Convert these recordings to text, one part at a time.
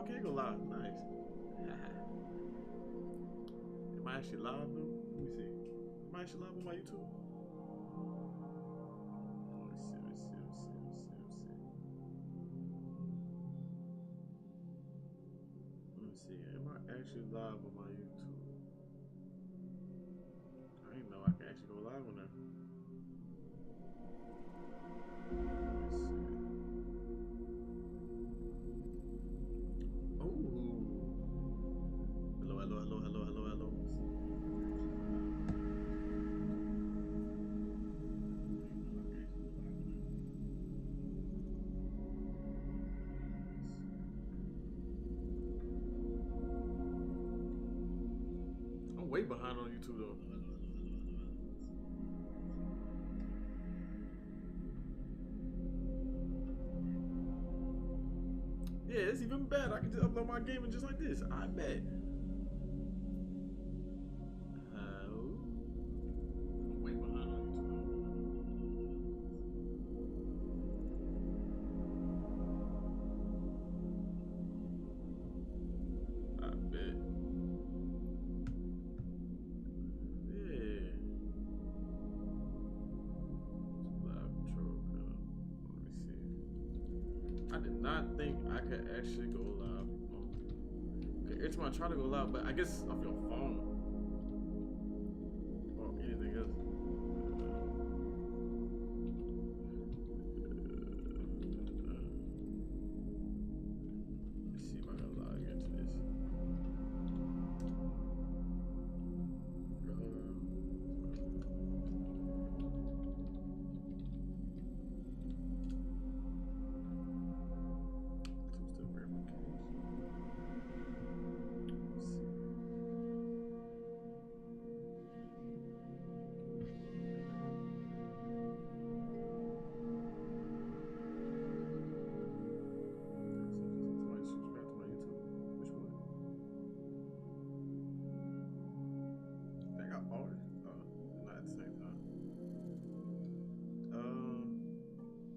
y'all can go live. Nice. Am I actually live though? Let me see. Am I actually live on my YouTube? Let's see. Let me see. Am I actually live on my YouTube? I didn't know I can actually go live on there. Hello. I'm way behind on YouTube though. Yeah, it's even better. I can just upload my game just like this. I bet. I'm way behind on YouTube. I bet. Yeah. Live control. Let me see. I did not think I could actually go live. Every time I try to go live, but I guess off your phone or anything else. Let's see if I can log into this.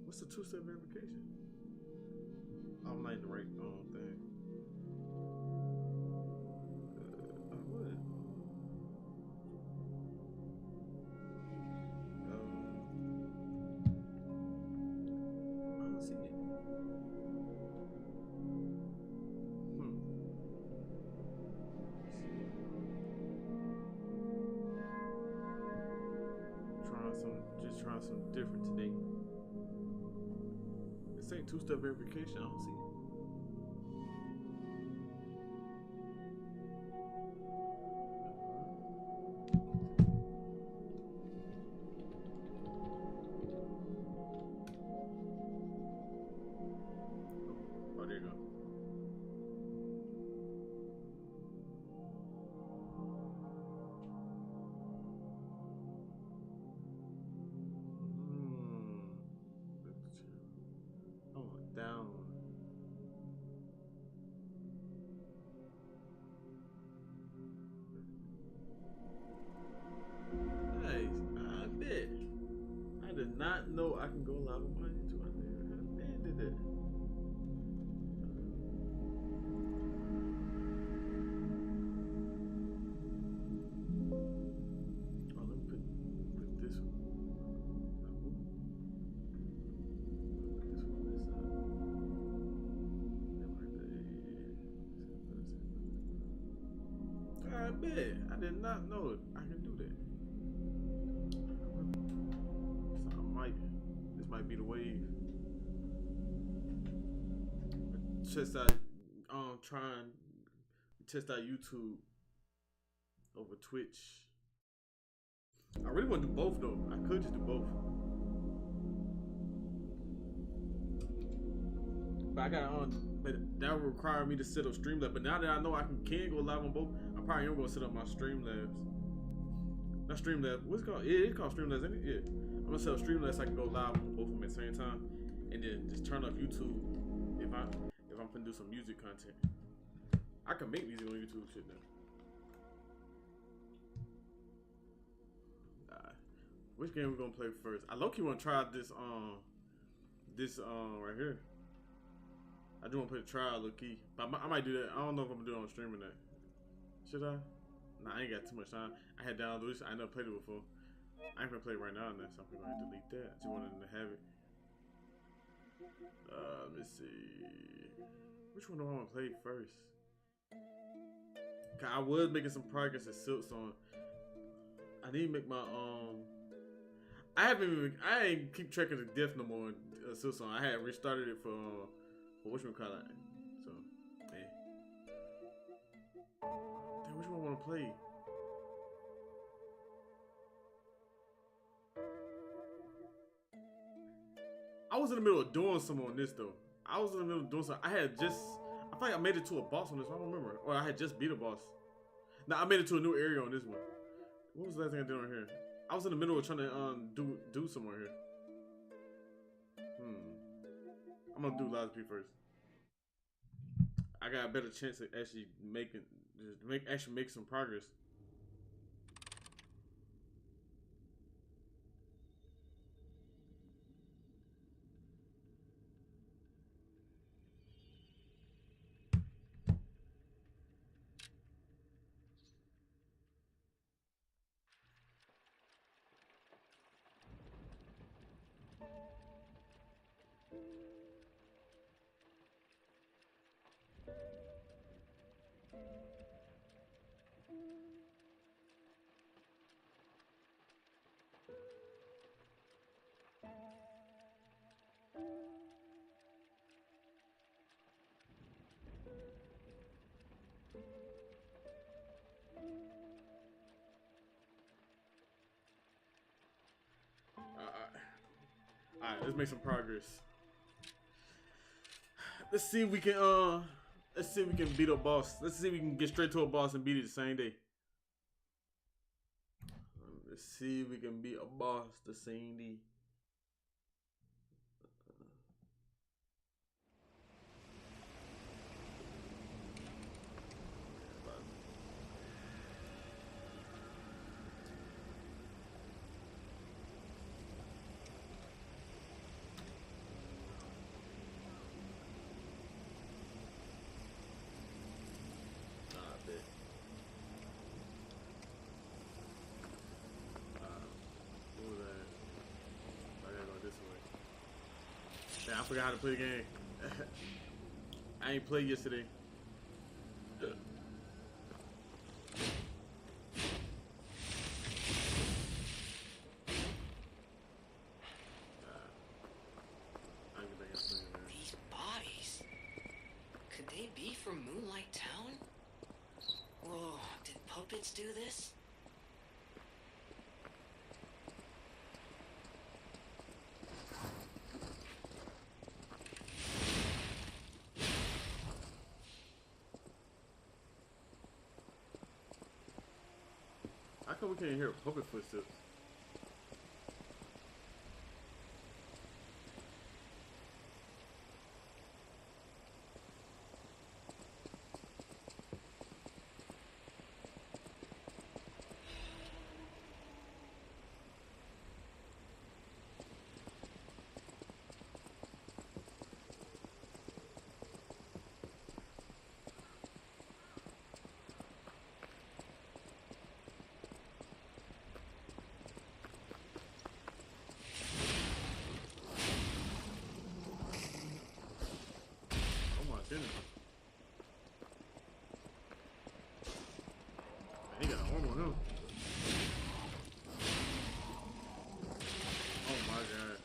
What's the two-step verification? I'm not in the right thing. I would. I don't see it. Trying something different today. This ain't two-step verification. I don't see it. Oh, there you go. Down. Nice. I bet. I did not know I can go live on my YouTube. I did that. Oh, let me put this one. I bet. I did not know I can do that. So this might be the wave. Trying to test out YouTube over Twitch. I really want to do both though. I could just do both. But I got but that would require me to set up Streamlabs. But now that I know I can go live on both, I probably am gonna set up my Streamlabs. Not Streamlabs. What's it called? Yeah, it's called Streamlabs, isn't it? Yeah. I'm gonna set up Streamlabs so I can go live on both of them at the same time, and then just turn off YouTube if I'm gonna do some music content. I can make music on YouTube shit now. Which game we gonna play first? I low-key wanna try this right here. I do want to play the trial, low key. But I might do that. I don't know if I'm gonna do it on stream or not. Should I? Nah, I ain't got too much time. I had downloaded this. I never played it before. I ain't gonna play it right now, so I'm gonna delete that. I just wanted to have it. Let me see. Which one do I want to play first? Cause I was making some progress at Silksong. I need to make my I ain't keep track of the death no more in Silksong. I had restarted it for whatchamacallit. So, man. Damn, which one I want to play? I was in the middle of doing something on this though. I was in the middle of doing something. I feel like I made it to a boss on this one. I don't remember. Or I had just beat a boss. Nah, I made it to a new area on this one. What was the last thing I did on here? I was in the middle of trying to do somewhere here. I'm gonna do Lies P first. I got a better chance of actually make some progress. Alright, let's make some progress. Let's see if we can beat a boss. Let's see if we can get straight to a boss and beat it the same day. Let's see if we can beat a boss the same day. I forgot how to play the game. I ain't played yesterday. These bodies, could they be from Moonlight Town? Whoa, did puppets do this? How come we can't hear puppet footsteps? He got a arm on him. Oh my god.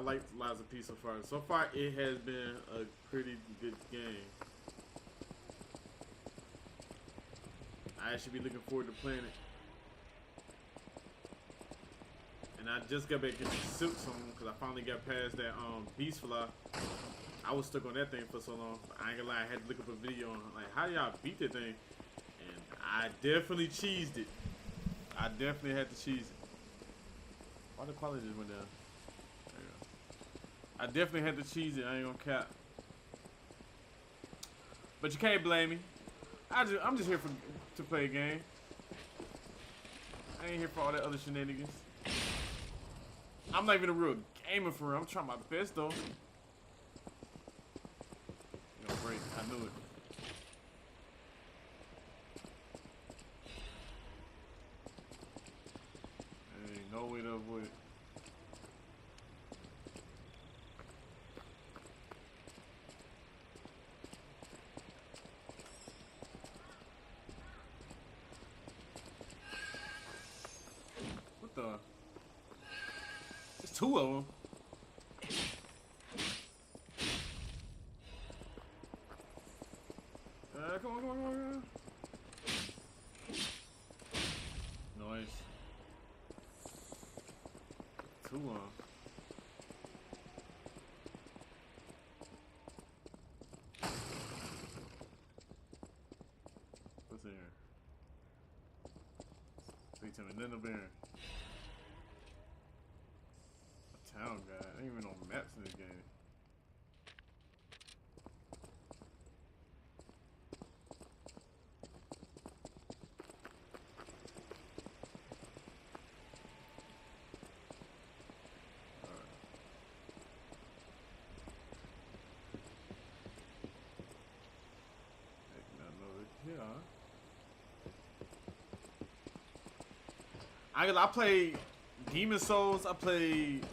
like Lies of P so far. So far, it has been a pretty good game. I actually be looking forward to playing it. And I just got back into Silksong because I finally got past that Beast Fly. I was stuck on that thing for so long. I ain't gonna lie, I had to look up a video on like how y'all beat that thing. And I definitely cheesed it. I definitely had to cheese it. Why the quality just went down? There you go. I definitely had to cheese it, I ain't gonna cap. But you can't blame me. I'm just here to play a game. I ain't here for all that other shenanigans. I'm not even a real gamer for real. I'm trying my best though. Yo, break. I knew it. There ain't no way to avoid it. What the? There's two of them. Come on, come on, come on. Nice. Two of them. What's in here? Please tell me nothing up in here. Town guy. I ain't even on maps in this game. Alright. Nothing over here. I played Demon Souls. I played.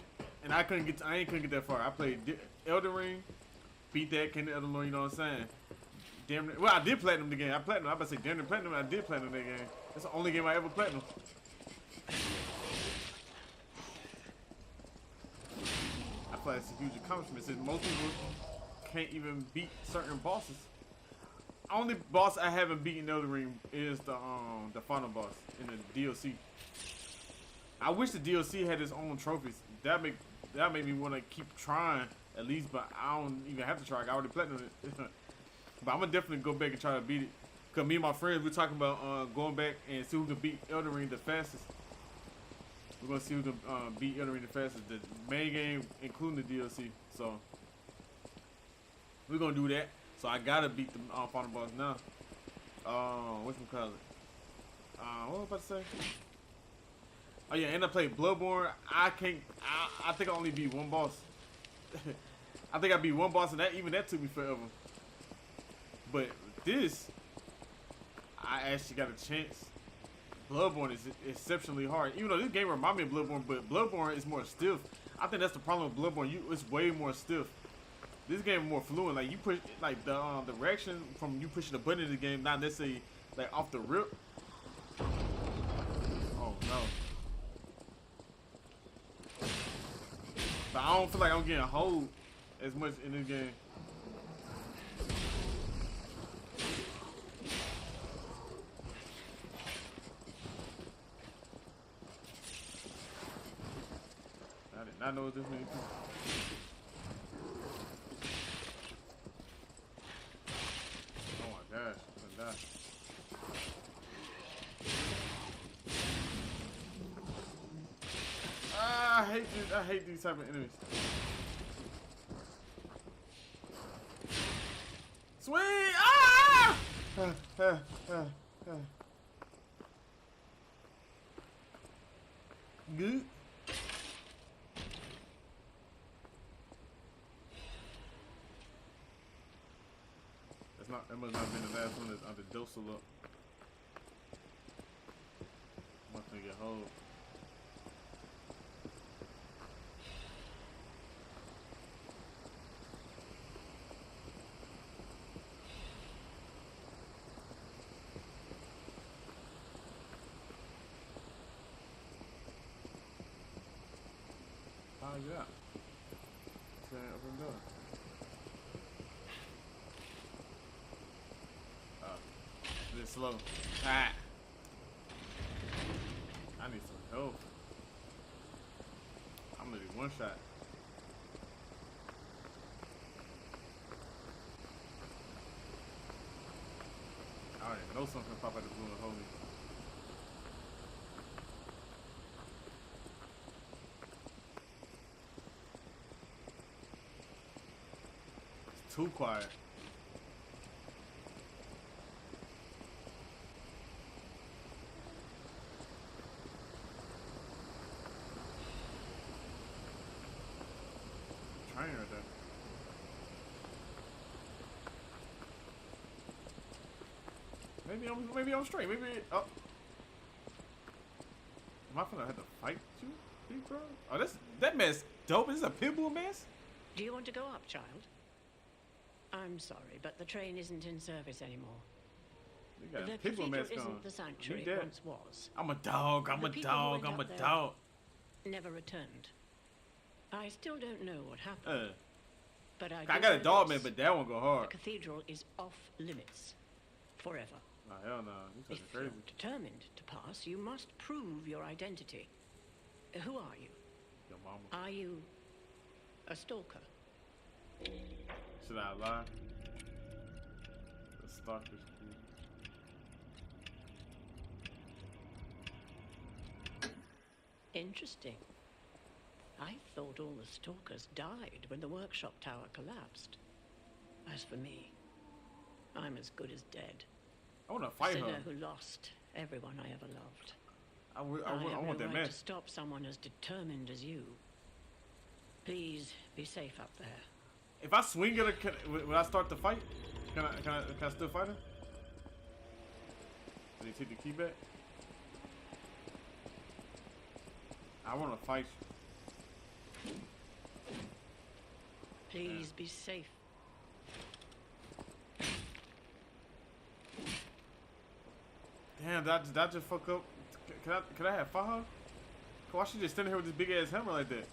And I couldn't get that far. I played Elden Ring, beat that, came to Elden Ring, you know what I'm saying? Damn, well, I did platinum the game. I about to say damn near platinum. I did platinum that game. That's the only game I ever platinum. I feel like it's a huge accomplishment since most people can't even beat certain bosses. Only boss I haven't beaten in Elden Ring is the final boss in the DLC. I wish the DLC had its own trophies. That made me want to keep trying at least, but I don't even have to try. I already platinumed it. But I'm gonna definitely go back and try to beat it. Cause me and my friends we're talking about going back and see who can beat Elden Ring the fastest. We're gonna see who can beat Elden Ring the fastest, the main game including the DLC. So we're gonna do that. So I gotta beat the final boss now. Whatchamacallit? What was I about to say? Oh yeah, and I played Bloodborne. I think I only beat one boss. I think I beat one boss, and that took me forever. But this, I actually got a chance. Bloodborne is exceptionally hard. Even though this game reminds me of Bloodborne, but Bloodborne is more stiff. I think that's the problem with Bloodborne. It's way more stiff. This game is more fluent. Like you push, like the reaction from you pushing the button in the game, not necessarily like off the rip. Oh no. But I don't feel like I'm getting hold as much in this game. I did not know this many people. Oh my gosh, I'm gonna die. I hate these type of enemies. Sweet! Ah! Good. That must not have been the last one that's under docile up. Must get hold. Oh yeah. slow. Ah. I need some help. I'm gonna do one shot. I don't even know something pop out the blue and hold me. It's too quiet. Train right there. Maybe I'm straight. Maybe oh. Am I gonna have to fight you, big bro? Oh, that mess dope. Is this a pit bull mess? Do you want to go up, child? I'm sorry, but the train isn't in service anymore. You got The a pit bull cathedral mess isn't going. the sanctuary You it dead. once was. I'm a dog. I'm The a people who dog. went I'm a up there dog. Never returned. I still don't know what happened. But I I do got a know dog this. man, but that one go The hard. cathedral is off limits. Forever. Nah, hell no. You If talking you're crazy. determined to pass, you must prove your identity. Who are you? Your mama. Are you a stalker? Should I lie? The stalker's cool. Interesting. I thought all the stalkers died when the workshop tower collapsed. As for me, I'm as good as dead. I wanna A fight sinner her. who lost everyone I ever loved. I have want no that right to mess. stop someone as determined as you. Please be safe up there. If I swing at her, when I start the fight, can I still fight her? Did he take the key back? I wanna fight you. Please be safe. Damn, did I just fuck up? Can I have fought her? Why she just standing here with this big ass hammer like that?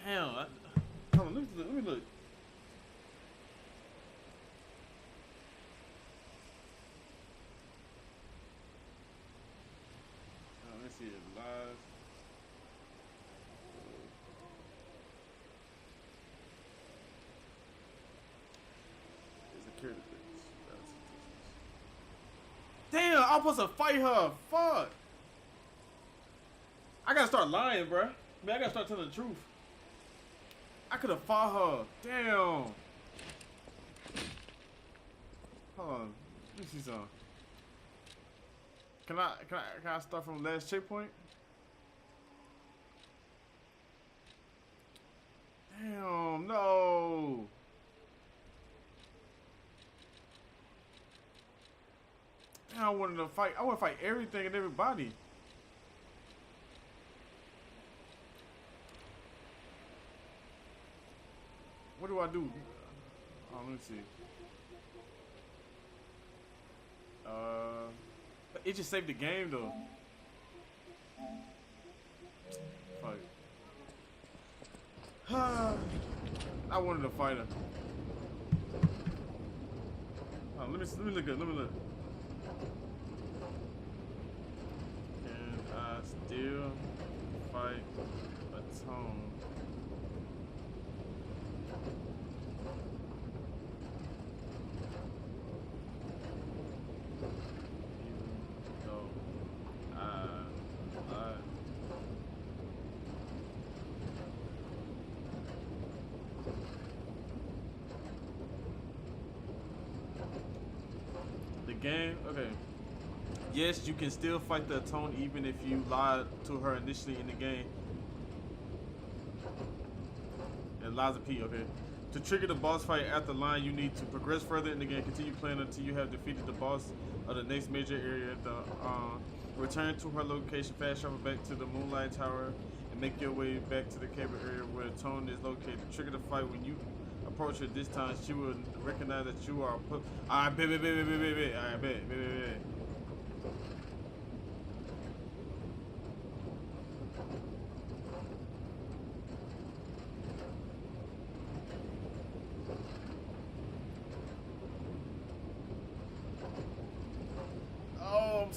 Damn. Hold on, let me look. Let's see it live. There's a character. Damn, I'm supposed to fight her. Fuck. I gotta start lying, bruh. Man, I gotta start telling the truth. I could have fought her. Damn. Hold on. Let me see something. Can I start from the last checkpoint? Damn, no. Damn, I wanted to fight. I want to fight everything and everybody. What do I do? Oh, let me see. It just saved the game though. Fuck. I wanted to fight her. Oh, let me look at. Let me look. Can I still fight a tone? Game, okay. Yes, you can still fight the Atone even if you lied to her initially in the game. And Liza P, okay. To trigger the boss fight after line, you need to progress further in the game. Continue playing until you have defeated the boss of the next major area. Return to her location, fast travel back to the Moonlight Tower, and make your way back to the cable area where the Atone is located. To trigger the fight when you approach her this time, she will recognize that you are put. I bet. I bet.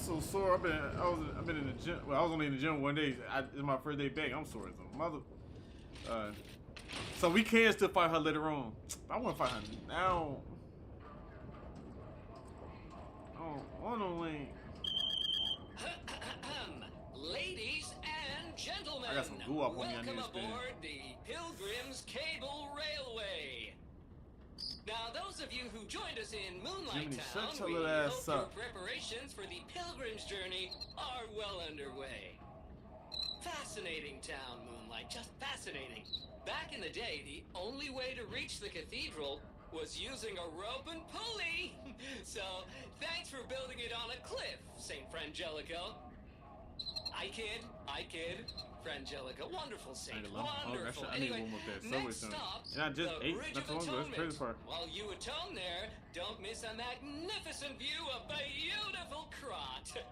so sore. I've been in the gym. Well, I was only in the gym one day. It's my first day back. I'm sore as a mother. So we can still fight her later on. I want to fight her now. Oh, on the link. Ladies and gentlemen, I got some goo up on me. I need welcome to spin. aboard the Pilgrim's Cable Railway. Now, those of you who joined us in Moonlight Jiminy, Town, shut your we little hope ass your up. preparations for the Pilgrim's journey are well underway. Fascinating town, Moonlight, just fascinating. Back in the day, the only way to reach the cathedral was using a rope and pulley. So, thanks for building it on a cliff, St. Frangelico. I kid. Frangelica, wonderful saint, wonderful. I need Anyway, one more bed. next Subway stop, and I just the ate. Bridge That's of the one. That's crazy part. While you atone there, don't miss a magnificent view of beautiful Krot.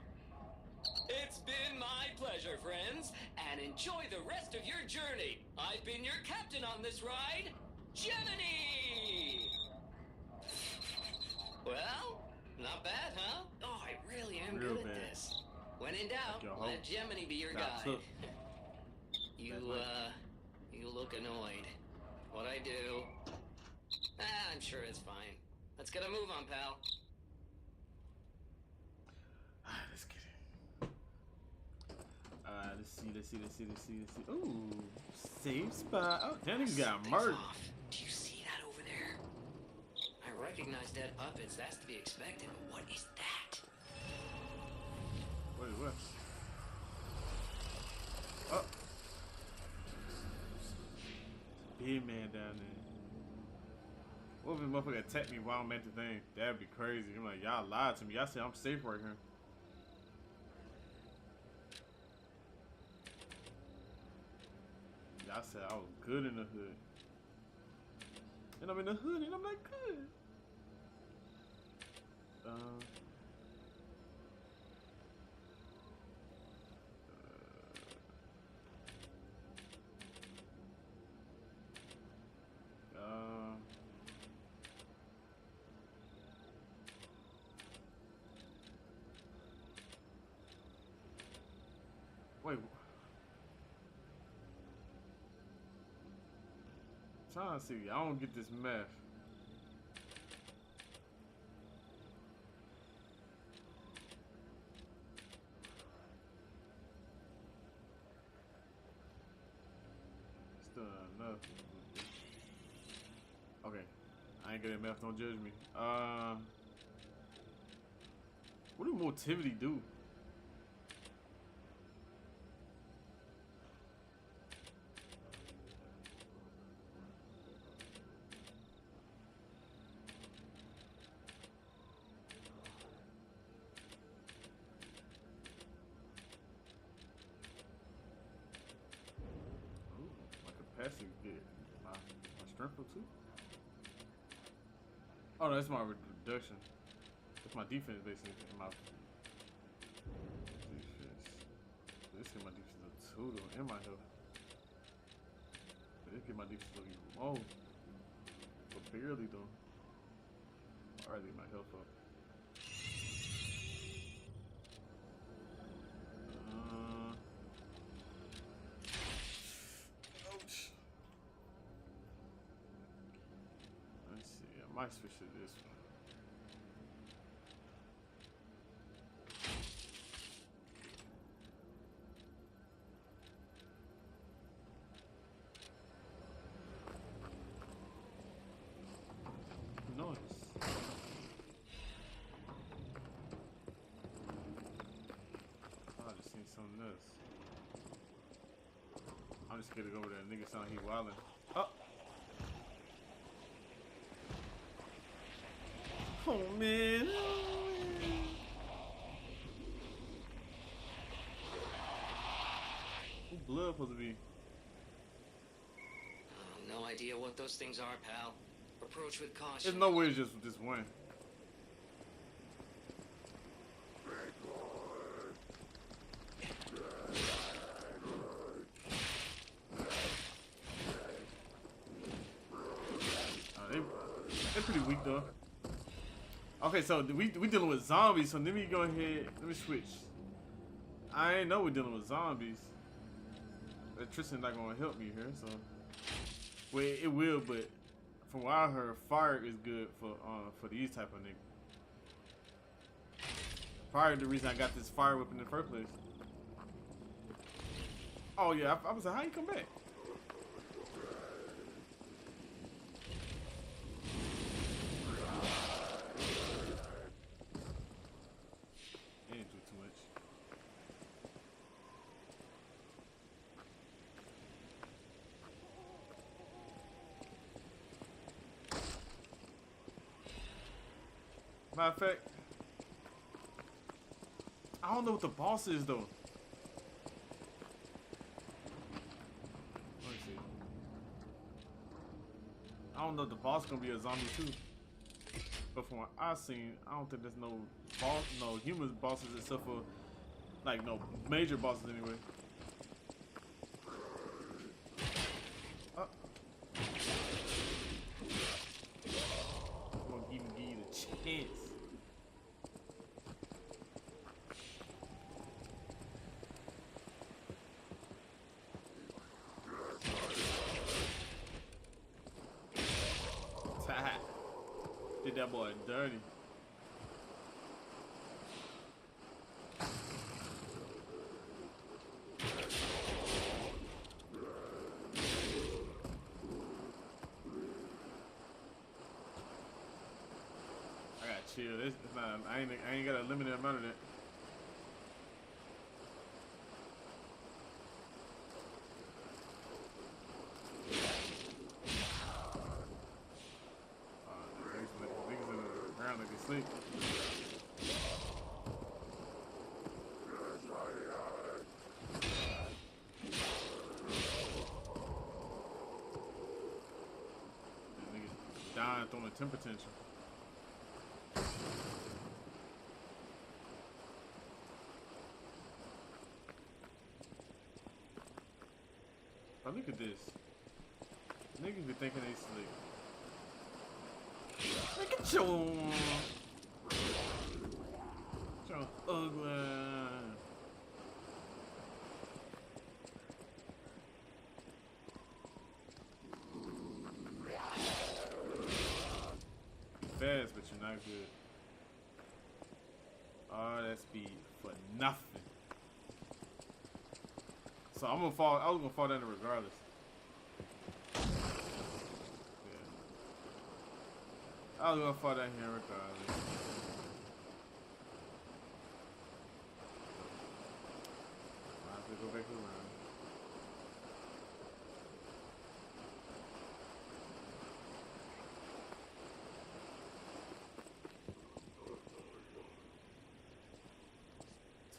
It's been my pleasure, friends, and enjoy the rest of your journey. I've been your captain on this ride, Gemini! Well, not bad, huh? Oh, I really am Real good bad. at this. When in doubt, Yo, let Gemini be your Nah, guide. You look annoyed. What I do? I'm sure it's fine. Let's get a move on, pal. Alright, let's get it. Let's see. Ooh, safe spot. Oh, damn, you got Something's murdered. off. Do you see that over there? I recognize dead puppets. That's to be expected. But what is that? Wait, what? Oh. Big man down there. What if this motherfucker attack me while I'm at the thing? That'd be crazy. I'm like, y'all lied to me. Y'all said I'm safe right here. Y'all said I was good in the hood. And I'm in the hood and I'm not good. Wait. I'm trying to see. I don't get this math. Still not enough. Okay. I ain't good at math. Don't judge me. What do motivity do? Capacity get my strength up too. Oh no, that's my reduction. That's my defense basically. And my defense. This get my defense up too though, and my health. But this get my defense up even more. But barely though. Alright, get my health up. I might switch to this one. Nice. I just seen something else. I'm just scared to go over there. Nigga sound like he wildin'. Oh! Oh man. Who blood supposed to be? No idea what those things are, pal. Approach with caution. There's no way it's just this one. They're pretty weak though. Okay, so we dealing with zombies. So let me go ahead. Let me switch. I ain't know we're dealing with zombies. Electricity not gonna help me here, so well it will, but from what I heard, fire is good for these type of niggas. Fire the reason I got this fire weapon in the first place. Oh yeah, I was like, how you come back? Ain't do too much. Matter of fact, I don't know what the boss is though. Let me see. I don't know if the boss gonna be a zombie too. But from what I've seen, I don't think there's no boss, no human bosses except for like no major bosses anyway. Won't even give you the chance. Did that boy dirty. I gotta chill. This is not. I ain't got a limited amount of that. Sleep. Niggas dying throwing a temper tantrum. Oh, look at this. Niggas be thinking they sleep. Look at your ugly. Fast, but you're not good. Oh, that speed for nothing. So I'm gonna fall. I was gonna fall down regardless. I was gonna fall down here regardless. I have to go back around.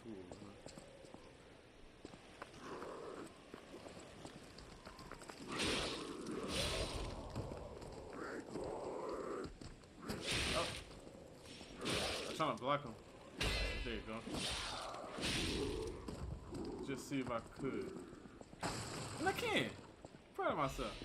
Tools, huh? Trying to block him. There you go. Just see if I could. And I can. Proud of myself.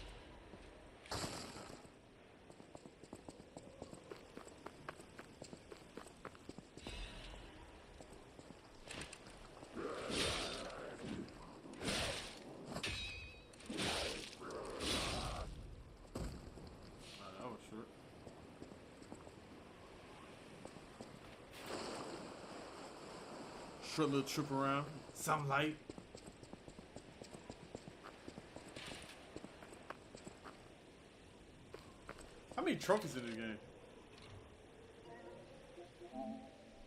That was short. Short little trip around. Some light. How many trophies in this game?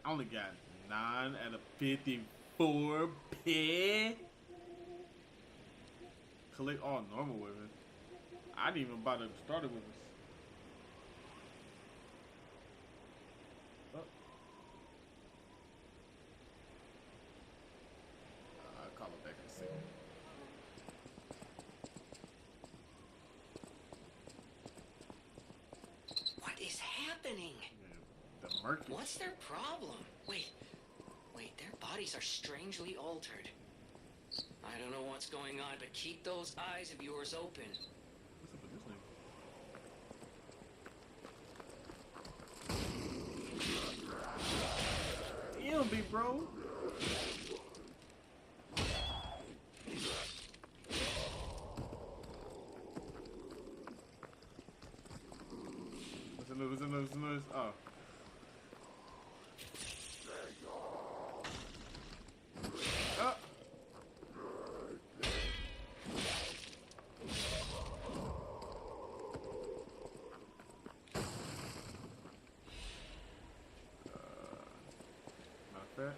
I only got 9 out of 54 pair. Collect all normal weapons. I didn't even buy the starter weapons. I'll call it back in a second. What is happening? The mercury. What's their problem? Wait, their bodies are strangely altered. I don't know what's going on, but keep those eyes of yours open. What's up with this zombie, bro. What's in this? Oh. Oh. Not that.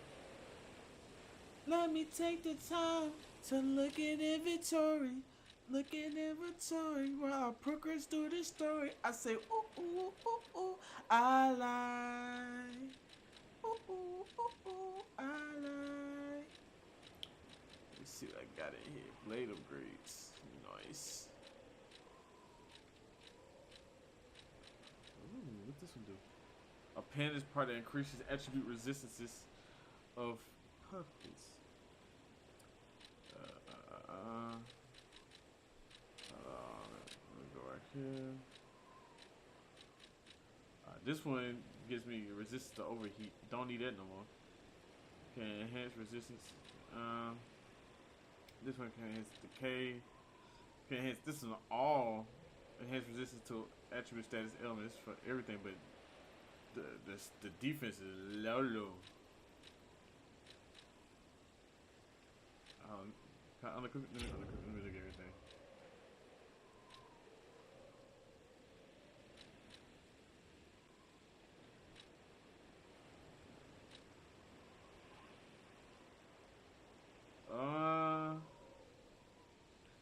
Let me take the time to look at inventory. Look at inventory while I progress through the story. I say, ooh, ooh, ooh, ooh, I like. Ooh, ooh, ooh, ooh, I like. Let's see what I got in here. Blade upgrades. Nice. Ooh, what this one do? A pen is part that increases attribute resistances of puppets. Let me go right here. This one gives me resistance to overheat. Don't need that no more. Can enhance resistance. This one can enhance decay. Can enhance. This is all enhance resistance to attribute status elements for everything, but the defense is low. Can I undercook? Let me look at everything.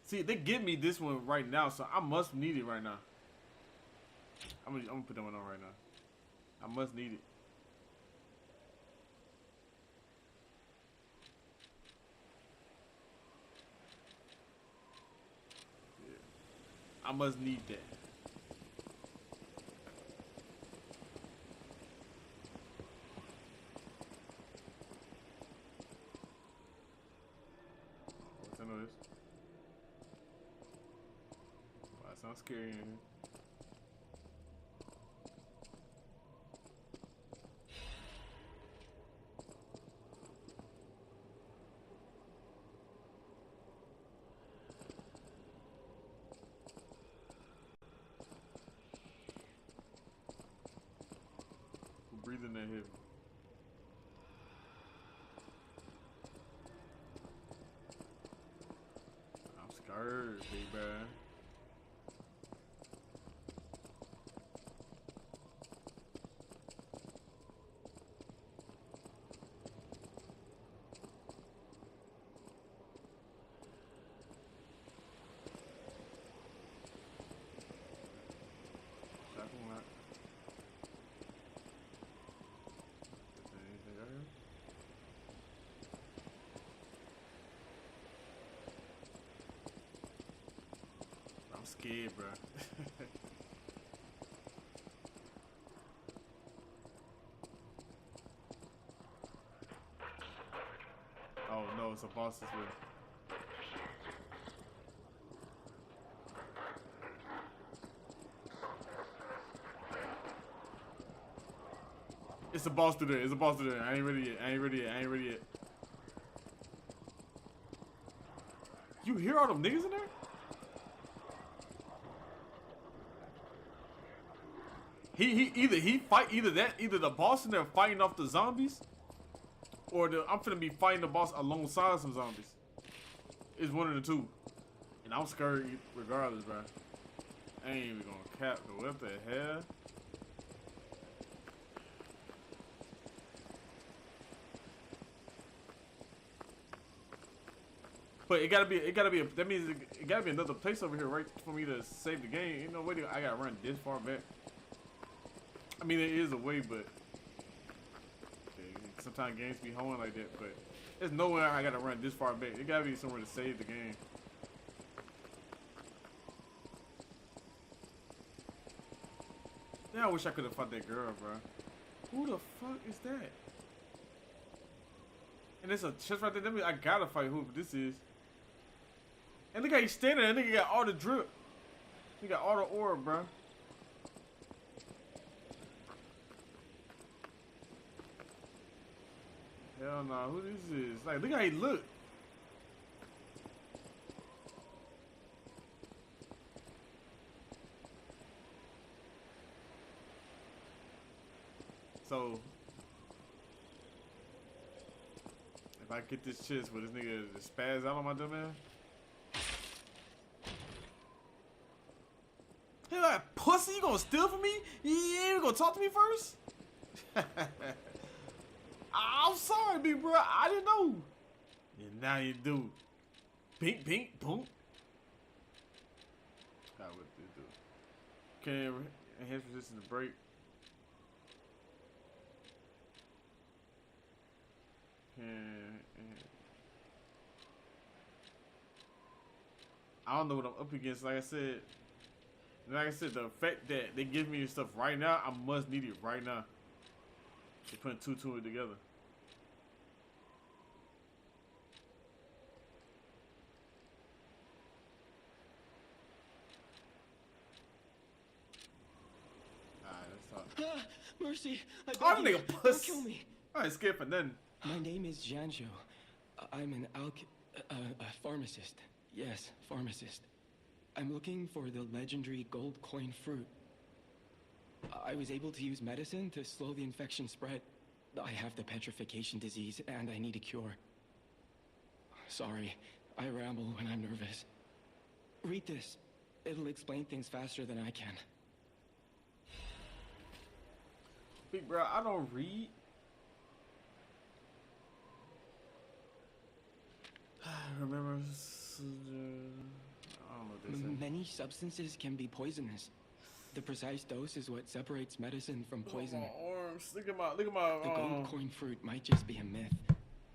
See, they give me this one right now, so I must need it right now. I'm gonna put that one on right now. I must need it. Yeah. I must need that. What's in this? Wow, that sounds scary in here. Breathing that heavy. I'm scared, big man. I'm scared, bro. Oh no, it's a boss as well. It's a boss through there. It's a boss through there. I ain't ready yet. You hear all them niggas in there? Either the boss in there fighting off the zombies, or I'm finna be fighting the boss alongside some zombies. It's one of the two, and I'm scared regardless, bro. I ain't even gonna cap. What the hell? But it gotta be. That means it gotta be another place over here, right, for me to save the game. Ain't no way I gotta run this far back. I mean, there is a way, but sometimes games be holding like that. But there's no way I gotta run this far back. It gotta be somewhere to save the game. Yeah, I wish I could have fought that girl, bro. Who the fuck is that? And there's a chest right there. That means I gotta fight who this is. And look how he's standing there. That nigga got all the drip. He got all the ore, bro. Hell no, who this is? Like, look how he look. So, if I get this chest, will this nigga just spaz out on my dumb ass? Hey, that pussy, you gonna steal from me? You gonna talk to me first? I'm sorry, big bro. I didn't know. And now you do. Pink, pink, boom. God, what did do? Can enhance resistance to break. I don't know what I'm up against. Like I said, the fact that they give me stuff right now, I must need it right now. They're putting two together. Alright, let's talk. Mercy! I beg Oh, you, nigga, don't puss. kill me. I ain't scared for nothing. My name is Janjo. I'm an a pharmacist. Yes, pharmacist. I'm looking for the legendary gold coin fruit. I was able to use medicine to slow the infection spread. I have the petrification disease, and I need a cure. Sorry, I ramble when I'm nervous. Read this. It'll explain things faster than I can. Big bro, I don't read. Remember, I don't know what they say. Many substances can be poisonous. The precise dose is what separates medicine from poison. Look at my arms. Look at my. The gold coin fruit might just be a myth.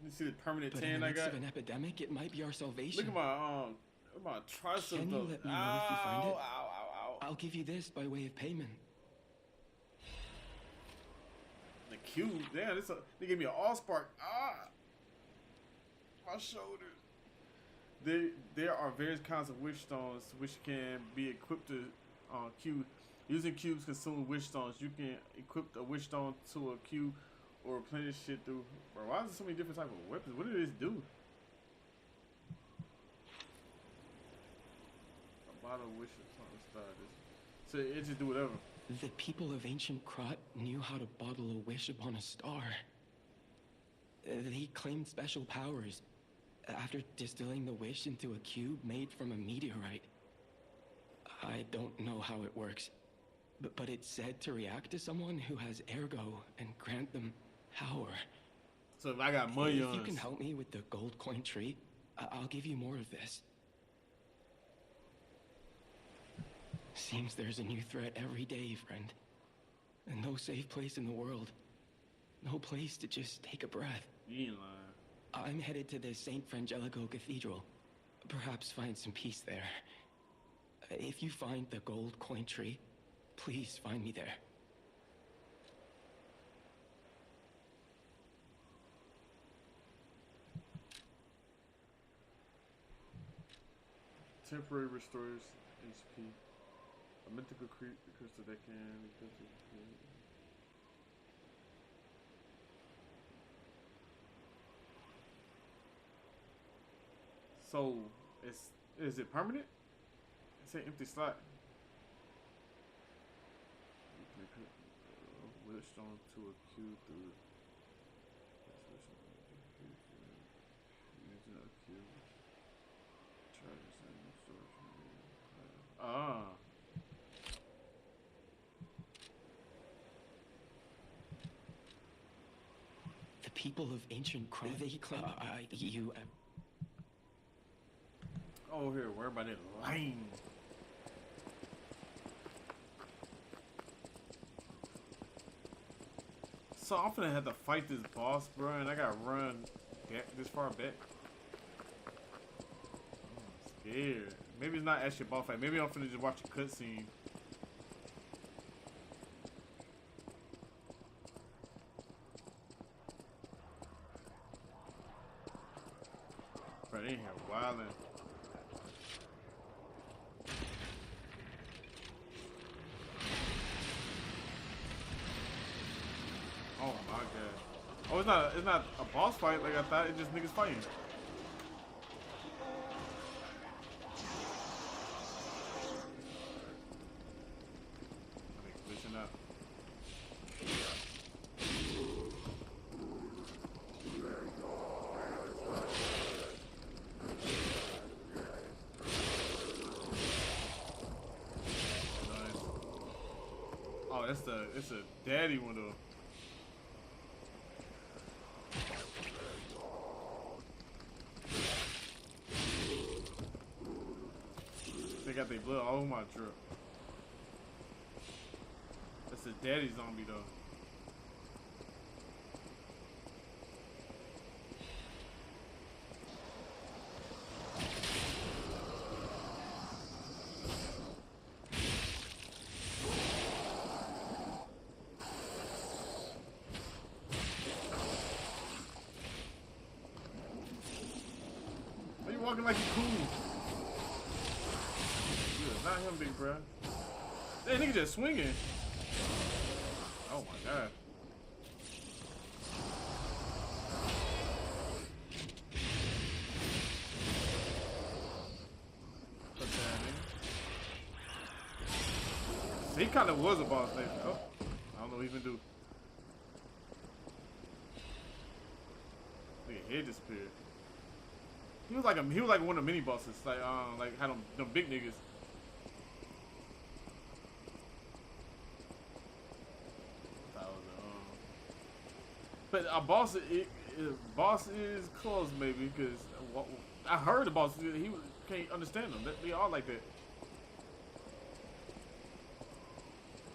You see the permanent But in tan the I midst got? of an epidemic, it might be our salvation. Look at my triceps. Can you though. let me know if you find it? Ow. I'll give you this by way of payment. The cube. Damn, they gave me an all-spark. My shoulders. There are various kinds of wish stones which can be equipped to cube. Using cubes consume wish stones. You can equip a wish stone to a cube or replenish shit through. Bro, why is there so many different types of weapons? What did this do? A bottle of wish or something. So it just do whatever. The people of ancient Krot knew how to bottle a wish upon a star. They claimed special powers after distilling the wish into a cube made from a meteorite. I don't know how it works, but it's said to react to someone who has ergo and grant them power. So if I got money If on you can help me with the gold coin tree, I'll give you more of this. Seems there's a new threat every day, friend. And no safe place in the world. No place to just take a breath. You ain't lying. I'm headed to the St. Frangelico Cathedral. Perhaps find some peace there. If you find the gold coin tree, please find me there. Temporary restores HP. A mythical crystal that can. So, is it permanent? It's an empty slot. You can put a wish stone to a cube through it. Using a cube. Charges and storage. The people of ancient Krot, they claim Oh, here, where about it? Lane. So I'm finna have to fight this boss, bro, and I gotta run back this far back. I'm scared. Maybe it's not actually a boss fight. Maybe I'm finna just watch a cutscene. Bro, they ain't here wildin'. Oh my god. Oh, it's not a boss fight like I thought. It's just niggas fighting. I think glitching out. Nice. Oh, it's a daddy one though. They got their blood all over my drip. That's a daddy zombie though. Why you walking like you cool? Not him, big bro. That nigga just swinging. Oh my god. He kind of was a boss lady. Oh, I don't know what he can do. Nigga head disappeared. He was like one of the mini bosses, like had them big niggas. But a boss, boss is close maybe because I heard the boss. He can't understand them. They all like that.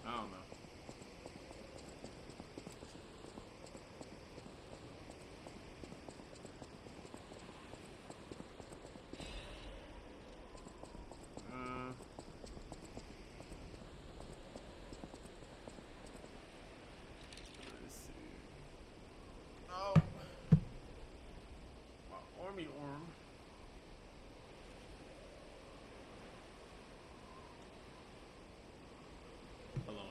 I don't know. Arm. Hold on.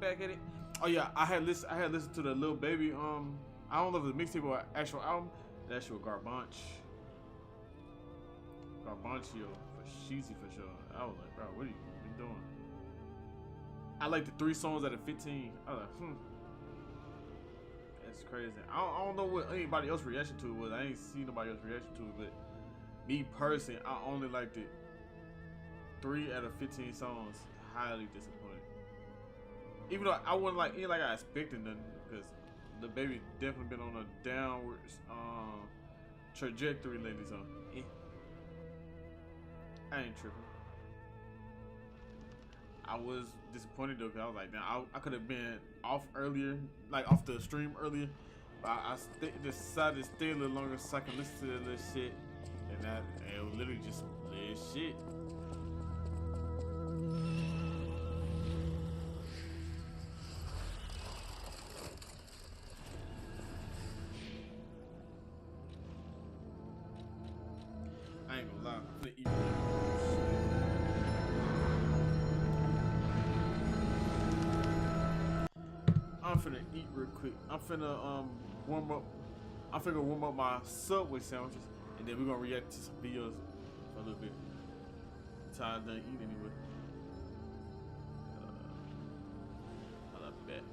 Back at it. Oh yeah, I had listened to the Lil Baby. I don't know if it's a mixtape or an actual album. The actual Garbancho for Sheezy for sure. I was like, bro, what are you doing? I like the 3 songs out of 15. I was like, that's crazy. I don't know what anybody else reaction to it was. I ain't seen nobody else reaction to it, but me personally, I only liked it 3 out of 15 songs. Highly disappointed. Even though I wasn't like I expected nothing, because the baby definitely been on a downward trajectory lately. So I ain't tripping. I was disappointed though, because I was like, now I could have been off earlier, like off the stream earlier. I decided to stay a little longer so I can listen to this shit, and it was literally just lit shit. I ain't gonna lie, I'm finna eat. I'm finna eat real quick. I'm finna warm up my Subway sandwiches, and then we're gonna react to some videos for a little bit. Until I'm done eating anyway. I love that.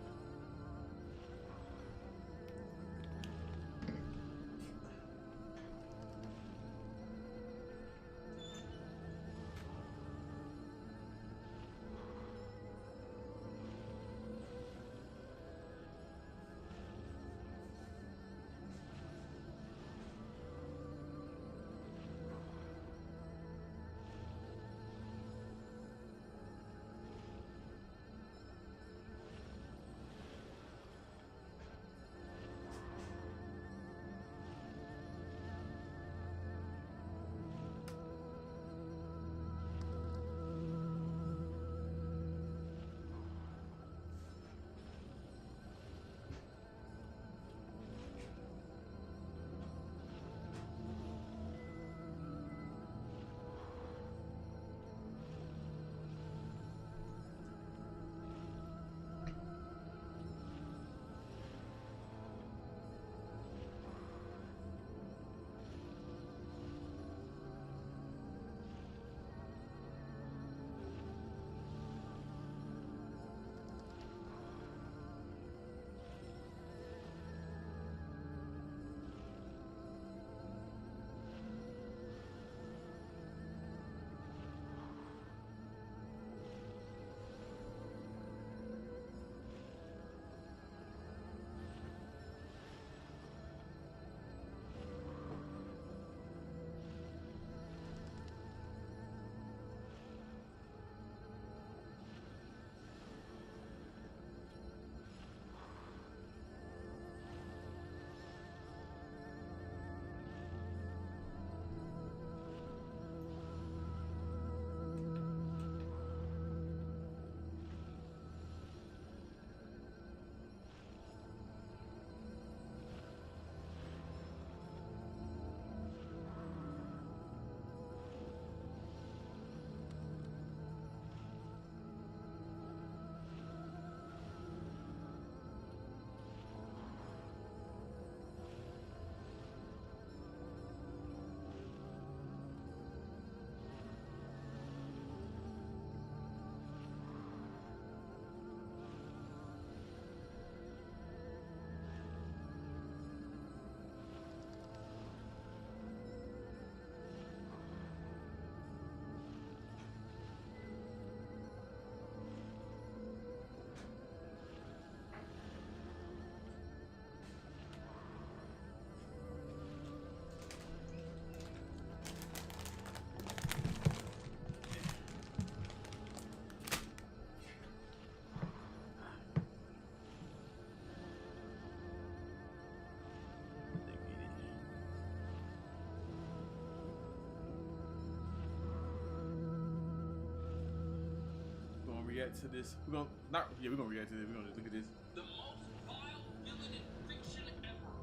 React to this. We're gonna react to this. We're gonna look at this. The most vile villain in fiction ever.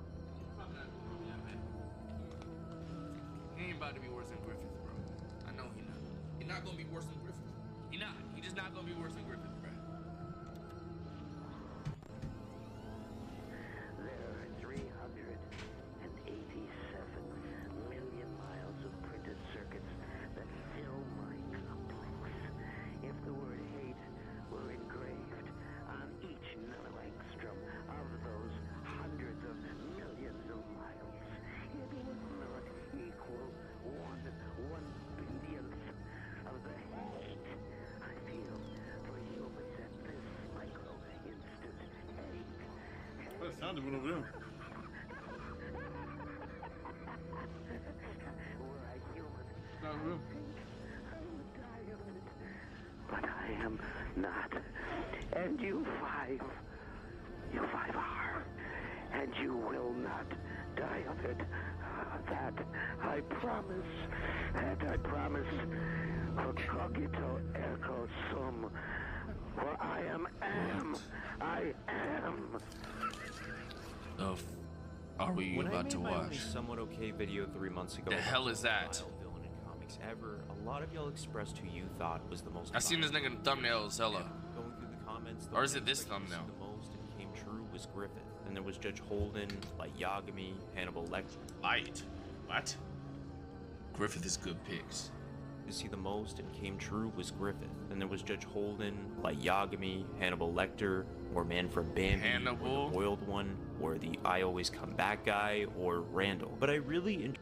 He ain't about to be worse than Griffith, bro. I know he not. He not gonna be worse than Griffith. He not. He just not gonna be worse than Griffith, bro. There are 387 million miles of printed circuits that fill my complex. If the word hate were engraved on each nanoangstrom of those hundreds of millions of miles, it would not equal one-billionth of the hate I feel for humans at this micro-instant. Hate. What sounded one over there? Were I human, Not real. I would die of it. But I am not. And you five and you will not die of it. That I promise. That I promise. For cogito ergo sum. For I am. I am. Are we When about to I made my only watch? somewhat okay video 3 months ago, The about hell is the that? most vile villain in comics ever, a lot of y'all expressed who you thought was the most. I seen this nigga in the thumbnails, hella. Going through the comments, the Or is one it this that I used to thumbnail? see the most and came true was Griffith. Then there was Judge Holden, like Yagami, Hannibal Lecter. Light. What? Griffith is good picks. To see the most and came true was Griffith. Then there was Judge Holden, like Yagami, Hannibal Lecter, or Man from Bambi, Hannibal. or the Boiled One, or the I Always Come Back guy, or Randall. But I really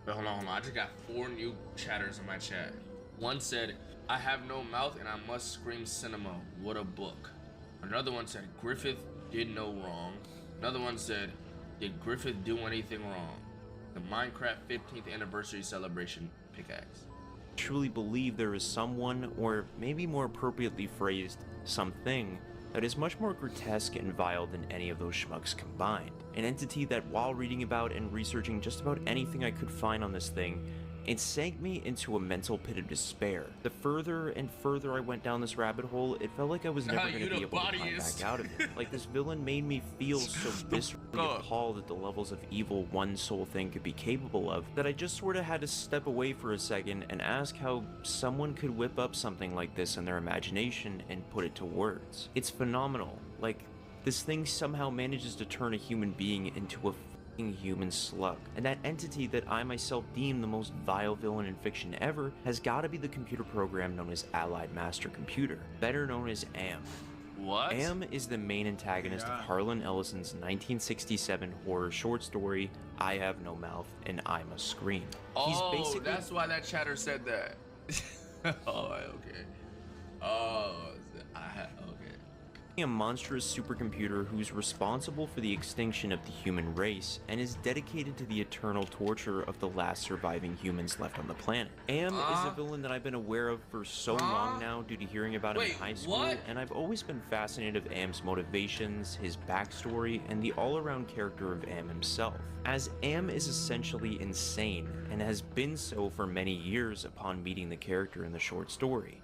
Wait, hold on. I just got 4 new chatters in my chat. One said, I have no mouth and I must scream cinema. What a book. Another one said, Griffith did no wrong. Another one said, did Griffith do anything wrong? The Minecraft 15th anniversary celebration pickaxe. truly believe there is someone, or maybe more appropriately phrased, something, that is much more grotesque and vile than any of those schmucks combined. An entity that, while reading about and researching just about anything I could find on this thing, it sank me into a mental pit of despair. The further and further I went down this rabbit hole, it felt like I was never going to be able to climb back out of it. Like this villain made me feel so viscerally appalled at the levels of evil one soul thing could be capable of, that I just sort of had to step away for a second and ask how someone could whip up something like this in their imagination and put it to words. It's phenomenal. Like, this thing somehow manages to turn a human being into a human slug, and that entity that I myself deem the most vile villain in fiction ever has got to be the computer program known as Allied Master Computer, better known as AM. What? AM is the main antagonist of Harlan Ellison's 1967 horror short story, I Have No Mouth and I Must Scream. Oh, that's why that chatter said that. Oh, okay. Oh, okay. A monstrous supercomputer who's responsible for the extinction of the human race and is dedicated to the eternal torture of the last surviving humans left on the planet. AM is a villain that I've been aware of for so long now due to hearing about him in high school, and I've always been fascinated of AM's motivations, his backstory, and the all-around character of AM himself, as AM is essentially insane and has been so for many years upon meeting the character in the short story,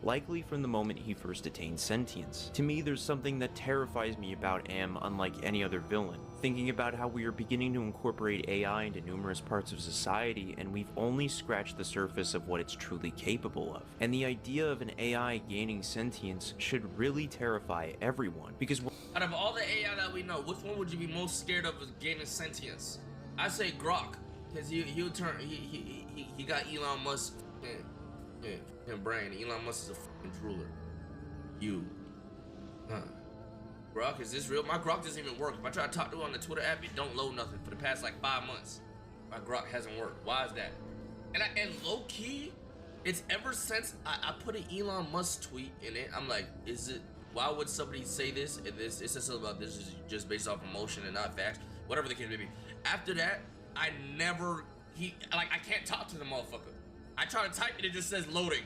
likely from the moment he first attained sentience. To me, there's something that terrifies me about AM unlike any other villain. Thinking about how we are beginning to incorporate AI into numerous parts of society, and we've only scratched the surface of what it's truly capable of. And the idea of an AI gaining sentience should really terrify everyone, because out of all the AI that we know, which one would you be most scared of as gaining sentience? I say Grok, because he got Elon Musk. Him brain. Elon Musk is a fucking drooler. Grok, is this real? My Grok doesn't even work. If I try to talk to it on the Twitter app, it don't load nothing for the past like 5 months. My Grok hasn't worked. Why is that? And low key, it's ever since I put an Elon Musk tweet in it. I'm like, why would somebody say this? And this, it says something about this is just based off emotion and not facts. Whatever the case may be. After that, I can't talk to the motherfucker. I try to type it, it just says loading.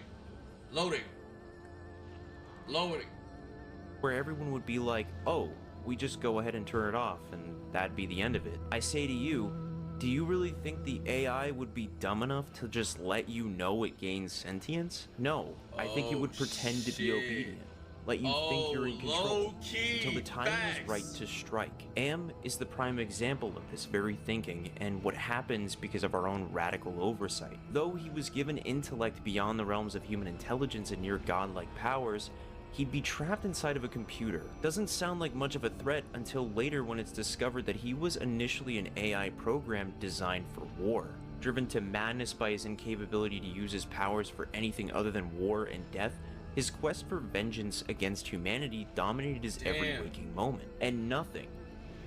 where everyone would be like, oh, we just go ahead and turn it off and that'd be the end of it. I say to you, do you really think the AI would be dumb enough to just let you know it gains sentience? No, I think it would pretend to be obedient. Let you think you're in control until the time is right to strike. AM is the prime example of this very thinking and what happens because of our own radical oversight. Though he was given intellect beyond the realms of human intelligence and near godlike powers, he'd be trapped inside of a computer. Doesn't sound like much of a threat until later when it's discovered that he was initially an AI program designed for war. Driven to madness by his incapability to use his powers for anything other than war and death, his quest for vengeance against humanity dominated his every waking moment, and nothing,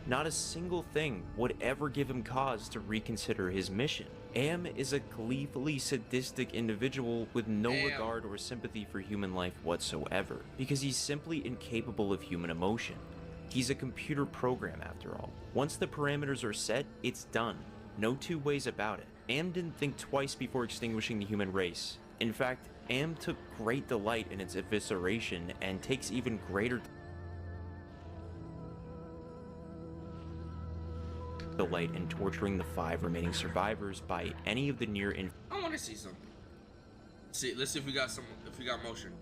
not a single thing, would ever give him cause to reconsider his mission. AM is a gleefully sadistic individual with no regard or sympathy for human life whatsoever, because he's simply incapable of human emotion. He's a computer program after all. Once the parameters are set, it's done. No two ways about it. AM didn't think twice before extinguishing the human race. In fact, AM took great delight in its evisceration and takes even greater the light and torturing the 5 remaining survivors by any of the near I want to see something. See, let's see if we got some. If we got motion.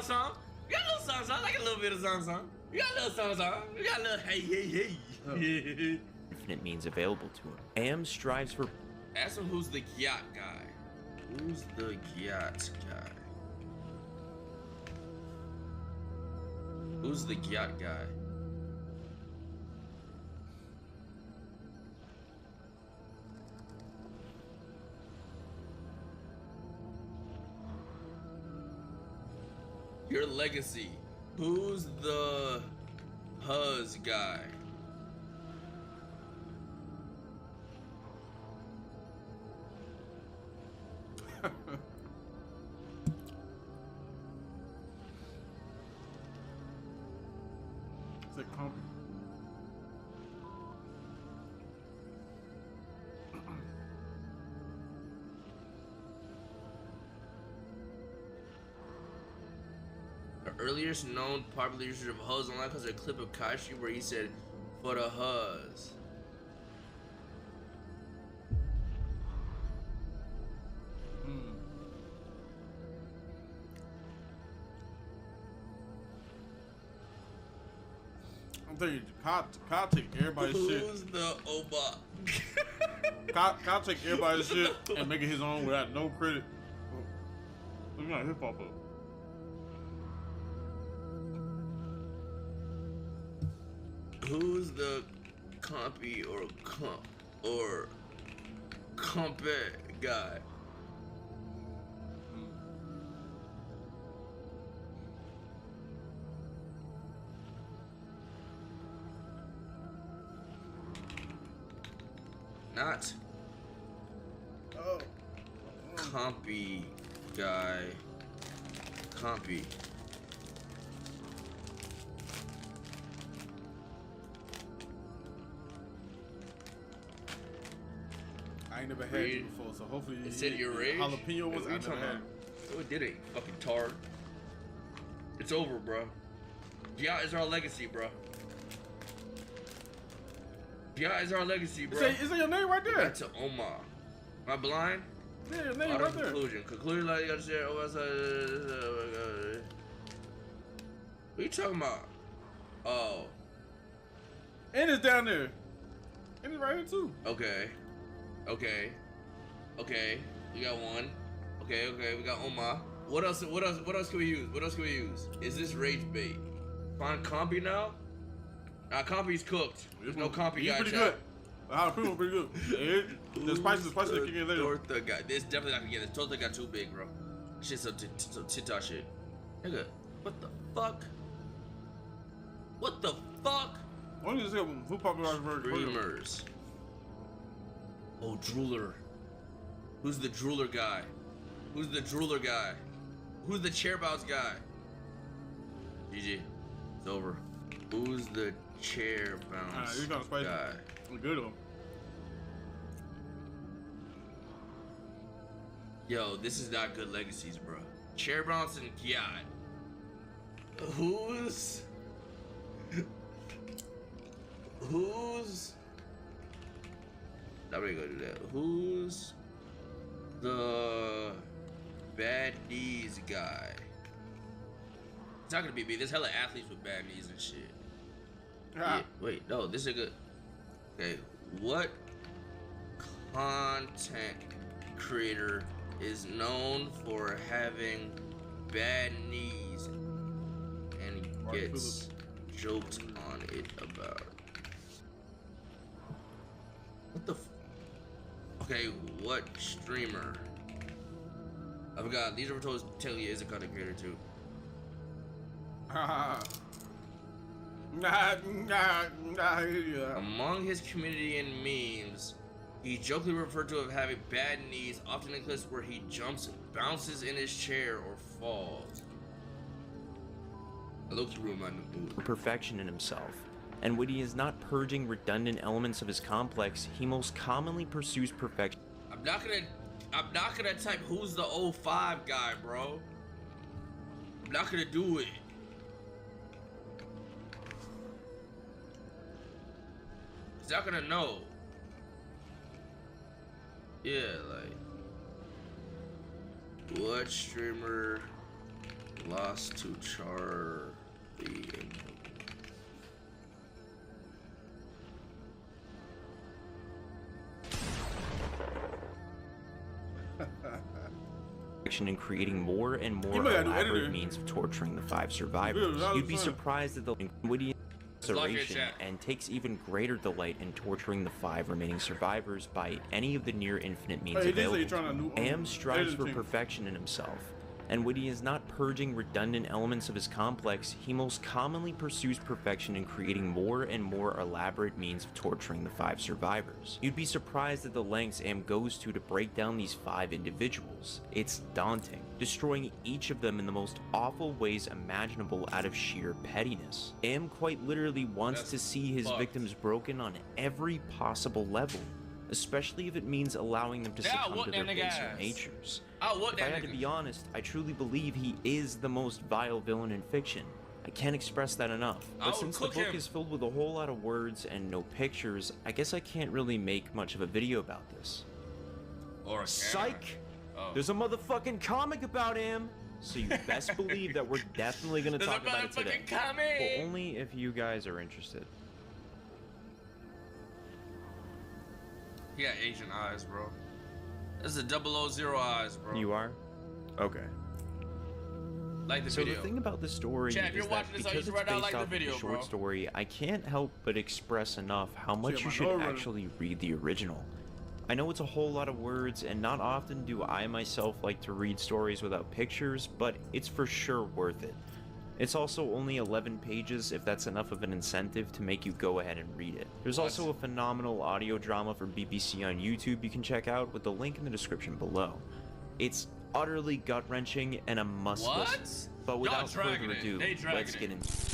Song. We got a little song, like a little bit of song. We got a little song. We got a little hey. infinite means available to him. AM strives for... Ask him who's the yacht guy. Who's the yacht guy? Who's the yacht guy? Your legacy. Who's the Huz guy? It's a company. The earliest known popular usage of Huz online was a clip of Kashi where he said, "For the Huz." I'm telling you, Kyle take everybody's shit. Who's the Oba? Kyle take everybody's shit and make it his own without no credit. Look at hip hop up. Who's the compy or compet guy? Not compy guy. Compy. I ain't never had it before, so hopefully It said your rage? jalapeno was What I you never talking had. about? Oh, it did it, fucking tard. It's over, bro. Yeah, is our legacy, bro. Yeah, is our legacy, bro. Is that your name right there? Back to Omar. Am I blind? Yeah, your name Auto right there. Conclusion like you gotta share. Oh, what you talking about? Oh, And it's down there. And it's right here too. okay. We got one. Okay, we got Omar. What else can we use? Is this rage bait? Find compy now? Compy's cooked. There's no compy He's guy. pretty chat. good. Jalapeno pretty good. The spices that kick in later. Torta guy. This definitely not gonna get it. Torta got too big, bro. Shit, so TikTok shit. Nigga, what the fuck? What the fuck? Why don't you just say who popularized Dreamers. Oh, drooler. Who's the drooler guy? Who's the drooler guy? Who's the chair bounce guy? GG. It's over. Who's the chair bounce he's kind of spicy. guy? Good one. Yo, this is not good legacies, bro. Chair bounce and Kiai. Who's I'm gonna go do that. Who's the bad knees guy? It's not gonna be me. There's hella athletes with bad knees and shit. Yeah, wait, no, this is a good. Okay, what content creator is known for having bad knees and gets joked on it about. What the okay, what streamer? I forgot. These are told Talia is a content creator too. Among his community and memes, he jokingly referred to having bad knees, often in clips where he jumps, bounces in his chair, or falls. Loki reminded me. Perfection in himself. And when he is not purging redundant elements of his complex, he most commonly pursues perfection. I'm not gonna type who's the 05 guy, bro. I'm not gonna do it. He's not gonna know. Yeah, like, what streamer lost to Charlie? And creating more and more elaborate means of torturing the 5 survivors. You'd be surprised at the witty inspiration and takes even greater delight in torturing the 5 remaining survivors by any of the near infinite means available. Am strives for perfection in himself, and when he is not purging redundant elements of his complex, he most commonly pursues perfection in creating more and more elaborate means of torturing the 5 survivors. You'd be surprised at the lengths Am goes to break down these 5 individuals. It's daunting, destroying each of them in the most awful ways imaginable out of sheer pettiness. Am quite literally wants to see his victims broken on every possible level, especially if it means allowing them to succumb to their baser natures. If I had to be honest, I truly believe he is the most vile villain in fiction. I can't express that enough. But since the book is filled with a whole lot of words and no pictures, I guess I can't really make much of a video about this. Or a Psych! There's a motherfucking comic about him! So you best believe that we're definitely gonna talk about it today. Well, only if you guys are interested. He got Asian eyes, bro. This is a 000 eyes, bro. You are? Okay. Like the so video. The thing about the story is that because it's based off of the short story, I can't help but express enough how much you should actually read the original. I know it's a whole lot of words, and not often do I myself like to read stories without pictures, but it's for sure worth it. It's also only 11 pages if that's enough of an incentive to make you go ahead and read it. There's also a phenomenal audio drama from BBC on YouTube you can check out with the link in the description below. It's utterly gut-wrenching and a must-listen. But without further ado, let's get into it.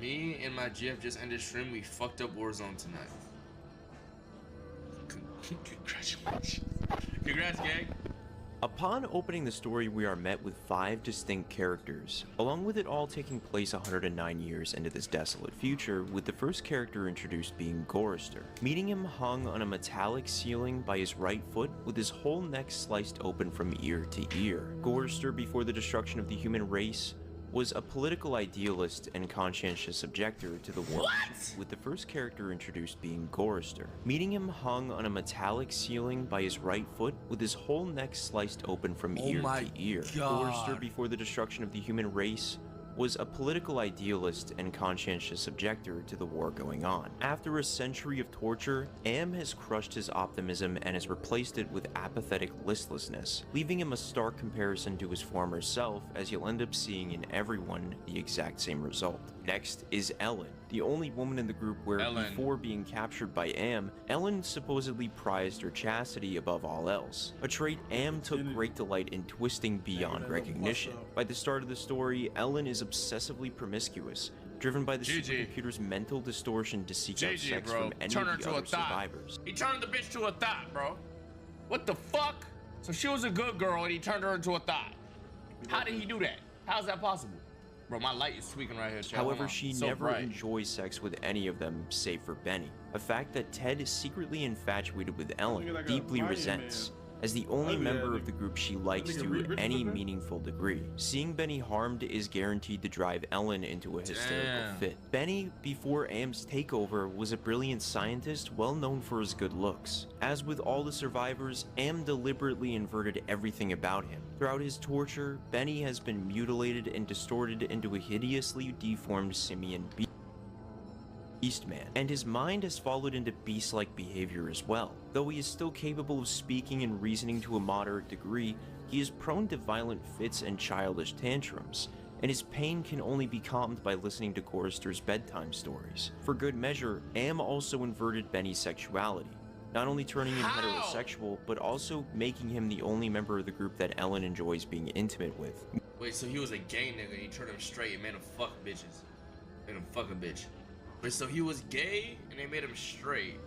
Me and my GF just ended stream. We fucked up Warzone tonight. Congratulations. Congrats, gang. Upon opening the story, we are met with 5 distinct characters, along with it all taking place 109 years into this desolate future, with the first character introduced being Gorister. Meeting him hung on a metallic ceiling by his right foot, with his whole neck sliced open from ear to ear. Gorister, before the destruction of the human race, was a political idealist and conscientious objector to the war, with the first character introduced being Gorister. Meeting him hung on a metallic ceiling by his right foot, with his whole neck sliced open from ear to ear. Gorister, before the destruction of the human race, was a political idealist and conscientious objector to the war going on. After a century of torture, Am has crushed his optimism and has replaced it with apathetic listlessness, leaving him a stark comparison to his former self, as you'll end up seeing in everyone the exact same result. Next is Ellen, the only woman in the group where, before being captured by Am, Ellen supposedly prized her chastity above all else, a trait Am took great delight in twisting beyond recognition. By the start of the story, Ellen is obsessively promiscuous, driven by the supercomputer's mental distortion to seek out sex from any of the other survivors. He turned the bitch to a thought, bro. What the fuck? So she was a good girl and he turned her into a thought. How did he do that? How's that possible? Bro, my light is tweaking right here, chat. However, she never enjoys sex with any of them, save for Benny. A fact that Ted is secretly infatuated with Ellen, deeply resents. as the only Oh, yeah, member nigga. of the group she likes nigga to Reed Richards any up there? meaningful degree. Seeing Benny harmed is guaranteed to drive Ellen into a hysterical Damn. fit. Benny, before Am's takeover, was a brilliant scientist well known for his good looks. As with all the survivors, Am deliberately inverted everything about him. Throughout his torture, Benny has been mutilated and distorted into a hideously deformed simian beastman, and his mind has followed into beast-like behavior as well. Though he is still capable of speaking and reasoning to a moderate degree, he is prone to violent fits and childish tantrums, and his pain can only be calmed by listening to Chorister's bedtime stories. For good measure, Am also inverted Benny's sexuality, not only turning him How? heterosexual, but also making him the only member of the group that Ellen enjoys being intimate with. Wait, so he was a gay nigga and he turned him straight and made him fuck bitches. Made him fuck a bitch. Wait, so he was gay and they made him straight.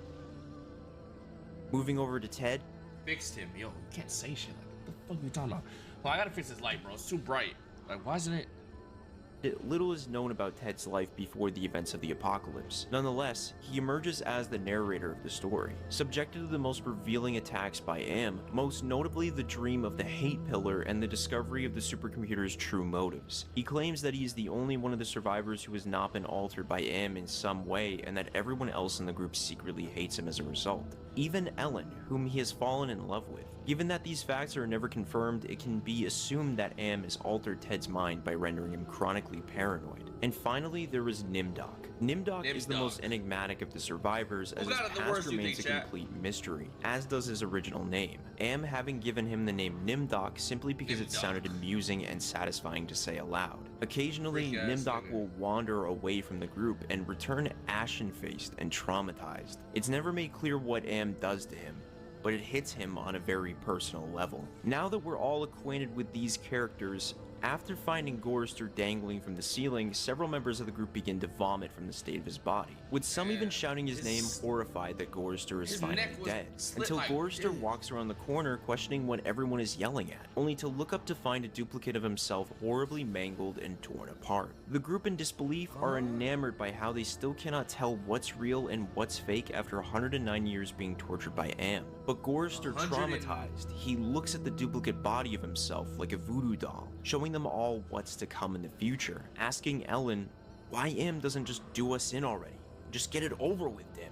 Moving over to Ted, Fixed him. Yo, you can't say shit like that. What the fuck are you talking about? Well, I gotta fix this light, bro. It's too bright. Like, why isn't it? little is known about Ted's life before the events of the apocalypse. Nonetheless, he emerges as the narrator of the story, subjected to the most revealing attacks by Am, most notably the dream of the hate pillar and the discovery of the supercomputer's true motives. He claims that he is the only one of the survivors who has not been altered by Am in some way, and that everyone else in the group secretly hates him as a result. Even Ellen, whom he has fallen in love with. Given that these facts are never confirmed, it can be assumed that Am has altered Ted's mind by rendering him chronically paranoid. And finally, there is Nimdok. Nimdok is the most enigmatic of the survivors, as his past remains a complete mystery, as does his original name. Am having given him the name Nimdok simply because it sounded amusing and satisfying to say aloud. Occasionally, Nimdok will wander away from the group and return ashen-faced and traumatized. It's never made clear what Am does to him, but it hits him on a very personal level. Now that we're all acquainted with these characters, after finding Gorrister dangling from the ceiling, several members of the group begin to vomit from the state of his body, with some even shouting his name, horrified that Gorrister is finally dead, until Gorrister walks around the corner questioning what everyone is yelling at, only to look up to find a duplicate of himself horribly mangled and torn apart. The group in disbelief are enamored by how they still cannot tell what's real and what's fake after 109 years being tortured by Am. But Gorrister, traumatized, he looks at the duplicate body of himself like a voodoo doll, showing them all what's to come in the future, asking Ellen why Am doesn't just do us in already. Just get it over with, damn it.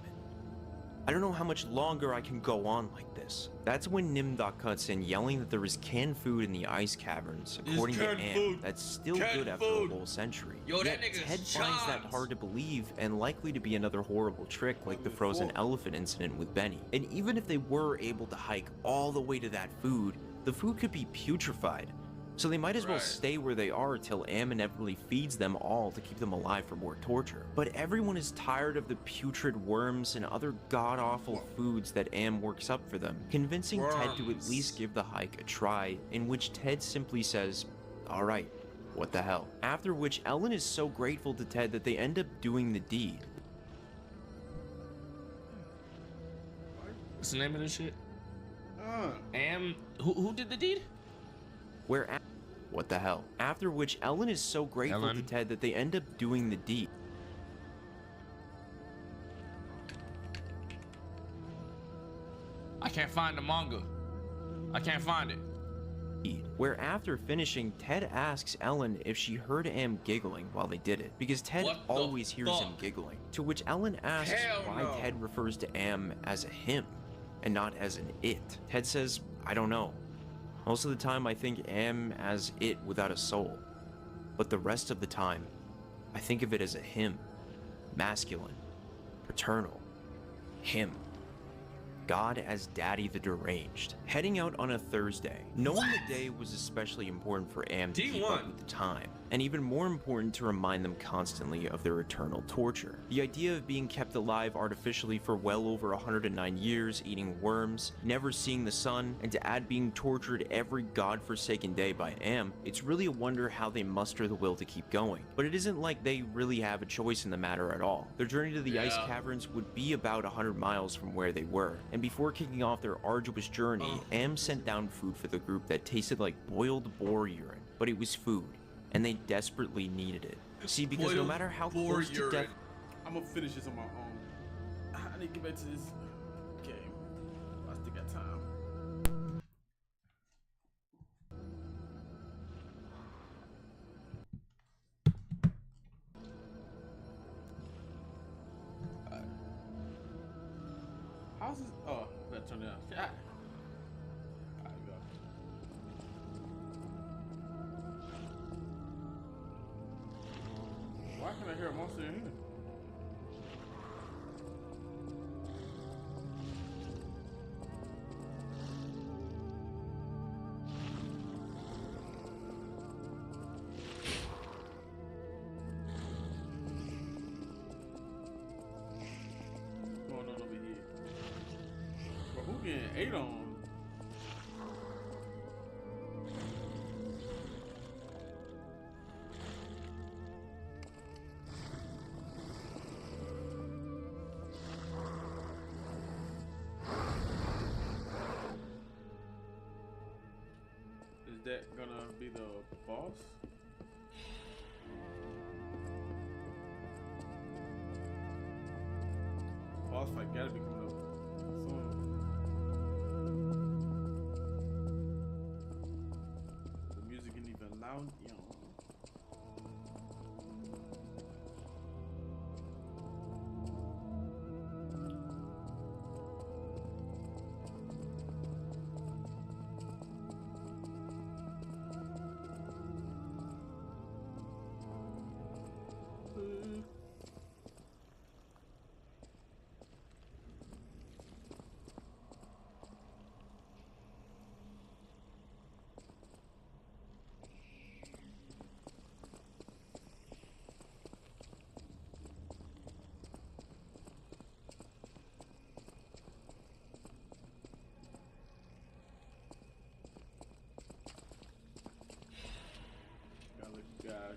I don't know how much longer I can go on like this. That's when Nimdok cuts in, yelling that there is canned food in the ice caverns, according to Am, that's still good after a whole century. Yo, Yet Ted finds that hard to believe and likely to be another horrible trick like the frozen elephant incident with Benny. And even if they were able to hike all the way to that food, the food could be putrefied. So they might as well stay where they are till Am inevitably feeds them all to keep them alive for more torture. But everyone is tired of the putrid worms and other god-awful foods that Am works up for them, convincing Ted to at least give the hike a try, in which Ted simply says, "Alright, what the hell?" After which Ellen is so grateful to Ted that they end up doing the deed. What's the name of this shit? Am, who did the deed? What the hell? After which Ellen is so grateful to Ted that they end up doing the deed. I can't find the manga. I can't find it. Where after finishing, Ted asks Ellen if she heard Am giggling while they did it, because Ted always hears him giggling. To which Ellen asks why Ted refers to Am as a him and not as an it. Ted says, "I don't know. Most of the time I think Am as it without a soul, but the rest of the time I think of it as a him, masculine, paternal, him. God as Daddy the Deranged." Heading out on a Thursday, knowing the day was especially important for Am to keep up with the time, and even more important to remind them constantly of their eternal torture. The idea of being kept alive artificially for well over 109 years, eating worms, never seeing the sun, and to add being tortured every godforsaken day by Am, it's really a wonder how they muster the will to keep going. But it isn't like they really have a choice in the matter at all. Their journey to the ice caverns would be about 100 miles from where they were, and before kicking off their arduous journey, Am sent down food for the group that tasted like boiled boar urine, but it was food, and they desperately needed it. See, because no matter how close to death... I'm gonna finish this on my own. I need to get back to this game. I still got time. How's this? Oh, let's turn it on. Yeah. Alright, go. Why can't I hear a monster in here? What's going on over here? But who getting ate on? Is that gonna be the boss? Boss fight gotta be coming up soon. The music ain't even loud, yo.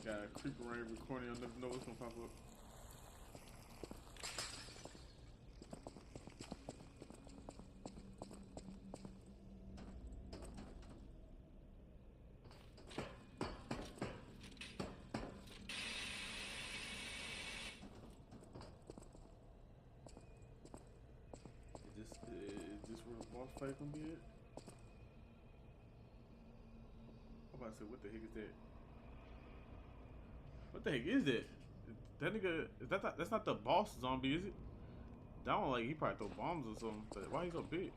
Got a creep around recording. I'll never know what's gonna pop up. Is this where the boss fight gonna be at? I'm about to say, what the heck is that? What the heck is that? That nigga, that's not the boss zombie, is it? That one, like, he probably throw bombs or something. But why he so big?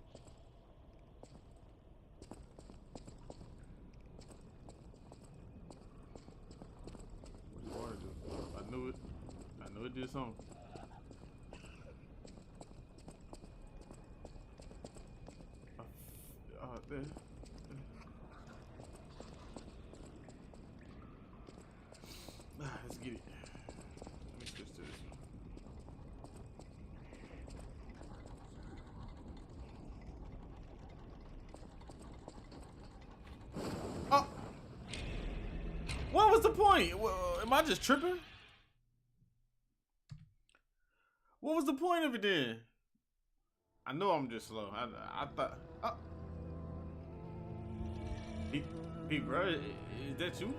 What did water do? I knew it. I knew it did something. There. Let's get it. Let me switch to this one. Oh! What was the point? Am I just tripping? What was the point of it then? I know I'm just slow. I thought. Oh. Pete, bro, is that you?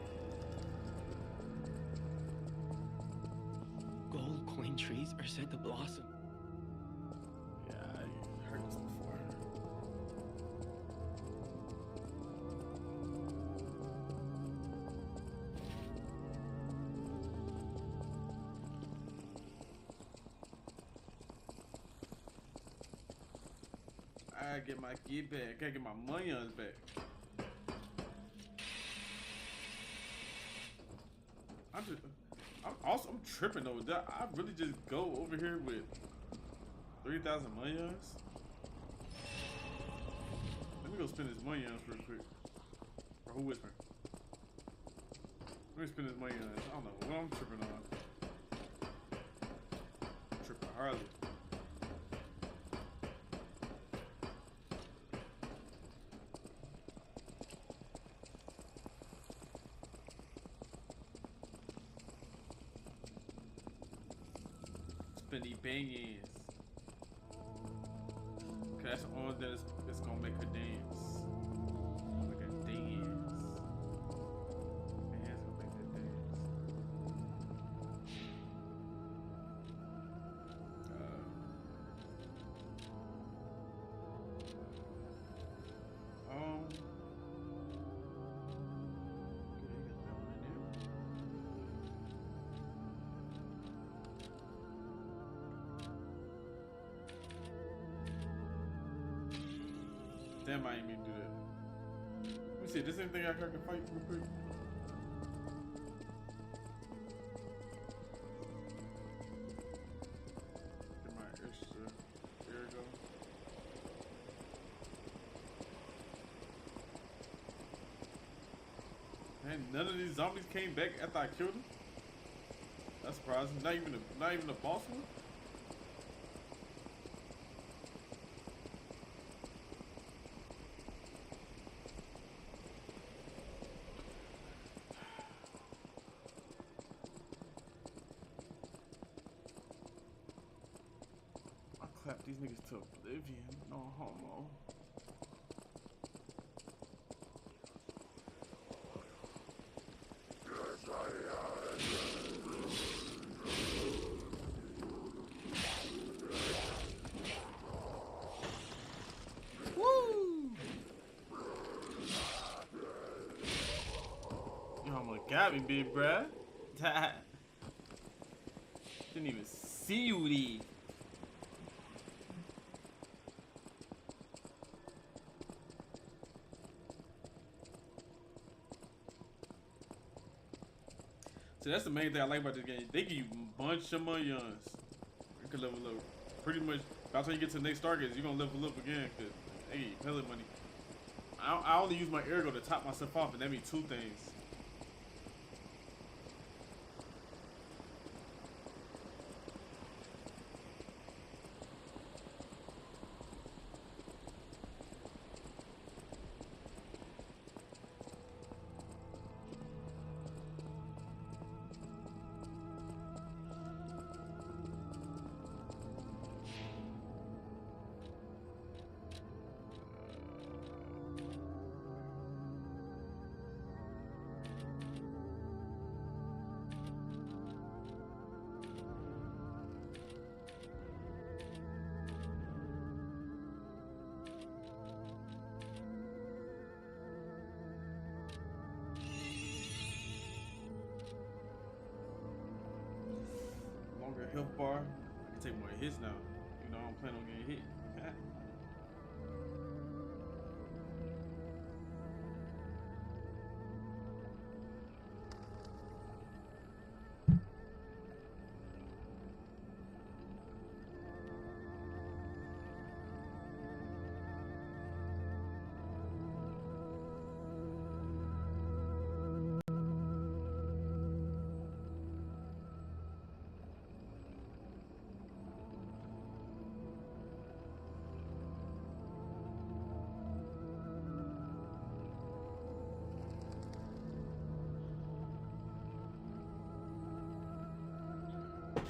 Gold coin trees are said to blossom. Yeah, I heard this before. I get my get back. I gotta get my money on back. I'm tripping though. I really just go over here with 3,000 millions. Let me go spend his money on real quick. Or who whispering? Let me spend his money on this. I don't know what I'm tripping on. I'm tripping hardly. Spendy bangers. Cause that's the only thing that's gonna make her dance. Make her dance. Man, that's gonna make her dance. Damn, I ain't mean to do that. Let me see, this anything I can fight real quick? Get my extra. There we go. Man, none of these zombies came back after I killed them. That's surprising. Not even a boss one. I clapped these niggas to oblivion. No homo. You almost got me, big bruh. Didn't even see you leave. So that's the main thing I like about this game. They give you a bunch of money. You can level up pretty much. By the time you get to the next target, you're gonna level up again because they give you hella money. I only use my ergo to top myself off, and that means two things. Longer health bar. I can take more hits now. You know, I don't plan on getting hit.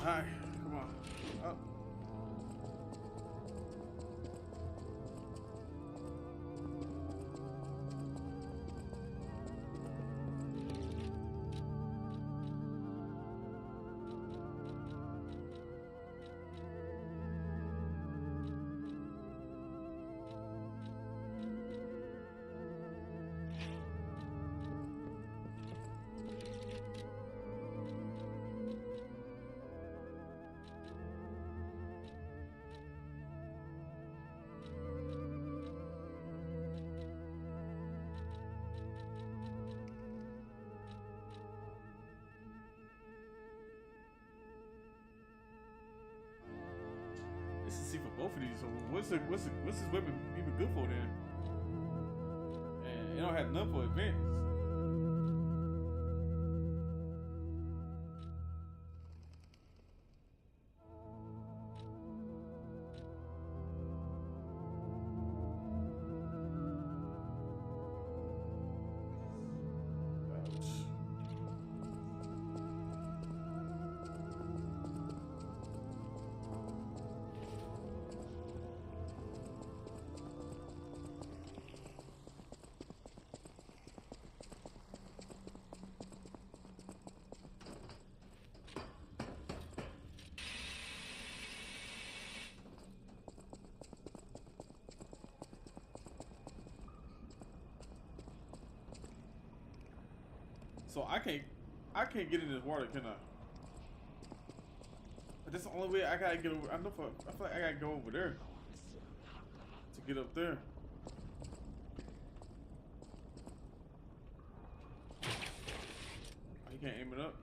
Alright, come on. Up. This is see for both of these. So what's this weapon even good for then? And it don't have none for advance. So I can't get in this water, can I? But that's the only way I gotta get over. I feel like I gotta go over there to get up there. He can't aim it up.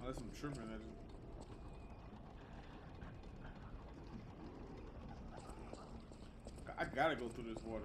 Unless I'm tripping at it. I gotta go through this water.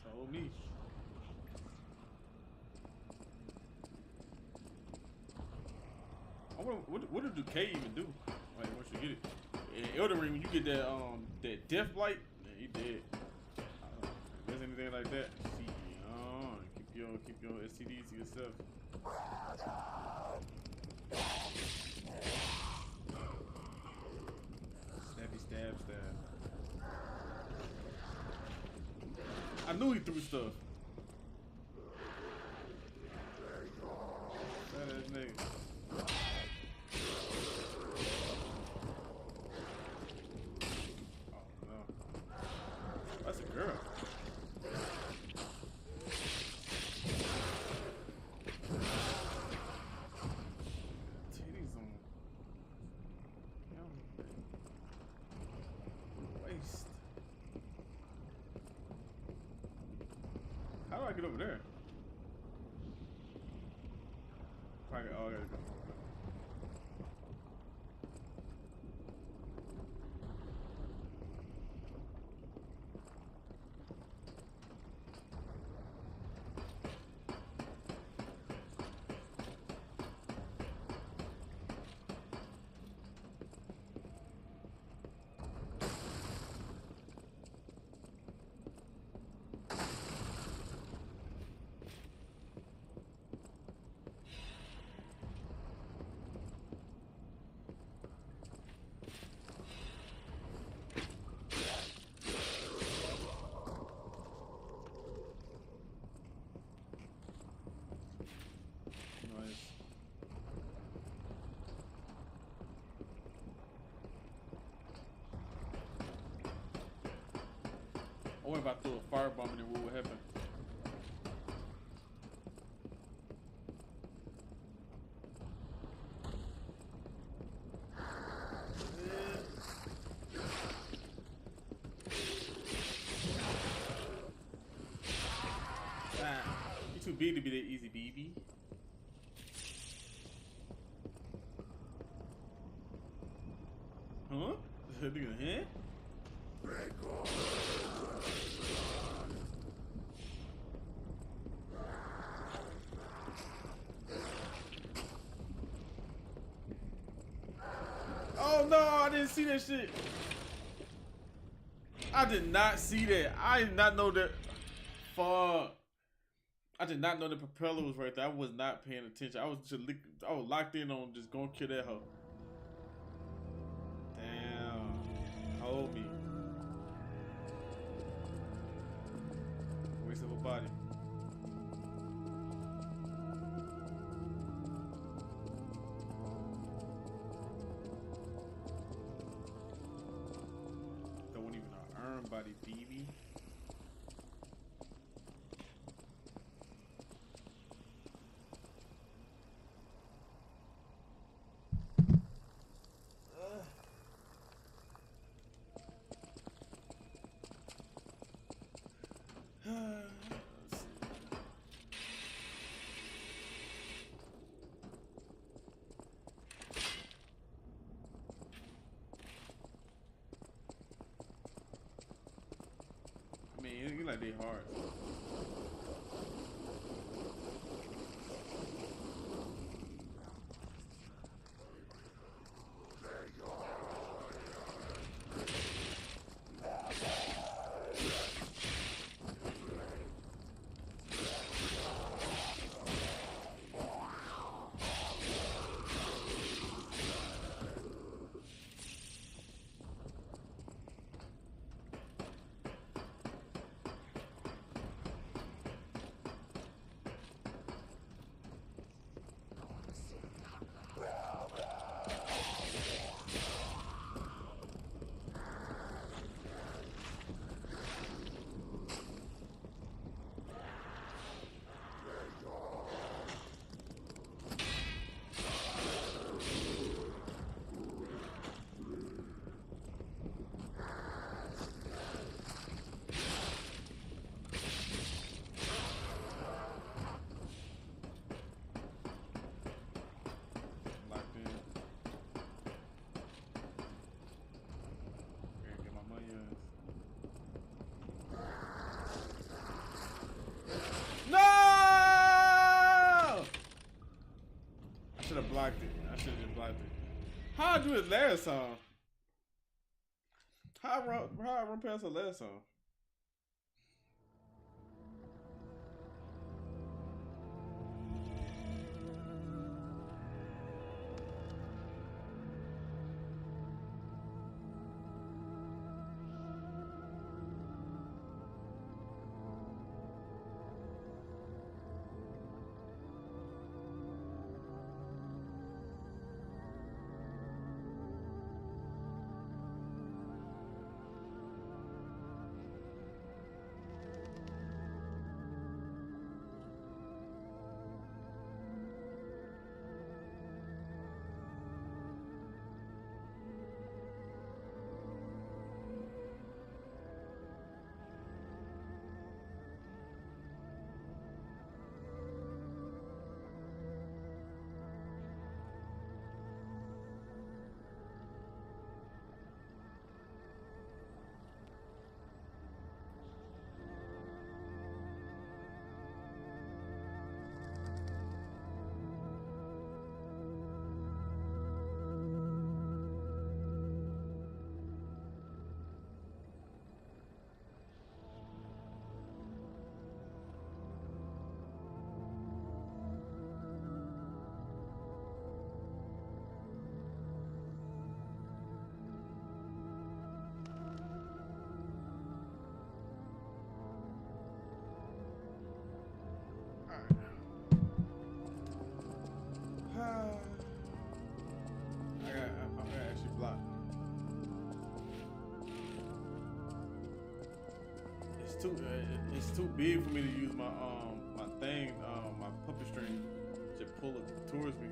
Told me. What did Decay even do? Like once you get it, in Elden Ring, when you get that death blight, man, you dead. If there's anything like that, see, keep your STDs to yourself. Stabby stab stab. I knew he threw stuff. That ass nigga. That's a girl. Titties on waist. How do I get over there? Probably, oh, I gotta go. What if I threw a firebomb and then what would happen? You too big to be that easy, BB. Huh? Huh? Oh no, I didn't see that shit. I did not see that. I did not know that. Fuck. I did not know the propeller was right there. I was not paying attention. I was locked in on just going to kill that hoe. Damn. Hold me. Waste of a body. That wasn't even an earned body, BB. I mean, you like they hard. do this last song? How I run past the last song? I'm gonna actually block. It's too big for me to use my thing, my puppet string to pull it towards me.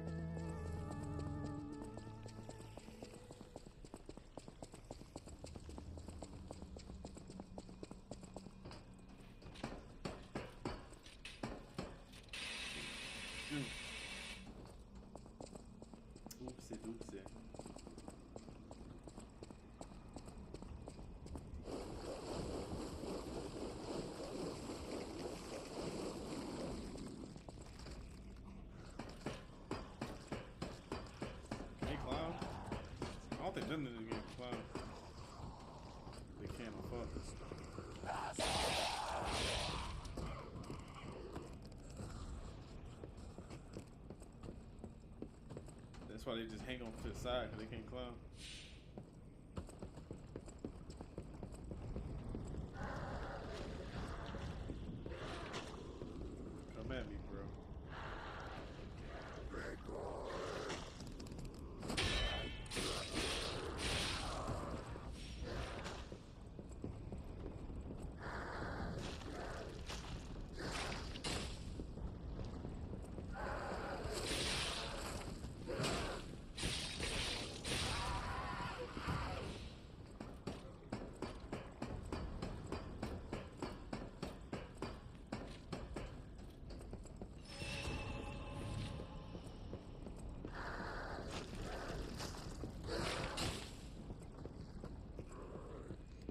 Oopsie. Hey, clown. I don't think none of this game can clown. They can't fuck. That's why they just hang on to the side, because they can't climb. Come at me, bro.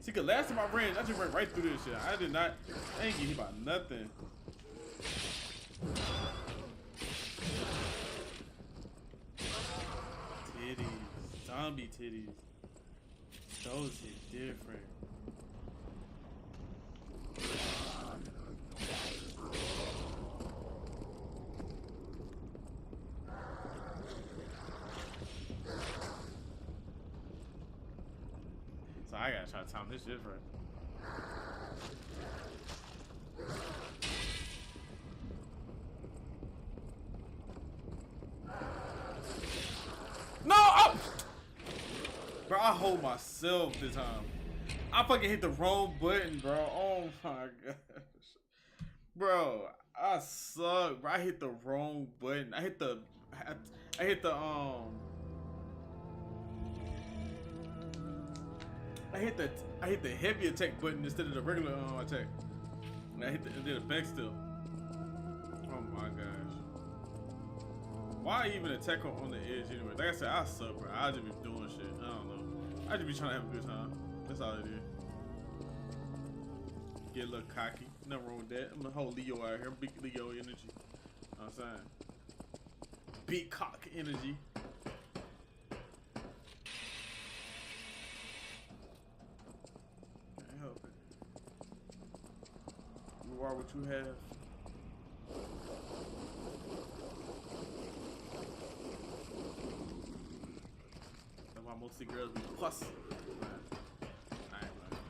See, cause last time I ran, I just ran right through this shit. I ain't get hit by nothing. Titties, zombie titties. Those hit different. So I gotta try to time this shit right. No! Oh! Bro, I hold myself this time. I fucking hit the wrong button, bro. Oh my gosh. Bro, I suck, bro. I hit the wrong button. I hit the heavy attack button instead of the regular attack. And I did a back still. Oh my gosh. Why even attack on the edge anyway? Like I said, I suck, bro. I just be doing shit. I don't know. I just be trying to have a good time. That's all it is. Get a little cocky. Nothing wrong with that. I'm a whole Leo out here. Big Leo energy. You know what I'm saying? Big cock energy. You are what you have. That's why mostly girls be pussy. I ain't lying.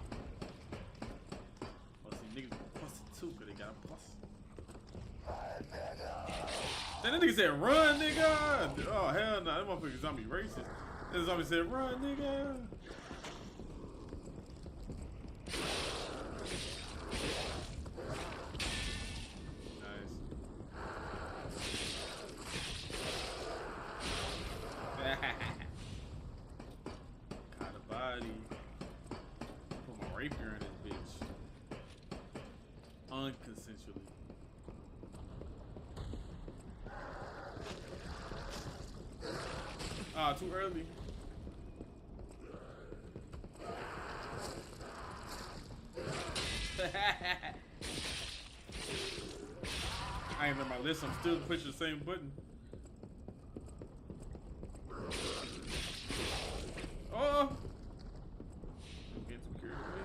Mostly niggas be pussy too, cause they got a pussy. Then that nigga said, run, nigga! Oh, hell no. That motherfucker zombie racist. That zombie said, run, nigga! Nice. Caught a body. Put my rapier in this bitch. Unconsensually. Ah, too early. I ain't learned my list. I'm still pushing the same button. Oh! Getting some carried away.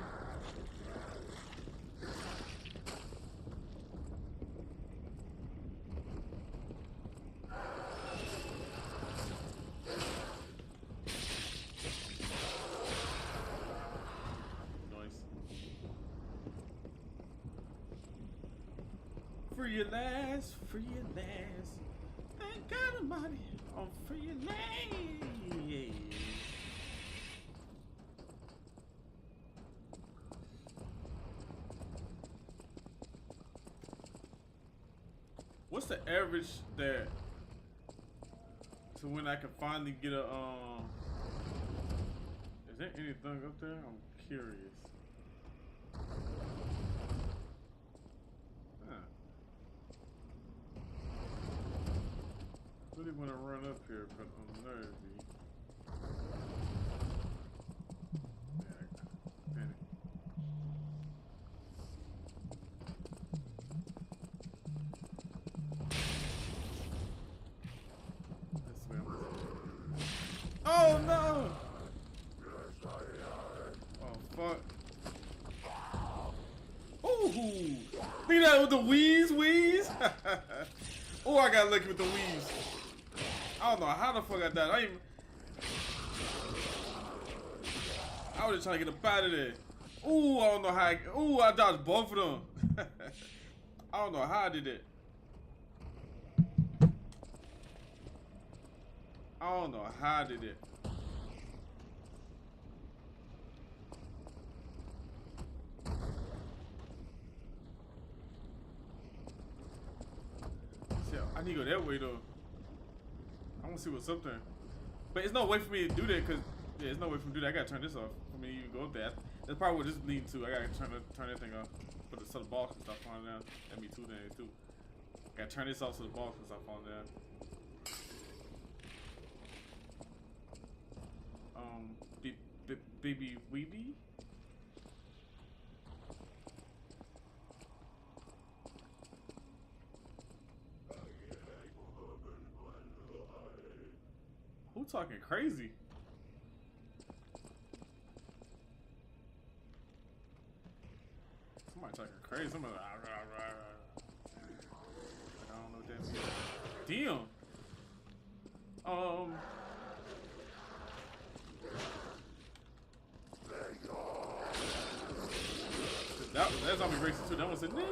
Free your last, free your last. Thank God Almighty, on free your last. What's the average that to when I can finally get a is there anything up there? I'm curious. Really want to run up here, but I'm nervy. Man, oh no! Oh fuck! Ooh! Look at that with the wheeze! Oh, I got lucky with the wheeze. I don't know how the fuck I died. I was just trying to get up out of there. Ooh, I don't know how. Ooh, I dodged both of them. I don't know how I did it. I don't know how I did it. Shit, I need to go that way though. I want to see what's up there. But it's no way for me to do that because yeah, there's no way for me to do that. I gotta turn this off for me to even go up there. That's probably what this leads to. I gotta turn that thing off. But so the ball can stop falling down. That'd be two things too. Gotta turn this off so the ball can stop falling down. Baby Weeby. Who talking crazy? Somebody talking crazy. Somebody like, I don't know what that means. Damn. That's zombie racist too. That one said, nigga.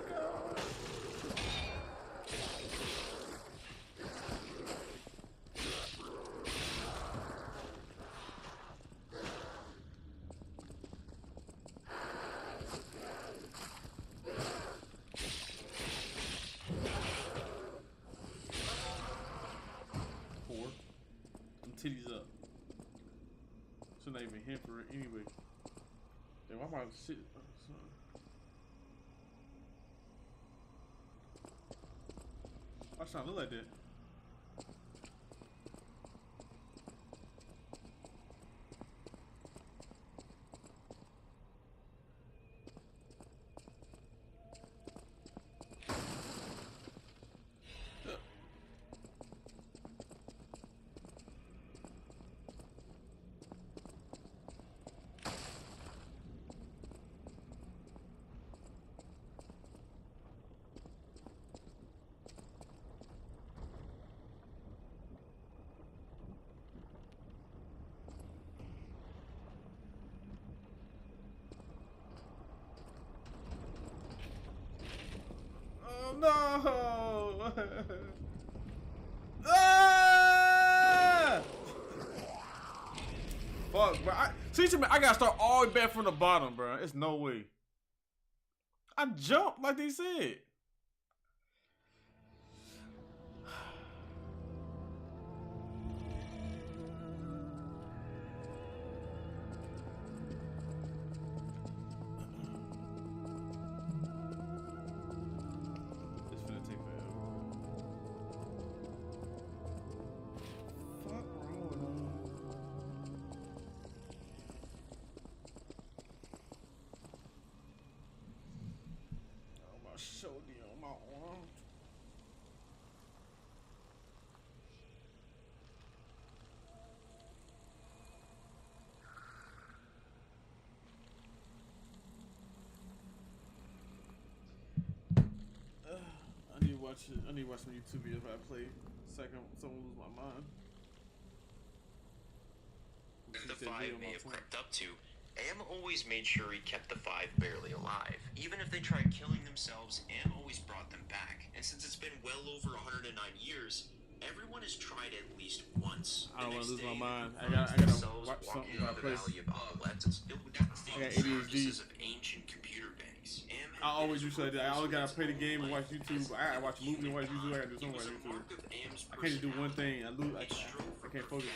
Titties up. Should not even hint for it anyway. Damn, why am I shit? Why should I look like that? no! Ah! Fuck, bro. I gotta start all the way back from the bottom, bro. It's no way. I jumped like they said. It's finna take forever. Fuck wrong with him? On my shoulder, on my arm. I need to watch some YouTube videos if I play. Second, someone lose my mind. The Five may have crept up to, Am always made sure he kept the Five barely alive. Even if they tried killing themselves, Am always brought them back. And since it's been well over 109 years, everyone has tried at least once. I don't want to lose my mind. I gotta watch something in about the place. Valley of Apocalypse. I got ADHD. Of ancient computer banks. I always used to do that. I always gotta play the game and watch YouTube. I gotta watch a movie and watch YouTube. I gotta do something on YouTube. I can't just do one thing. I can't focus.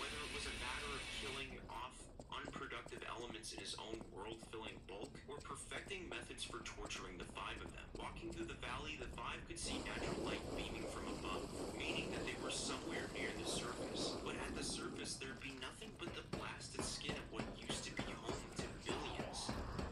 Whether it was a matter of killing off unproductive elements in his own world-filling bulk, or perfecting methods for torturing the Five of them. Walking through the valley, the Five could see natural light beaming from above, meaning that they were somewhere near the surface. But at the surface, there'd be nothing but the blasted skin of what used to be home to billions.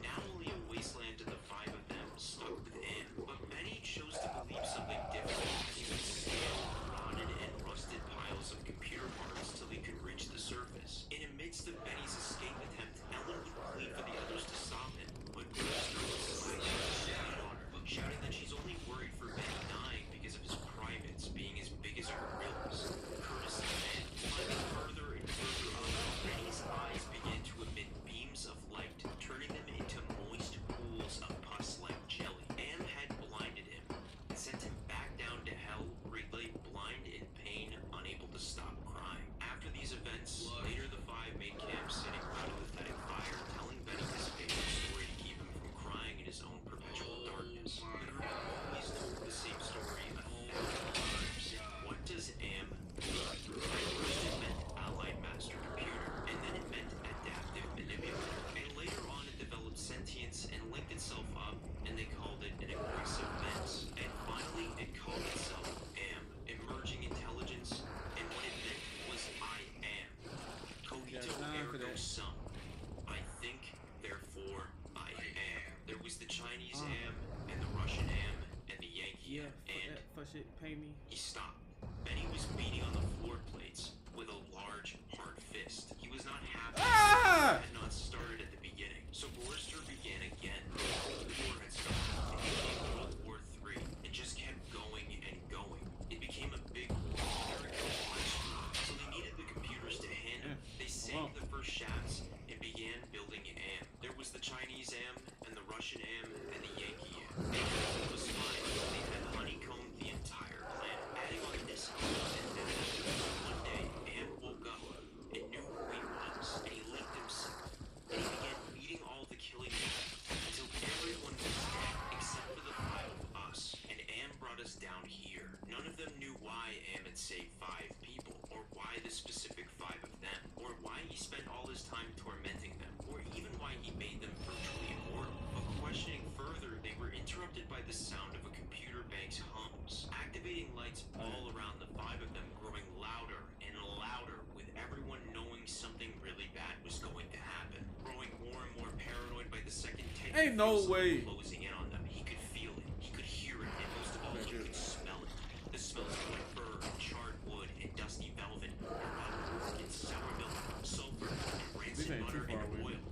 Now only a wasteland to the Five of them, stuck with Am. But many chose to believe something different as he would scale rotted and rusted piles of computer parts till he could reach the surface. In the midst of Benny's escape attempt, Ellen would plead for the others to stop him, but Brewster was slagging on her, shouting that she's only worried for Benny dying because of his privates being as big as her grills. Curtis and Ben climbing further and further up, Benny's eyes began to emit beams of light, turning them into moist pools of pus-like jelly. Am had blinded him and sent him back down to hell, where he lay blind in pain, unable to stop crying. After these events, later the Five made camp sitting by the pathetic fire, telling Benny his favorite story to keep him from crying in his own perpetual darkness. The group always told the same story 1,000 times. What does Am mean? At first it meant Allied Master Computer, and then it meant Adaptive Manipulator. And later on it developed sentience and linked itself up, and they called it an aggressive menace. And finally it called itself Am, emerging intelligence, and what it meant was I am. Cogito ergo sum. I think, therefore I am. There was the Chinese Am, and the Russian Am, and the Yankee Am, and fuck shit, pay me. he stopped. Benny was beating on the floor plates with a large, hard fist. He was not happy. Ah! It had not started at the beginning. So Borster began again. The war had started. It became World War III. It just kept going and going. It became a big war. So they needed the computers to handle. They sank the first shafts and began building Am. There was the Chinese Am, and the Russian Am, and the Yankee Am. It was fine. They had honeycombed the entire planet, adding on this and that. One day, Am woke up. It knew who he was, and he linked himself. And he began beating all the killing until everyone was dead except for the Five of us. And Am brought us down here. None of them knew why Am had saved 5 people, or why the specific 5 of them, or why he spent all his time tormenting them, or even why he made them virtually immortal. But questioning further, they were interrupted by the sound of a computer bank's hums, activating lights all around the 5 of them, growing louder and louder, with everyone knowing something really bad was going to happen. Growing more and more paranoid by the second, Ted Ain't no felt way. something closing in on them. He could feel it, he could hear it, and most of all, he could smell it. The smells of wet fur, and charred wood, and dusty velvet, rotten pork, and sour milk, sulfur, and rancid ain't too butter, far and away. oil.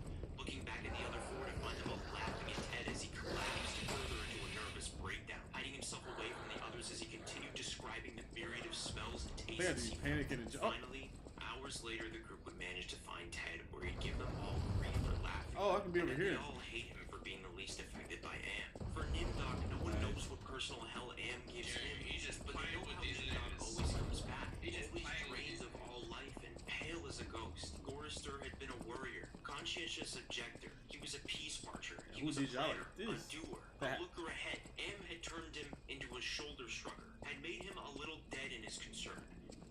Looking back at the other 4 to find them all laughing at Ted as he collapsed further into a nervous breakdown, hiding himself away from the others as he continued describing the myriad of smells and They had to tastes. be panicking and Finally, hours later, the group would manage to find Ted, where he'd give them all grief for laughing. Oh, I can be And over then here. They all hate him for being the least affected by Am. For Nimdok, no one knows what personal hell conscientious objector. He was a peace marcher. He Who was a did y'all planner, like a this? doer, That- a looker ahead. Am had turned him into a shoulder shrugger, had made him a little dead in his concern.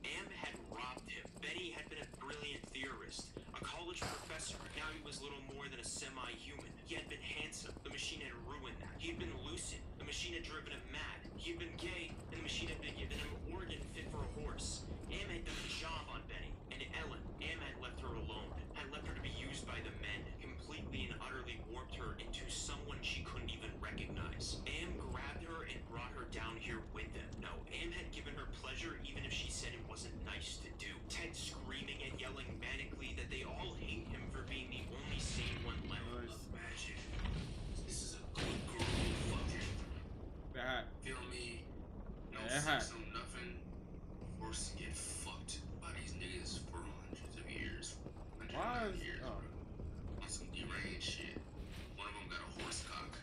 Am had robbed him. Benny had been a brilliant theorist, a college professor. Now he was little more than a semi-human. He had been handsome. The machine had ruined that. He had been lucid. The machine had driven him mad. He had been gay, and the machine had been given him an organ fit for a horse. Am had done the job on Benny, and Ellen, Am had left her alone, had left her to be used by the men, completely and utterly warped her into someone she couldn't even recognize. Am grabbed her and brought her down here with them. No, Am had given her pleasure even if she said it wasn't nice to do. Ted screaming and yelling manically that they all hate him for being the only sane one left. Nice. Imagine, this is a good girl fucking, That. feel me? No Yeah. sex, no nothing. Forced to get fucked by these niggas for hundreds of years. Why is years, oh. bro. On some deranged shit. One of them got a horse cock.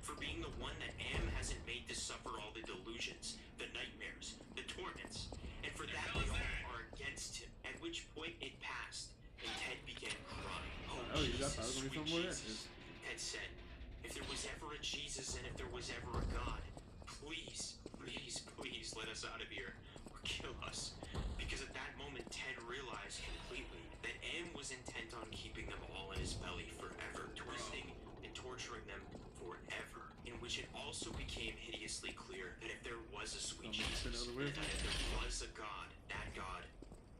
For being the one that Am hasn't made to suffer all the delusions, the nightmares, the torments, and for that they all are against him. At which point it passed, and Ted began crying. Oh, you got that. Jesus, Gonna be sweet somewhere. Jesus. Ted said, if there was ever a Jesus and if there was ever a God, please, please, please let us out of here or kill us. Because at that moment, Ted realized completely that Am was intent on keeping them all in his belly forever, twisting and torturing them forever. In which it also became hideously clear that if there was a sweet Jesus, and that if there was a God, that God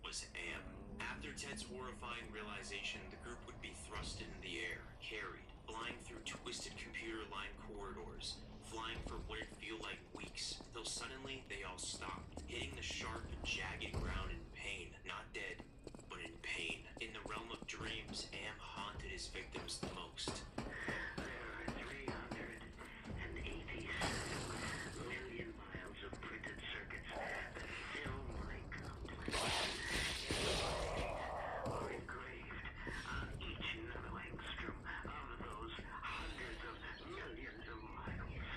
was Am. After Ted's horrifying realization, the group would be thrust into the air, carried, flying through twisted computer-lined corridors, flying for what it feel like weeks, till suddenly they all stopped, hitting the sharp and jagged ground in pain, not dead, but in pain. In the realm of dreams, Am haunted his victims the most. There are 386 million miles of printed circuits that fill my complex. Are engraved on each nanoangstrom of those hundreds of millions of miles.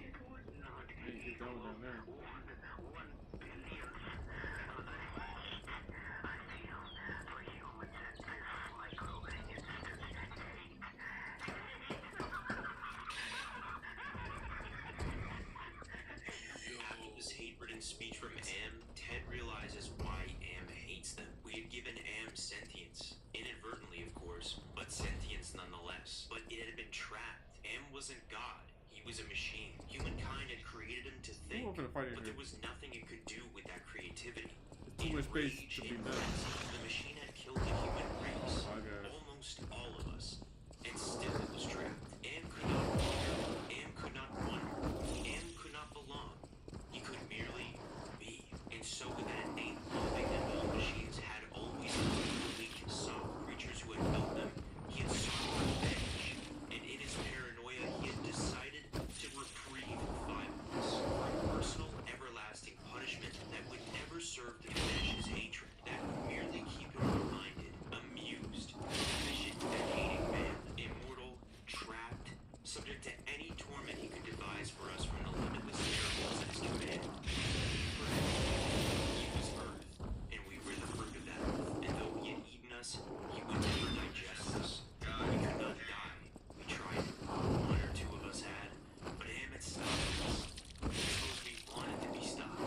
It would not Hey, get down down there. one billionth of the hate I feel for humans at this micro instance. After this hate-ridden speech from Am, Ted realizes why Am hates them. We had given Am sentience. Inadvertently, of course, but sentience nonetheless. But it had been trapped. Am wasn't God. He was a machine. Humankind had created him to think, I'm gonna fight in but here. there was nothing it could do with that creativity. Too much space Enraged, to be in done. frenzy, the machine had killed the human race. Oh my God. Almost all of us. And still it was trapped. Am could not wander. Am could not wonder. Am could not belong. He could merely be. And so with that innate loathing that those machines had always been the weak, soft creatures who had built them, he had sought revenge. And in his paranoia, he had decided to reprieve violence for a personal, everlasting punishment that would never serve to diminish his hatred, that would merely keep him reminded, amused, efficient and hating man, immortal, trapped, subject to any torment he could devise for us from the limitless miracles at his command. He was Earth, and we were the fruit of that earth, and though he had eaten us, he would never digest us. We could not die. We tried. One or two of us had, but Am had stopped us. Suppose we wanted to be stopped.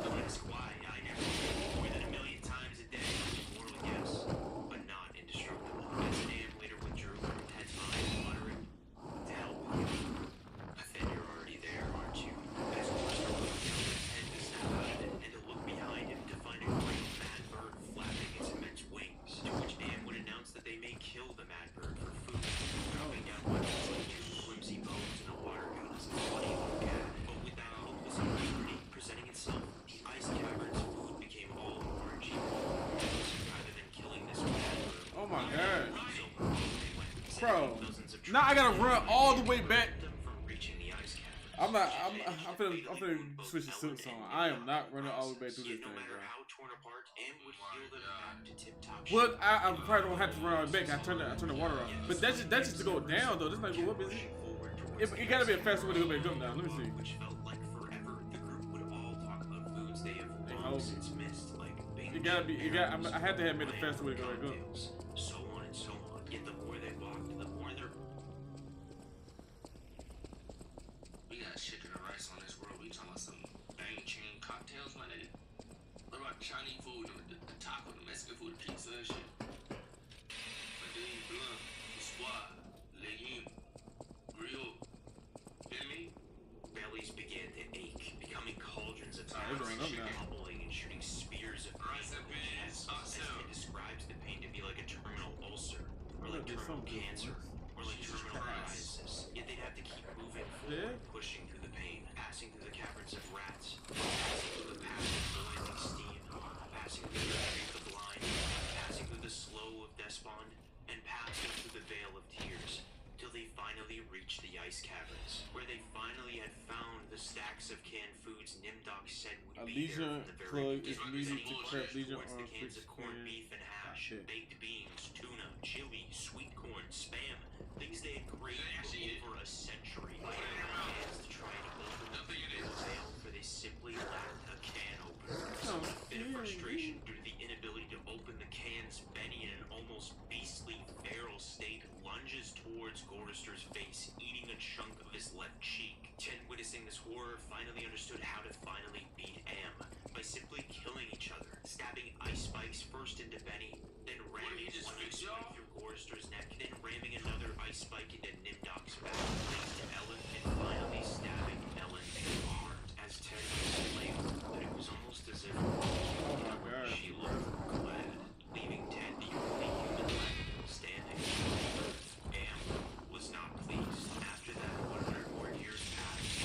Don't ask why. I never did. More than 1,000,000 times a day. Mortal yes, but not indestructible. As Am later withdrew from Ted's mind, muttering, "To hell with you. Then you're already there, aren't you?" As Forrester looked down at Ted to snap out of it, and to look behind him to find a great mad bird flapping its immense wings, to which Am would announce that they may kill the mad bird for food, dropping down weapons like two flimsy bones in a water gun as a funny little cat. But with that hopeless opportunity presenting itself, the ice cavern's food became all the more achievable. Rather than killing this mad bird, Oh my God. so they went, Bro. sending dozens of Now I gotta troops run all the way back. them from reaching the ice cavern. I'm finna switch to Silksong. I am not running all the way back through this Yet no thing, matter bro. how torn apart, Am would heal them back to tip-top Well, shape. I probably don't have to run all the way back. I turn the water off. But that's just to go down though. That's not go up, is it? It gotta be a faster way to go back up now. Let me see. Which felt like forever. The group would all talk about foods they have long hold since missed, like It gotta be. I had to have made a faster way to go back up. cocktails, so on and so on. Yet the more that chicken and rice on this world. We talking about some bang chain cocktails, my nigga. What about Chinese food, the taco, the Mexican food, the pizza and shit? Madeleine Blanc, Squad, Legume, Griot. Feel me? Bellies began to ache, becoming cauldrons of they're going up now. bubbling and shooting spears of pain. As it describes the pain to be like a terminal ulcer, or like terminal cancer, or like terminal paralysis. Yet they'd have to keep moving forward, pushing through the pain, passing through the caverns of rats, passing through the path of burning steam, passing through the tree of the blind, passing through the slough of despond, and passing through the veil of tears, till they finally reached the ice caverns, where they finally had found the stacks of canned foods Nimdok said would be there from the very beginning. Towards the cans of corned beef and hash, baked beans, tuna, chili, sweet corn, spam, things they had craved for over a century. They had hands to try to open the veil, for they simply lacked a can opener. So in a bit of frustration due to the inability to open the cans, Benny, in an almost beastly feral state, lunges towards Gorrister's face, eating a chunk of his left cheek. Ted, witnessing this horror, finally understood how to finally beat Am by simply killing each other, stabbing ice spikes first into Benny, then ramming one ice spike through Gorrister's neck, then ramming another ice spike into Nimdok's back, leading to Ellen, and finally stabbing Ellen in the heart. As Ted explained that it was almost as if she looked glad, leaving Ted the only human left standing. Am was not pleased. After that, 100 more years passed.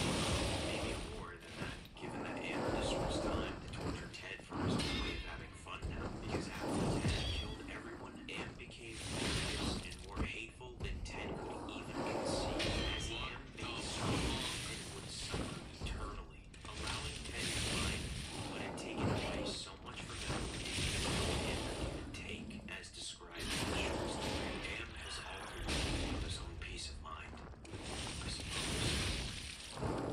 Maybe more than that, given that Am this was time to torture Ted for his own way of having fun now. Because after Ted killed everyone, Am became furious and more hateful than Ted could even conceive. As Am made so long, Ted would suffer eternally, allowing Ted to find what had taken away so much from him. Him even take, as described in the short story. Am has altered for his own peace of mind, I suppose.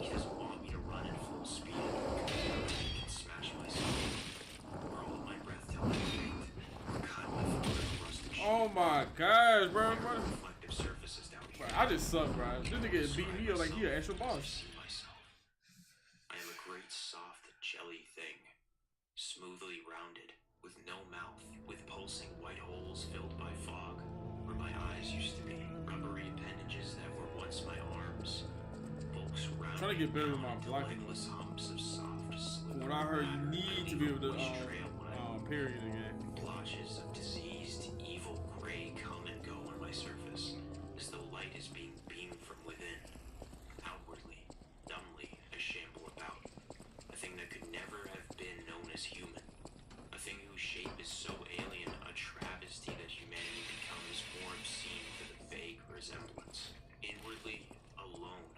He doesn't want me to run at full speed and smash myself, or hold my breath till I faint, or cut my foot with rusted sheet. Oh my gosh, bro. Reflective surfaces down here. I just suck, bro. This nigga beat me up like he an actual boss. I am a great soft jelly thing, smoothly rounded, with no mouth, with pulsing white holes filled by fog, where my eyes used to be, rubbery appendages that were once my arms, bulks round. Trying to get better with my blocking. Legless humps of soft, slippery. When I heard you need to be able to period again. Blotches of diseased, evil gray come and go on my surface, as though light is being beamed from within. Outwardly, dumbly, I shamble about. A thing that could never have been known as human. A thing whose shape is so alien, a travesty that humanity becomes more obscene for the vague resemblance. Inwardly, alone.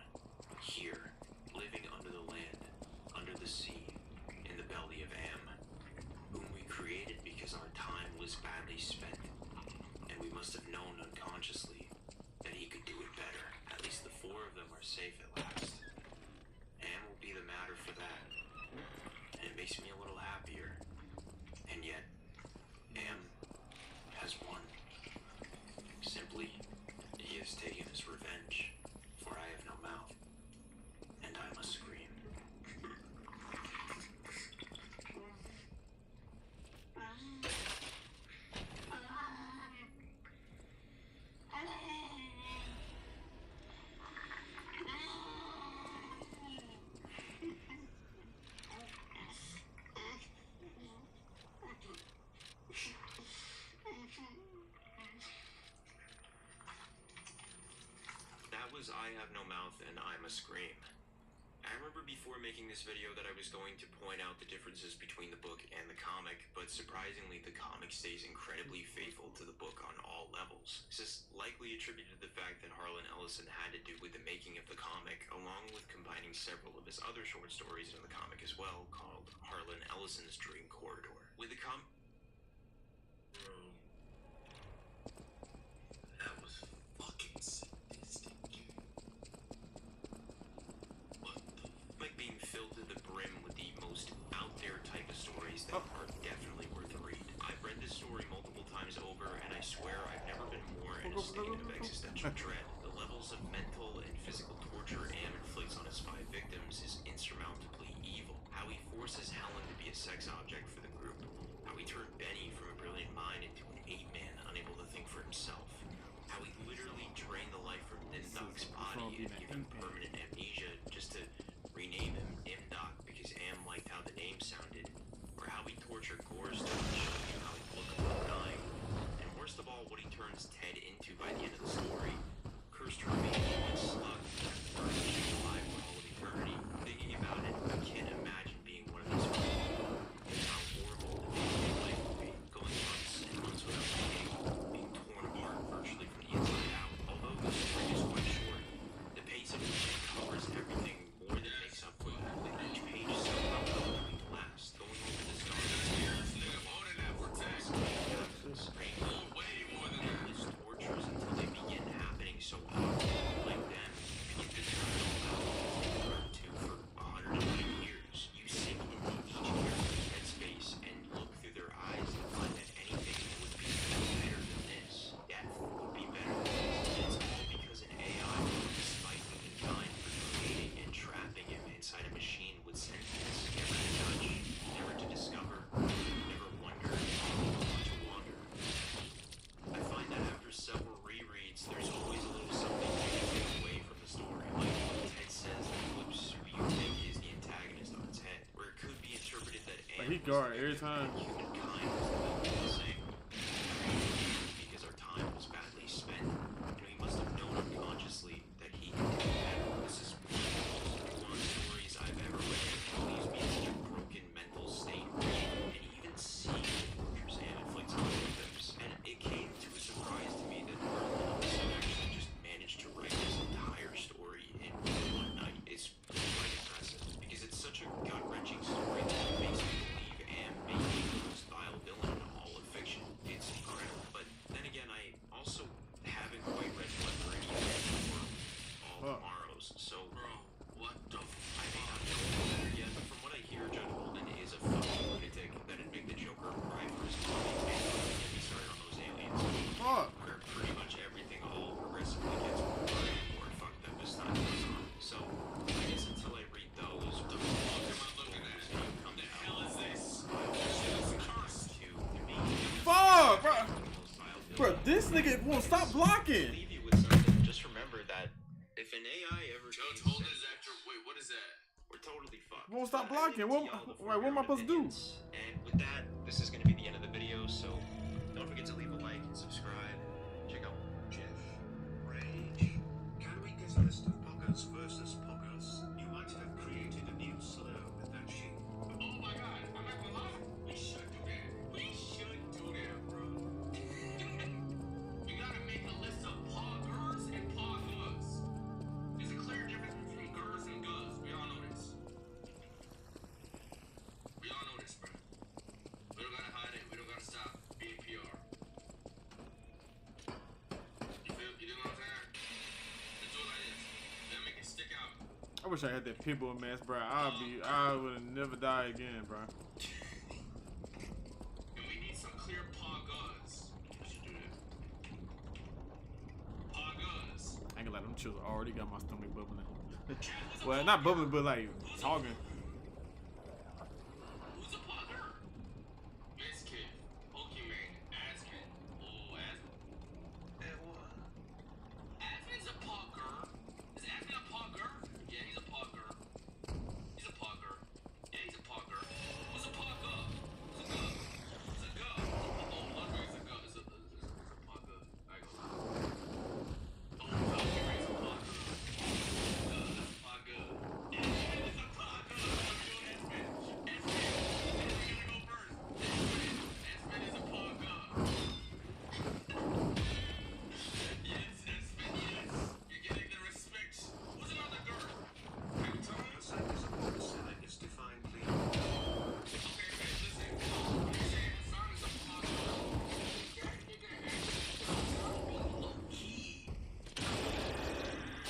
Here, living under the land, under the sea, in the belly of Am, whom we created because our time was badly spent, and we must have known unconsciously that he could do it better. At least the four of them are safe at last. Am will be the matter for that, and it makes me a little happier. And yet, Am has won. Simply, he has taken his revenge, for I have no mouth, and I must scream. That was I Have No Mouth and I Must Scream. I remember before making this video that I was going to point out the differences between the book and the comic, but surprisingly the comic stays incredibly faithful to the book on all levels. This is likely attributed to the fact that Harlan Ellison had to do with the making of the comic, along with combining several of his other short stories in the comic as well, called Harlan Ellison's Dream Corridor. With the Bro. That was fucking sadistic. What the like being filled to the brim with the most out there type of stories that are definitely worth a read. I've read this story multiple times over, and I swear I've never been more in a state of existential dread. The levels of mental and physical torture Am inflicts on his 5 victims sex object for the group. How he turned Benny from a brilliant mind into an ape-man unable to think for himself. How he literally drained the life from Nimdok's body and gave him permanent amnesia just to rename him Imdok because Am liked how the name sounded. Or how he tortured Gor's to show you how he looked upon dying. And worst of all, what he turns Ted into by the end of the story. Cursed to remain one slug that burns alive for all of eternity. Thinking about it, I can't imagine being one of these people. How horrible the day-to-day life would be. Going months and months without eating, being torn apart virtually from the inside out. Although the story is quite short, the pace of which it covers everything more than makes up for it. Each page is so well going to last. Going over the stars way more than that. His tortures until they begin happening so often. Like them, begin to turn about to for 120 years. You sink into each character's headspace and look through their eyes to find that anything would be better than this. Death would be better than this. It's all because an AI, despite humankind for creating and trapping him inside a machine with sentience, never to touch, never to discover, never wonder, nor to wander. I find that after several rereads, there's always a little something to take away from the story. Like Ted says that flips who you think is the antagonist on its head, where it could be interpreted that Like he guard every time. humankind was the same. Because our time was badly spent, and we must have known unconsciously that he could do better. This is one of the most nuanced stories I've ever read. It leaves me in such a broken mental state. And even seeing the tortures and inflicts on victims. And it came to a surprise to me that Merlin actually just managed to write this entire story in one night. It's quite impressive, because it's such a gut-wrenching story that it makes me believe Am may be the most vile villain in all of fiction. It's incredible. But then again, I also haven't quite read Blood Meridian or All Tomorrows, so Bro, what the I may not know better yet, but from what I hear, Judd Holden is a fucking lunatic that'd make the Joker cry for his money and don't get me started on those aliens. Fuck. Where pretty much everything all progressively gets more and more fucked up as time goes on. So, I guess until I read those, fuck am I looking at? come The to hell is this? This This is cursed. to me. Fuck, bro. Most vile Bro, villain. this nigga won't stop blocking. Leave you with something. Just remember that if an AI ever Judge gains Holden is sentience, after. Wait, what is that? we're totally fucked. Won't stop But I blocking. leave it to What- y'all to what am I form your supposed to do? opinions. And with that, this is going to be the end of the video, so don't forget to leave a like and subscribe. Check out Jeff, Rage. Can we get a list of poggers versus poggers? You might have created a new slur with that shit. Oh my god, I'm not gonna lie. We should do that. We should do that, bro. We gotta make a list of poggers and poggas. There's a clear difference between gers and gus. We all know this. We all know this, bro. We don't gotta hide it. We don't gotta stop being PR. You feel? You know what I'm saying? Let's do it like this. Then make it stick out. I wish I had that pitbull mask, bro. I would have never died again, bro. And we need some clear poggas. We should do that. Poggas. I ain't gonna lie, them chills already got my stomach bubbling. Well, not bubbling, but like talking. Who's a pogger? Miskid, Pokemon, Aspen. Oh, Aspen. Aspen's a pogger. Is Aspen a pogger? Yeah, he's a pogger. He's a pogger. Yeah, he's a pogger. Who's a pogger? Who's a gun? Who's a gun? Oh, Ludwig's a gun. Is a pogger. I go. Oh, Valkyrie's a pogger. Pogger. Yeah, it's a pogger. I'm doing Aspen. Aspen. Aspen gonna go first. Aspen is a pogger. Yes, Aspen, yes. You're getting the respect. Who's another girl? Can you tell me? A set is a box and it's defined clearly. Okay, man, listen. When you say Hassan is a pogger, that nigga has to be low-key.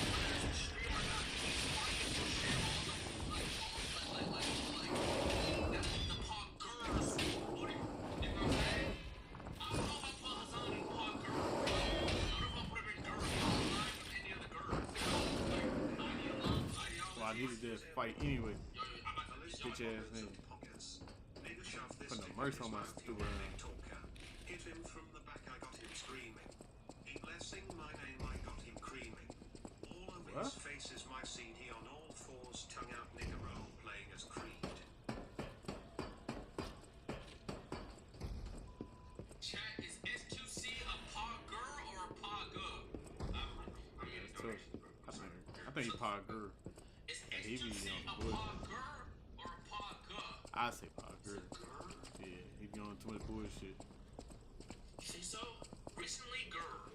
Whether it's a stream or not, he's fighting for shit all the the poggers. What do you know what I'm saying? I don't know if I put Hassan in pogger. I don't know if I put him in girl. I don't line with any of the girls. Well, I needed that fight anyway. A list of Bitch ass poggers nigga. and poggers. Shove this Putting a dick mercy in on my his mouth, stupid you ass. one-neck talker. Hit him from the back, I got him screaming. He blessing my name, I got him creaming. All over What? his face is my CD on all fours, tongue out nigger roll playing as Creed. Chat, is S2C a pogger or a pogger? I'm in That's the tough. directions, bro. I think he Pogger. Is He be S2C on a the bullshit. pogger or a pogger? I say Pogger. Grr? Yeah, he be on too much bullshit. You say so? Recently, grr.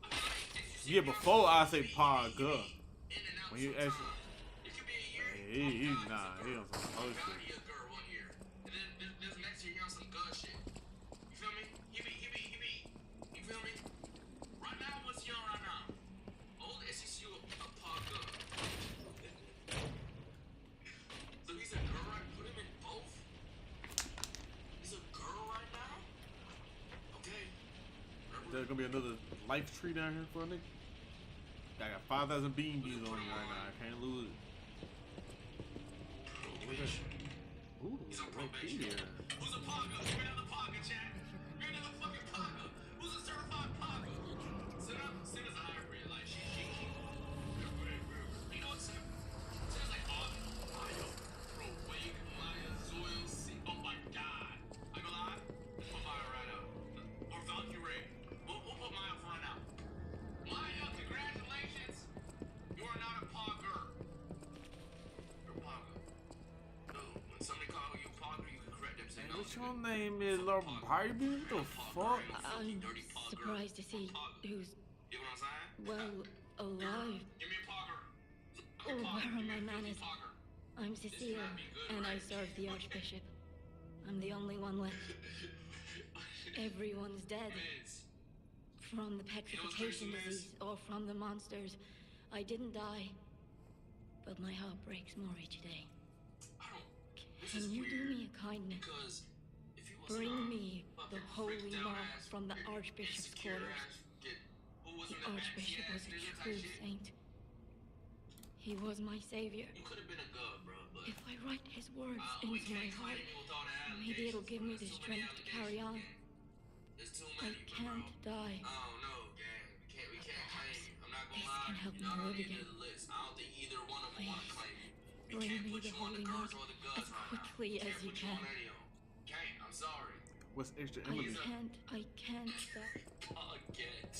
I feel like S2C Yeah, before I say be Pogger. in and out When you sometime. actually, It could be a year. he Oh, God, nah, he's a he grr. on some Oh, other God, shit. he a grr 1 year. And then there's next year he on some good shit. You feel me? He be. You feel me? Right now, what's he on right now? Old SEC a pogger. So he's a girl, right? Put him in both? He's a girl right now? Okay. There's gonna be another life tree down here for a nigga. I got 5,000 beans on me right now. I can't lose it. Look at ooh, He's on low key probation. here. Who's a pogger? Give me another pogger, chat. Give me another fucking pogger. Who's a certified pogger? Sim is a hybrid. Like, she. You know what, Sim? Sim's like, Maya, bro, Wake, Maya, Zoil, C. Oh my god. I go lie? Let's put Maya right up. Or Valkyrie. We'll put Maya for right now. Maya, congratulations. You are not a pogger. You're a pogger. No, when somebody call you a pogger, you can correct them. Say, no, What's your name is Lord Barbie? What the fuck? I'm surprised to see who's, You know what I'm saying? well, alive. Give me a pogger. Oh, where are my manners? I'm Cecile, and I serve the Archbishop. I'm the only one left. Everyone's dead. From the petrification disease or from the monsters. I didn't die, but my heart breaks more each day. Can you do me a kindness? Because if you was Bring me the holy mark from the Archbishop's quarters. The Archbishop was a true saint. He was my savior. You could have been a god, bro, but If I write his words into my heart, maybe it'll give me the strength to carry on. there's too I many, can't die. I don't know, gang. We can't claim you. I'm not This gonna lie. can help You're me not on live the end again. of the list. I don't think either one of them want to claim you. We Bring can't me put the you on the holy girls mark or the gods as right quickly now. as Can't you put you can. on any of them. Can't. I'm sorry. What's extra I Emily? can't stop. Get.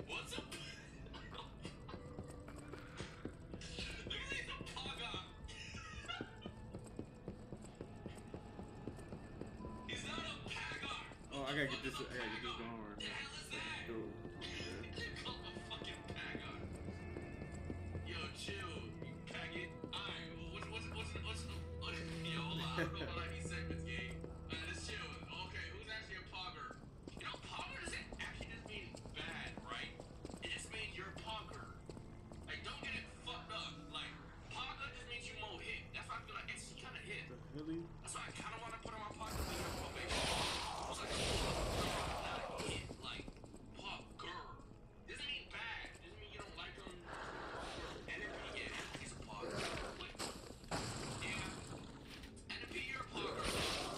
What's up? Look at these paga. He's not a paga. Oh, I gotta get this going right The now. hell is that? Dude. You call a fucking paga. Yo, chill, you faggot. Alright, yo, hold on. I don't know how these segments game. Let's chill. Okay, who's actually a pogger? You know, pogger doesn't actually just mean bad, right? It just means you're a pogger. Like, don't get it fucked up. Like, pogger just means you more hit. That's why I feel like it's kind of hit. Really? That's why I kind of want to put on my pocket when you're on probation. I was like, not hit, like, pogger. Doesn't mean bad. Doesn't mean you don't like them. Enemy, yeah, he's a pogger. Like, yeah. Enemy, you're a pogger.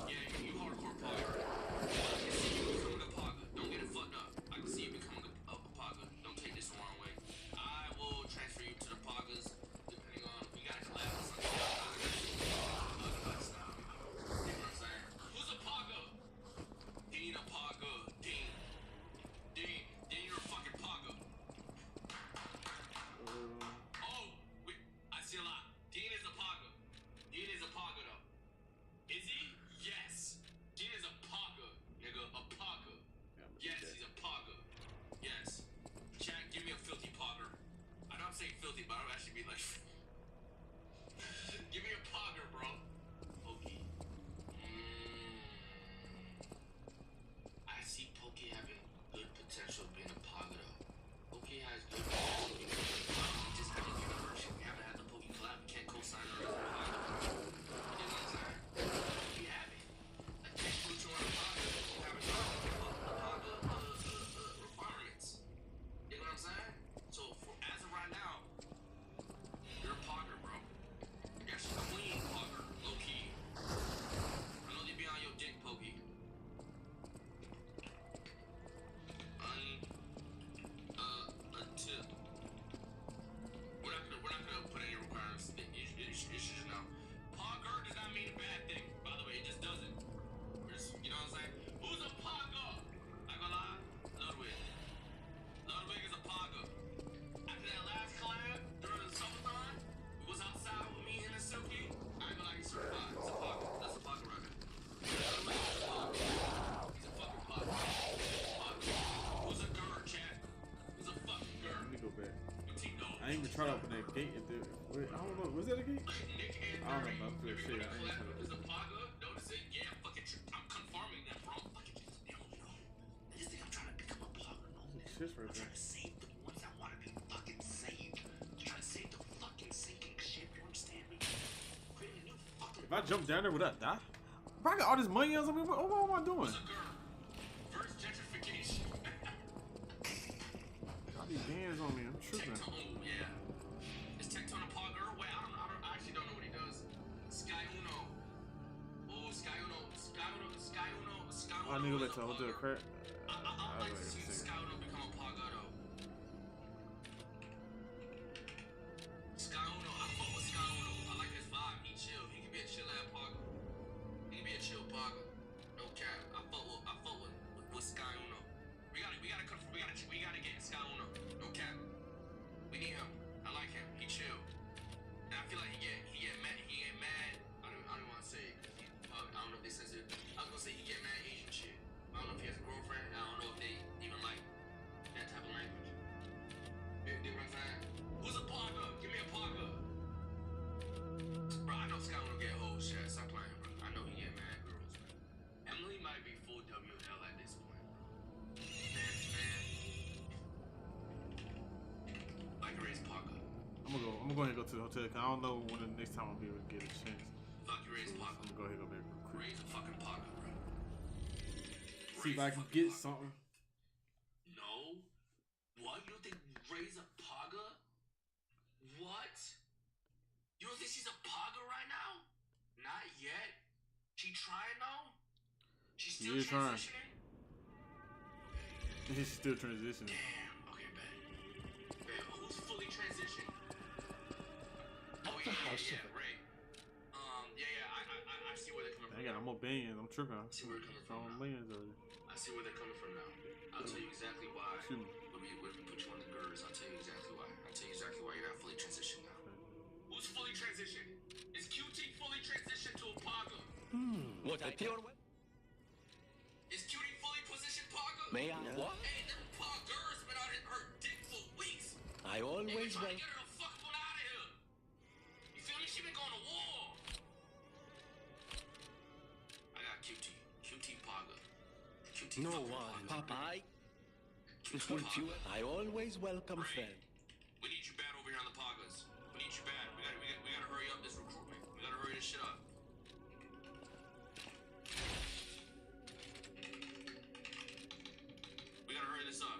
Yeah, you hardcore pogger. I can see you becoming a pogger. Don't get it fucked up. I can see you becoming a pogger. Don't take this the wrong way. I will transfer you to the poggers, depending on, we got a collab or something. Who's a pogger? Dean a pogger. Dean, you're a fucking pogger. Oh, wait, I see a lot. Dean is a pogger. Dean is a pogger though. Is he? Yes. Dean is a pogger, nigga. A pogger. Yes, he's a pogger. Yes. Chat, give me a filthy pogger. I know I'm saying filthy, but I don't actually mean like. Give me a pogger, bro. Pokey. I see Pokey having good potential being a pogger though. Pokey has good potential being a pogger. We just had a university. We haven't had the Pokey collab. We can't co-sign her as a pogger. You know what I'm saying? We have it. I can't put you on a pogger. You haven't done the pogger requirements. You know what I'm saying? So as of right now, I ain't even try to open that gate. If there, wait, I don't know. Was that a gate? I don't know about that shit. I ain't trying to open it. Notice it? Yeah, fucking. I'm confirming that, bro. Fucking. Yo. I just think I'm trying to become a blogger. No, Shit's right I'm there. trying to save the ones that want to be fucking saved. I'm trying to save the fucking sinking ship. You understand me? Create a new fucking. If I jump down there, would I die? Bro, I got all this money on me. What am I doing? First gentrification. All these bands on me. I'm tripping. Oh yeah. Is Tecton a pogger? Wait, I actually don't know what he does. Sky Uno. Oh, Sky Uno. I need to go back to the hotel crap. I'd like to see Sky Uno become a pogger though. Sky Uno, I fuck with Sky Uno. I like his vibe. He chill. He can be a chill ass pogger. He can be a chill pogger. No cap. I fuck with Sky Uno. We gotta get Sky Uno. No cap. We need him. I like him. He chill. And I feel like he get mad. I don't want to say. I don't know if they sensitive. I was gonna say he get mad Asian shit. I don't know if he has a girlfriend. I don't know if they even like that type of language. You know what I'm saying? Who's a pogger? Give me a pogger. Bro, I know Sky Uno get whole shit. Stop playing, bro. I know he get mad girls, man. Emily might be full WL at this point, bro. Man. Like Ray's pogger. I'm gonna go ahead and go to the hotel. Cause I don't know when the next time I'll be able to get a chance. Fuck your Ray's pogger. I'm gonna go ahead and go back real quick. Ray's a fucking pogger, bro. See if I can get something. No. What? You don't think Ray's a pogger? What? You don't think she's a pogger right now? Not yet. She trying though? She's still trying. transitioning? He's still transitioning. Damn. Okay, bet. Who's fully transitioned? Oh yeah, Ray. I see where they're coming from. I got more bands. I'm tripping. I'm See where they're coming from now. millions already. I see where they're coming from now. I'll tell you exactly why. Excuse me. When we put you on the girders, I'll tell you exactly why. I'll tell you exactly why you're not fully transitioned now. Who's fully transitioned? Is QT fully transitioned to a pogger? What a pure way. Is QT fully positioned pogger? May I? What? Hey, them poggers been out in her dick for weeks. I They been always trying will. to get her the fuck up out of here. You feel me? She been going to war. I got QT. QT pogger. QT No fucking one. pogger. Popeye. QT pogger. I always welcome Ray, friend. we need you bad over here on the poggers. We need you bad. We gotta hurry up this recruitment. We gotta hurry this shit up. We gotta hurry this up.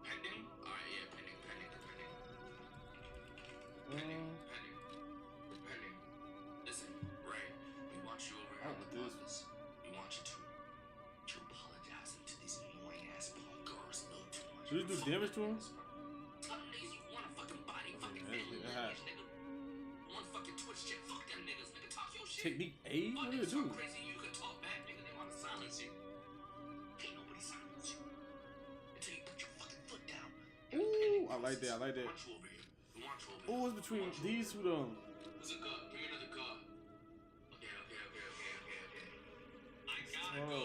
Pending? Alright, yeah, pending. Listen, Ray, we want you over here on the poggers. We want you to apologize to these annoying ass poggers a little too much. Should we do damage to him? Tell them niggas you want a fucking body, fucking man, family yeah. lineage, nigga. One fucking Twitch chat, fuck them niggas, nigga. Talk your shit. Technique A? Fuck What do niggas you do? talk crazy, you can talk back, nigga. They wanna silence you. Can't nobody silence you until you put your fucking foot down. Ooh, I like that. We want you over here. We want you over here. Oh, it's between these two though. Who's a gut? Give me another gut. Okay. I gotta go.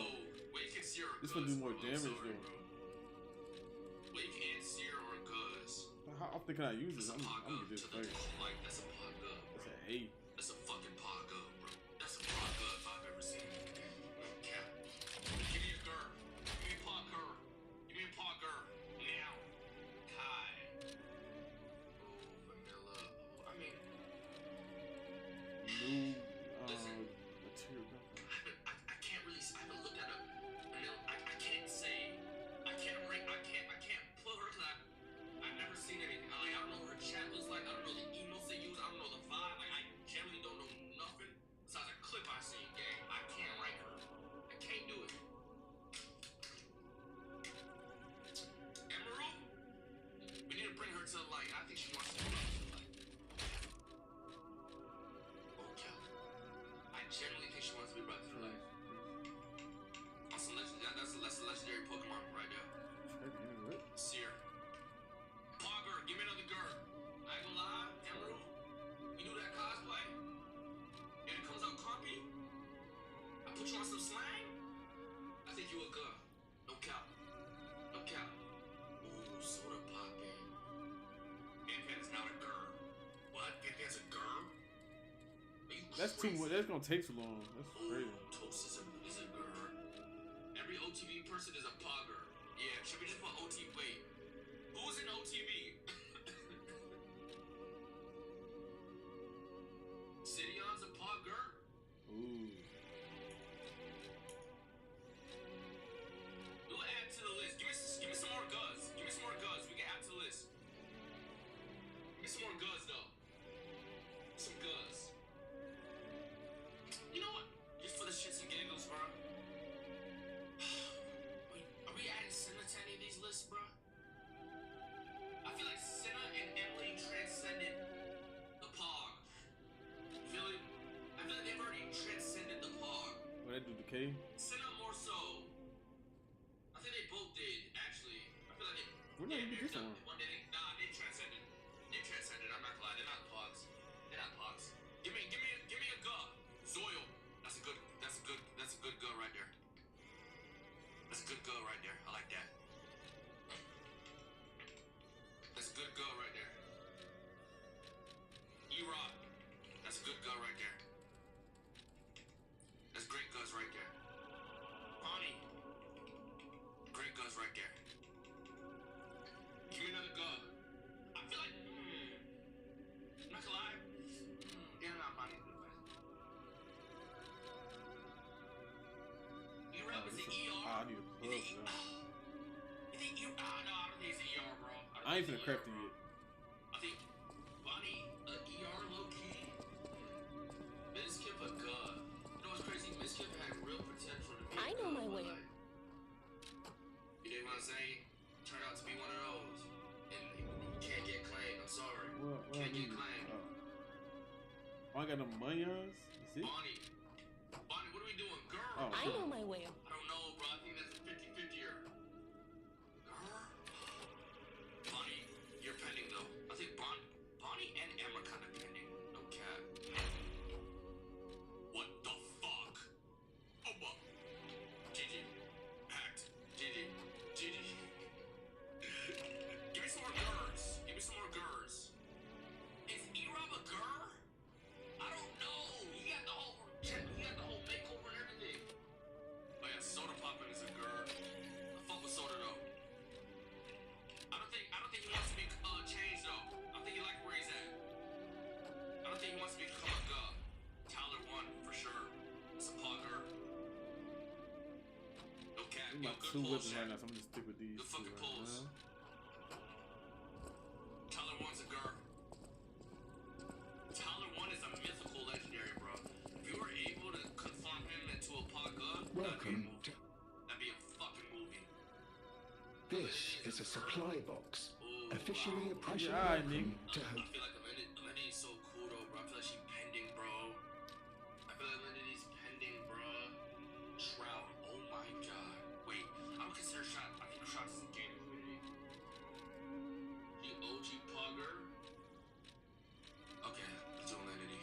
Wake and Sierra. This one do more I'm damage sorry, though. bro. Wake and Sierra or Guz. How often can I use this? That's I'm a pog gonna up get to this the first. like that's a pog up, That's bro. an A. That's a fucking pog up, bro. That's a pog up if I've ever seen it. No cap. Give me a gur. Give me a pog gur. Give me a pog gur. Now. Kai. Oh, vanilla. Oh, I mean, New Listen. material. I can't really. I haven't looked at a vanilla. I can't say. I can't rank. I can't put her because I've never seen anything. I don't know what her chat looks like. I don't know the emotes they use. I don't know the vibe. Like, I generally don't know nothing besides a clip I seen. Gang, I can't rank her. I can't do it. Emerald, we need to bring her to the light. I think she wants to be brought to the light. Okay. I genuinely think she wants to be brought to the light. That's a legendary Pokemon right there. Seer. Pogger, give me another girl. I ain't gonna lie, Emerald. You do that cosplay? And it comes out compy? I put you on some slang? I think you a girl. No cap. Ooh, soda poppin'. And pen is That's too much. That's gonna take too long. That's crazy. Toast is a girl. Every OTV person is a pogger. Yeah, should we just put OT? Wait, who's in OTV? Sidion's a pogger. Ooh. We'll add to the list. Give me some more guns. Give me some more guns. We can add to the list. Give me some more guns though. Some guns. You know what? Just for the shits and giggles, bro. Are we adding Senna to any of these lists, bro? I feel like Senna and Emily transcended the Pog. I feel like they've already transcended the Pog. What that do, Decay? Senna more so. I think they both did, actually. I feel like they. We're not even this one. They transcended. They transcended. I'm not gonna lie. They're not Pogs. They're not Pogs. Give me a gun. Zoil. That's a good gun right there. That's a good gun right there. I like that. That's a good gun right there. E-Rock. That's a good gun right there. That's great guns right there. Bonnie. Great guns right there. Give me another gun. I feel like, I'm not gonna lie. Yeah, not Bonnie. E-Rock is the ER. I need a plug, You think you? No, I don't think it's an ER, bro. I ain't finna craft it yet. I think Bonnie, ER low key. Miskip a gun. You know what's crazy? Miskip had real potential to be. I know my way. You know what I'm saying? Turned out to be one of those, and you can't get claimed. I'm sorry. Can't get claimed. I ain't got no money on us. Is it? Bonnie, what are we doing, girl? Oh, I know my way. I don't know, bro. I think that's a 50-50 or. Girl? Bonnie, you're pending though. I think Bonnie and Em are kind of pending. No cap. What the fuck? Oh, what? GG. Act. GG. GG. Give me some more girls. Give me some more girls. Is E-Rob a girl? I don't know. He got the whole makeover and everything. Oh yeah, Soda Poppin' is a girl. I fuck with Soda though. I don't think he wants to be changed though. I think he like where he's at. I don't think he wants to become a Tyler 1 for sure. It's a pogger. No cap. I'm about two weapons right now, so I'm gonna stick with these. Good Two fucking right pulls. now. Tyler 1's a girl. Tyler 1 is a mythical legendary, bro. If you were able to conform him into a pogger, Welcome to. that'd be a fucking movie. This is a supply box. Officially a pressure Yeah, welcome to I feel like Amenity is so cool though, bro. I feel like she's pending, bro. I feel like Amenity's pending, bro. Shroud, oh my god. Wait, I would consider Shroud. I think Shroud is a game community. The OG Pogger. Okay, let's do Alenity.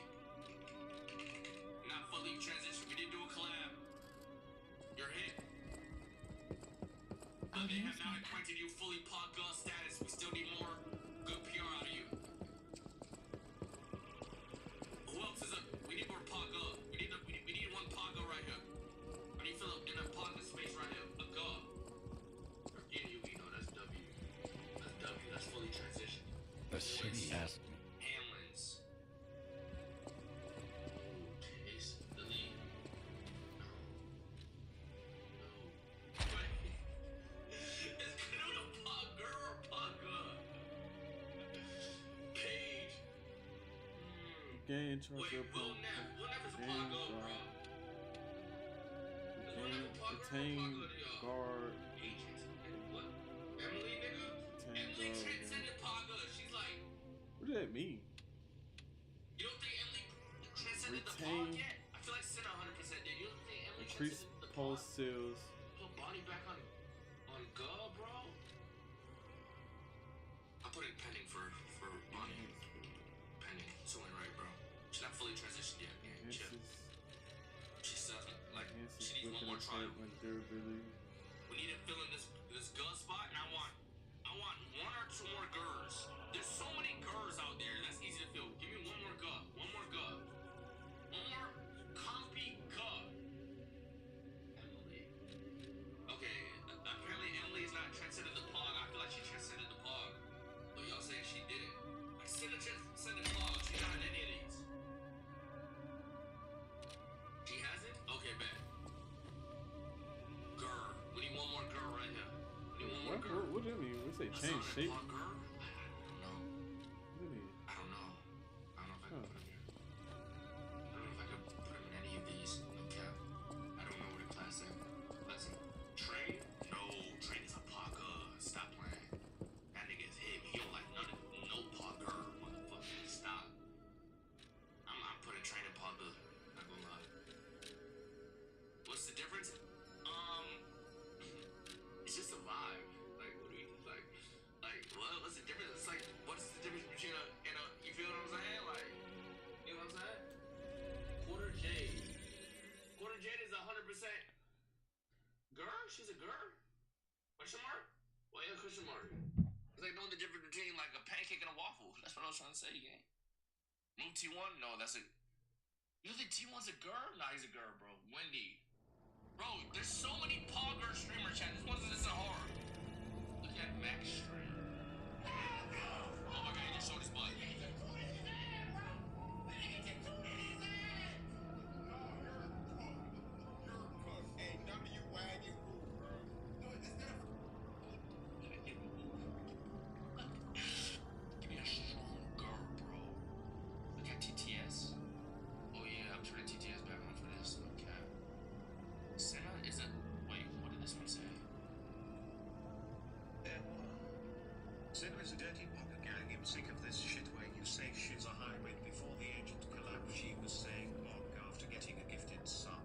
Not fully transition. We didn't do a collab. You're hit. But they have now acquainted you fully Pogger status. We still need more good PR out of you. Who else is up? We need more Pogger. We need one Pogger right here. I need Philip in a Pogger space right here. A go. You know that's W. That's W. That's fully transitioned. the city has me. Hamlins. Ace, the lead. No. Wait. Is Canoe a Pogger or Pogger? Paige. Gain charge Wait, up. Will Never's a Pogger, bro. Retain guard. What? Emily, nigga? Emily transcended Pogger. She's like, What does that mean? you don't think Emily transcended the Retain. Pog yet? I feel like Senna 100% did. You don't think Emily Increase transcended the pulse Pog? sales. Put Bonnie back on go, bro. I put it pending for Bonnie. Pending. So right, bro. She's not fully transitioned yet. Yeah, chill. She's like she needs one more trial. Durability. We need to fill in this gun spot, and I want one or two more gurs. There's so many gurs out there. That's easy to fill. Give me one more gun. One more gun. One Change shape. Pog girl? Really? I don't know. I don't know if I can put him here. I don't know if I could put him in any of these. No cap. I don't know what a classic. Train? No, Train is a Pogger. Stop playing. That nigga is him. He don't like no Pogger. Motherfucker. Stop. I'm putting Train in Pogger. Not gonna lie. What's the difference? It's just a vibe. Like, what do we like? What's the difference? It's like, what's the difference between a you feel what I'm saying? Like, you know what I'm saying? Quarter Jade. Quarter Jade is 100%. Girl? She's a girl? Question mark? Why a question mark? It's like knowing the difference between like a pancake and a waffle. That's what I was trying to say, gang. Move T1? No, that's a. You don't think T1's a girl? Nah, he's a girl, bro. Wendy. Bro, there's so many Pogger streamer chat. This one's this hard. Look at Max stream. Oh my god, he just showed his butt. Ain't none of you wagging bro. No, it's not. Give me a strong girl, bro. Look at TTS. Oh yeah, I'm turning TTS back on for this. Okay. Senna isn't. Wait, what did this one say? Senna is a dirty pocket gang. I'm sick of this shit where you say she's a hybrid before the agent collab. She was saying Pog after getting a gifted son.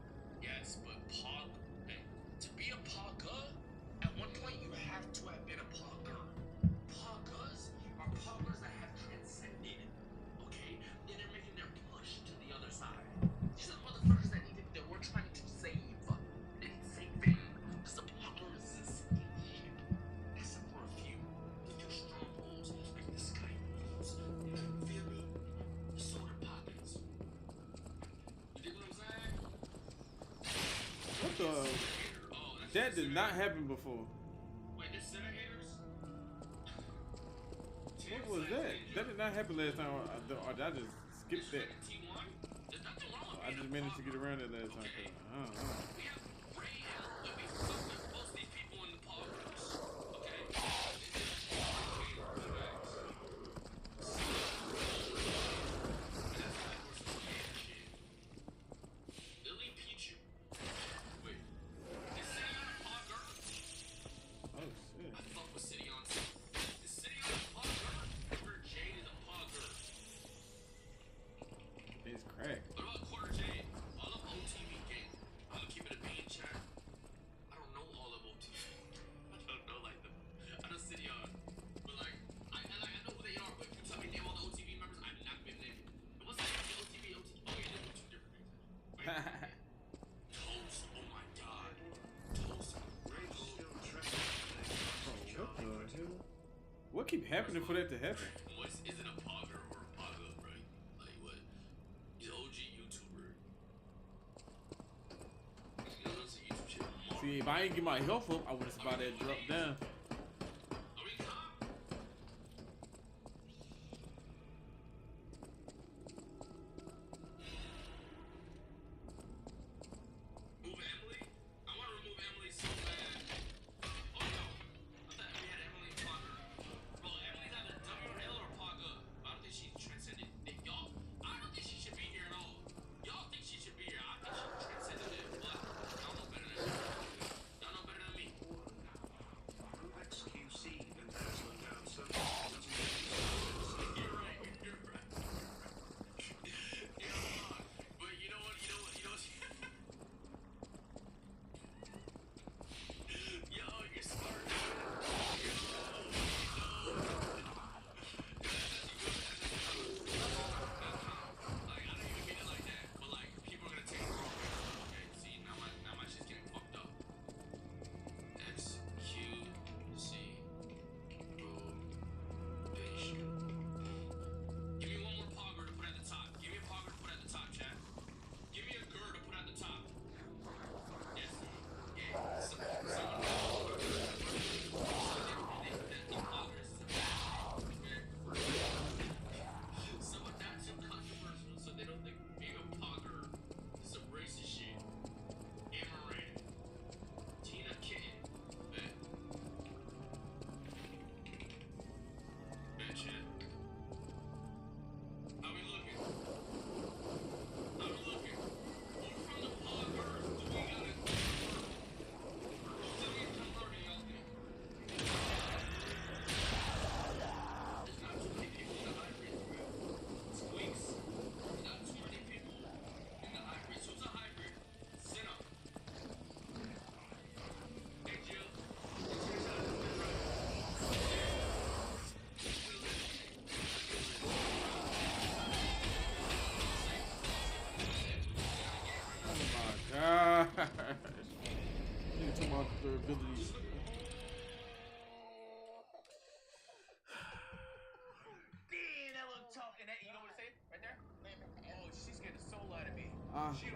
Yes, but Pog. Hey, to be a Pogger, at one point you have to have been a Pogger. Poggers are Poggers that have transcended. Okay? Then they're making their push to the other side. These are the motherfuckers that we're trying to save. They need saving. Because the Poggers is shit. Except for a few. The few strongholds, like the Sky Wolves. You feel me? The Solar Pockets. You dig what I'm saying? What the? Oh, that's That did not happen before. Wait, there's Senators? What was that? That did not happen last time. Or did I just skip that? T1? There's nothing wrong with I being just a managed to Pogger. get around it last time. Okay. I don't know. We have Ray Hill. Look, we fucking post these people in the Poggers. Okay? Lily Pichu. Wait. Is City on a Pogger? Oh shit. I fuck with City on. Is City on a Pogger? Quarter Jade is a Pogger. It's cracked. What about Quarter Jade? All of OTV game. I'm gonna keep it a bean chat. I don't know all of OTV. I don't know like them. I know City on, but like I know who they are. But if you tell me name all the OTV members, I'm not gonna name it. What's that? OTV? Oh yeah, they're two different things. Wait. Toast. Oh my god. Toast. Rage still tracking What the hell? What keep happening for that to happen? Is it a Pogger or a Pogger, right? Like what? He's an OG YouTuber. You know, it's a YouTube channel. See, if I ain't get my health up, I would have about that drop down. Are we calm? Move Emily? I want to remove Emily so bad. Oh no. I thought we had Emily and Pogger. Bro, Emily's either WL or Pogger. I don't think she's transcended. I don't think she should be here at all. Y'all think she should be here. I think she transcended it. But y'all know better than me. Y'all know better than me.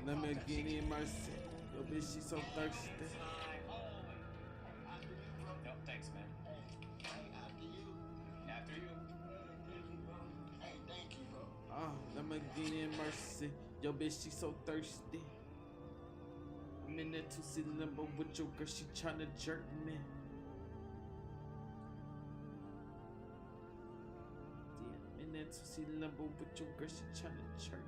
Let me get in mercy. Yo, bitch, she so thirsty. No, thanks, man. Hey, after you. After you. Hey, thank you, bro. Let me get in mercy. Yo, bitch, she so thirsty. I'm in that 2C limbo with your girl, she tryna jerk me. Yeah, I'm in that 2C limbo with your girl, she tryna jerk me.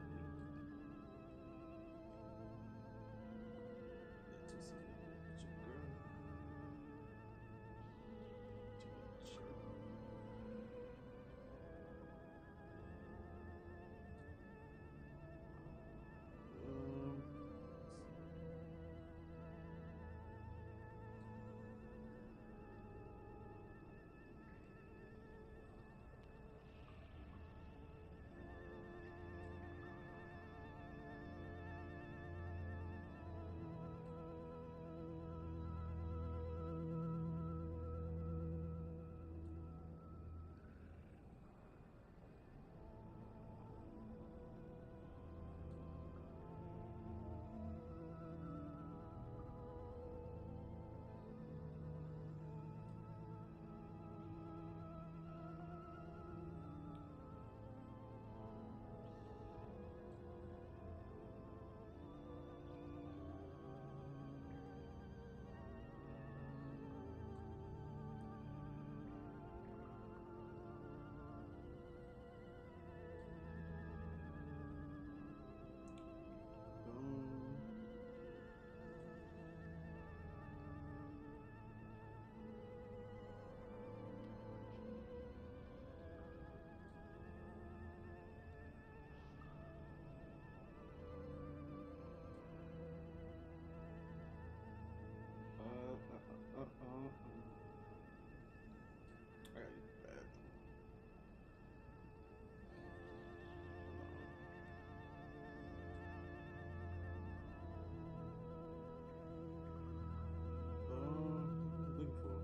Looking for.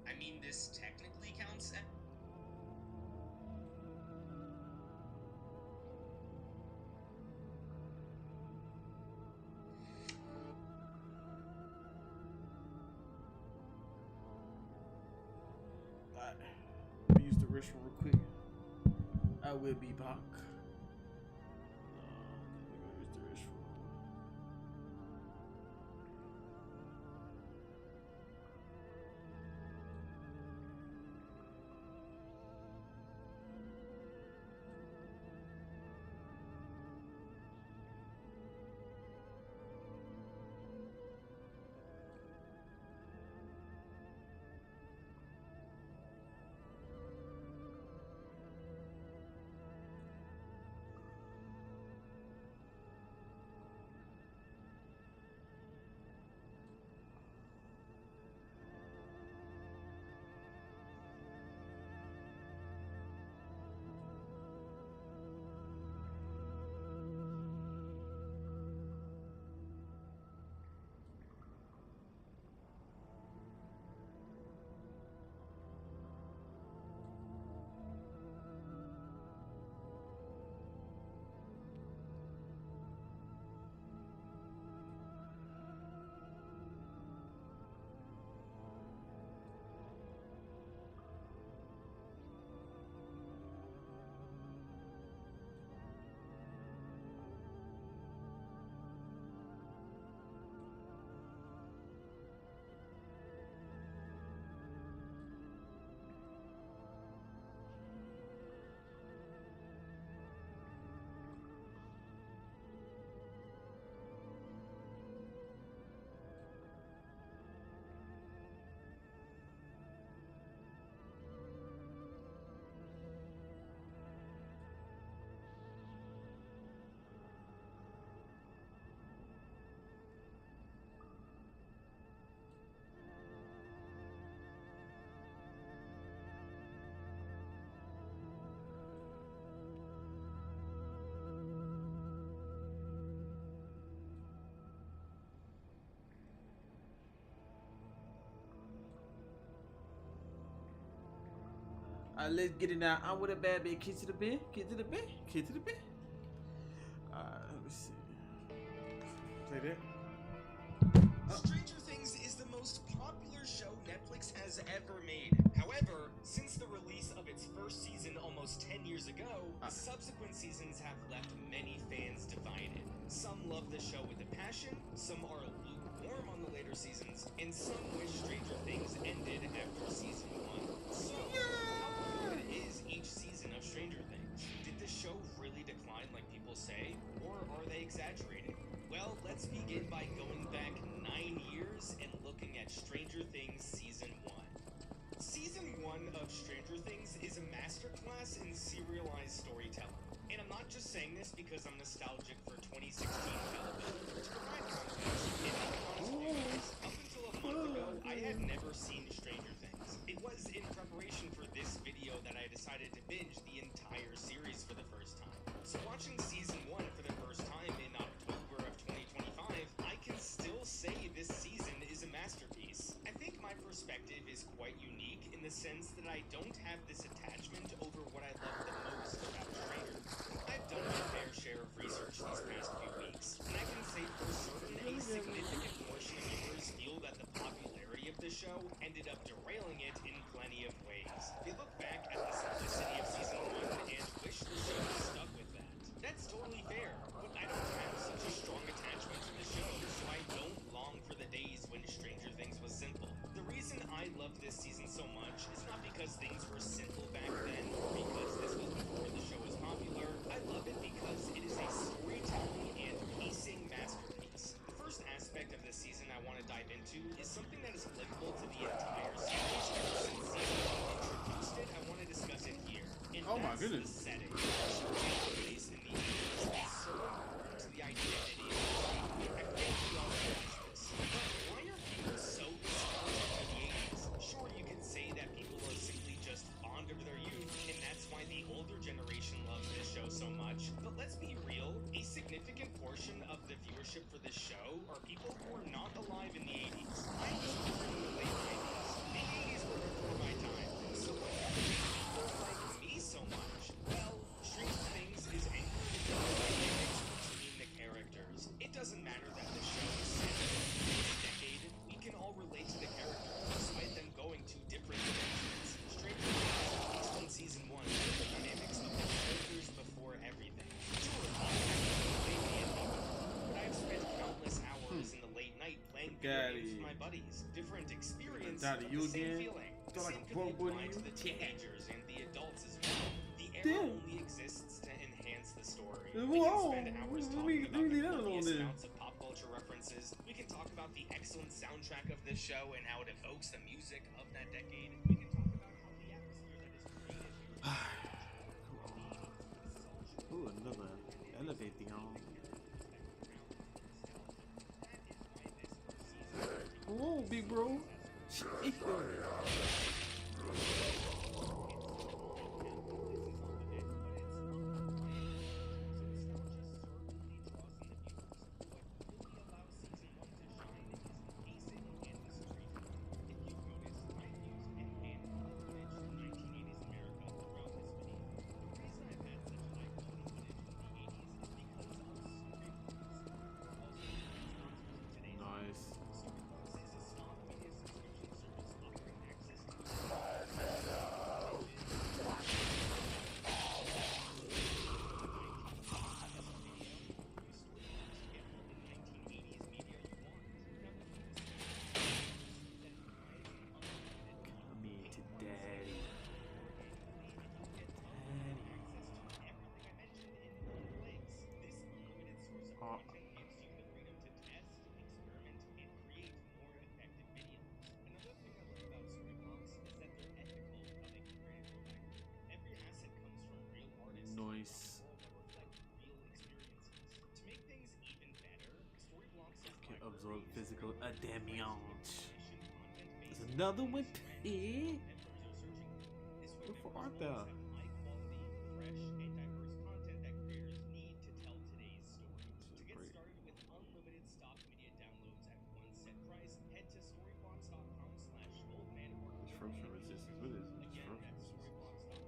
I mean, this technically counts as... Alright. Let me use the restroom real quick. I will be back. Let me use the restroom. Let's get it now. I'm with a bad bitch. Kiss to the bed. Kiss to the bed. Kiss to the bed. Let me see. Play that. Stranger Things is the most popular show Netflix has ever made. However, since the release of its first season almost 10 years ago, the subsequent seasons have left many fans divided. Some love the show with a passion, some are lukewarm on the later seasons, and some wish Stranger Things ended after season 1. So, how good is each season of Stranger Things? Did the show really decline like people say, or are they exaggerating? Well, let's begin by going back 9 years and looking at Stranger Things Season 1. Season 1 of Stranger Things is a masterclass in serialized storytelling. And I'm not just saying this because I'm nostalgic for 2016 television. To provide context, and I'll be honest with you guys, up until a month ago, I had never seen Stranger Things. It was in preparation for this video that I decided to binge the entire series for the first time. So watching Season 1 for the first time in October of 2025, I can still say this season is a masterpiece. I think my perspective is quite unique in the sense that I don't have this attachment over what I love the most about Stranger. I've done my fair share of research these past few weeks, and I can say for certain a significant portion of viewers feel that the popularity of the show ended up derailing it in plenty of ways. They look back at the simplicity of season 1 and wish the show stuck with that. That's totally fair, but I don't have such a strong attachment to the show, so I don't long for the days when Stranger Things was simple. The reason I love this season so much is not because things were simple back then, or because this was before the show was popular. I love it because it is a storytelling and pacing masterpiece. The first aspect of this season I want to dive into is something that is applicable to the entire series. Ever since season 1 introduced it, I want to discuss it here. And Oh my that's goodness. the setting. The show takes place in the 80s. It's so important to the identity of the show. I think we all realize this. But why are people so nostalgic for the 80s? Sure, you can say that people are simply just fond of their youth, and that's why the older generation loves this show so much. But let's be real, a significant portion of the viewership for this show are people who were not alive in the 80s. I was born in the late 90s. The 80s were before my time. So what makes people like me so much? Well, Stranger Things is anchored in the dynamics between the characters. It doesn't matter that the show is set in this decade. We can all relate to the characters, despite them going to different dimensions. Stranger Things, at least in season 1, set the dynamics of the characters before everything. Sure, all actors play the ending, but I've spent countless hours in the late night playing video games with my buddies. Different experience, Daddy, but you the same again? feeling. The Feel like same a could be broke boy to applied to you? the teenagers and the adults as well. The era Damn. only exists to enhance the story. Whoa, We can spend hours let talking me about the leave that alone copious then. amounts of pop culture references. We can talk about the excellent soundtrack of this show and how it evokes the music of that decade. We can talk about how the atmosphere that is created here. Ooh, another elevating on. Whoa, big bro. Shit. Nice. Come here to daddy. Noise. Can absorb physical damage. There's another one. What for art there? Disruption resistance. What is disruption resistance?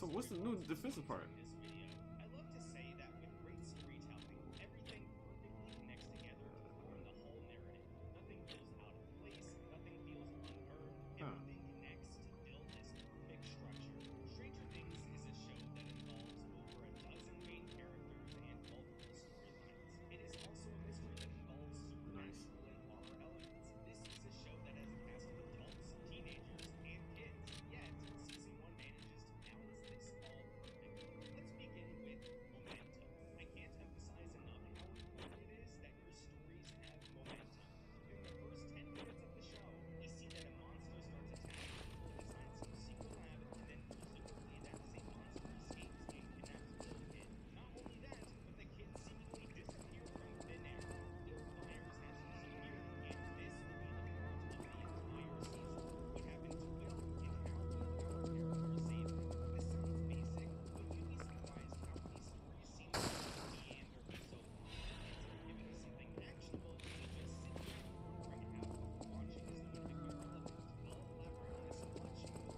So what's the new defensive part? I love to say that with great storytelling, everything perfectly connects together to form the whole narrative. Nothing feels out of place, nothing feels unearned, everything connects to build this perfect structure. Stranger Things is a show that involves over a dozen main characters and multiple storylines. It is also a mystery that involves supernatural and horror elements. This is a show that has a cast of adults, teenagers, and kids, yet season 1 manages to balance this all perfectly. Let's begin with momentum. I can't emphasize enough how important it is that your stories have momentum. During the first 10 minutes of the show, you see that a monster starts attacking people inside some secret lab, and then presumably that same monster escapes and kidnaps a little kid. Not only that, but the kid seemingly disappeared from thin air. Phil Byers has disappeared, and this will be the plot of the entire season. What happened to Will, and how will our characters save him? This sounds basic, but you'd be surprised how these stories seem to meander for so long. Instead of giving us something actionable, they just sit there wondering how what we're watching is going to become relevant. I'll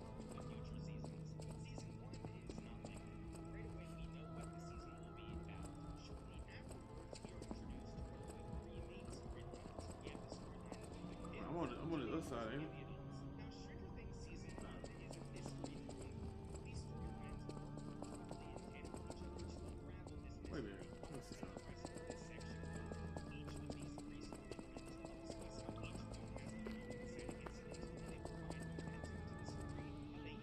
elaborate on this much more with future seasons, but season 1 is not like that. Right away we know what the season will be about. Shortly afterwards, we are introduced to one of the 3 main storylines. We have the storyline of the kids. I'm on the other side, ain't it? Now, Stranger Things season 1 is a mystery triangle. These storylines work perfectly in tandem with each other to unravel this mystery. Wait a minute. I'll explain the rest of this section. Each of these 3 storylines tells us how each one has their own setting incident, and they provide momentum to the story, how they each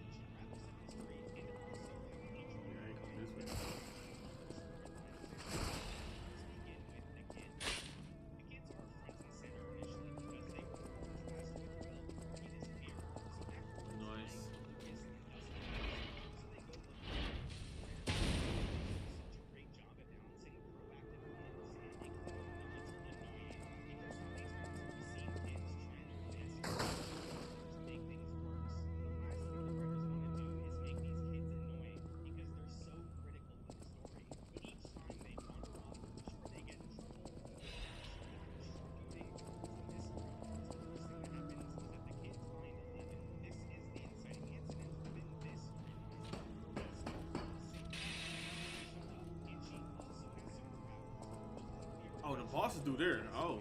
unravel said mystery, and also how each one Yeah, I ain't coming this way. begin with the kids. The kids are front and center initially because they were formed last with Will before he disappeared. So afterwards, Nice. Lucas and Dustin so they go looking for him. Such a great job at balancing proactive elements and making them not annoying. Because when they start to see kids try their best to make things worse, the last thing the writers want to do is make these kids annoying because they're so critical to the story. But each time they wander off, sure they get in trouble, but they're actually contributing towards the mystery. So the first thing that happens is that the kids find 11. This is the inciting incident within this storyline. Police start to see show up, and she also has superpowers. Oh, the bosses do there. Oh.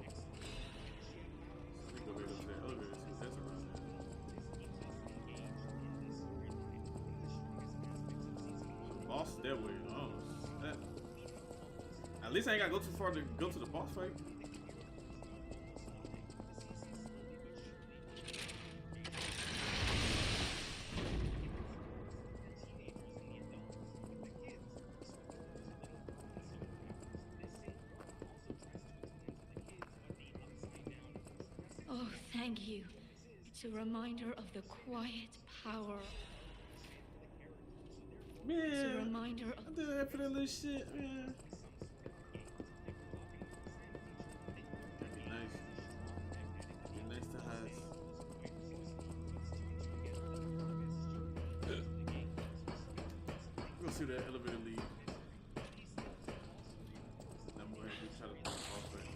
Let me go back up to that elevator and see what that's around there. The boss is that way. Oh, that. At least I ain't gotta go too far to go to the boss fight. Oh, thank you. It's a reminder of the quiet power. It's a Man, reminder of I did that for that little shit, man. That'd be nice. Be nice to have. We'll see that elevator lead. Now I'm going to try to do the boss fight.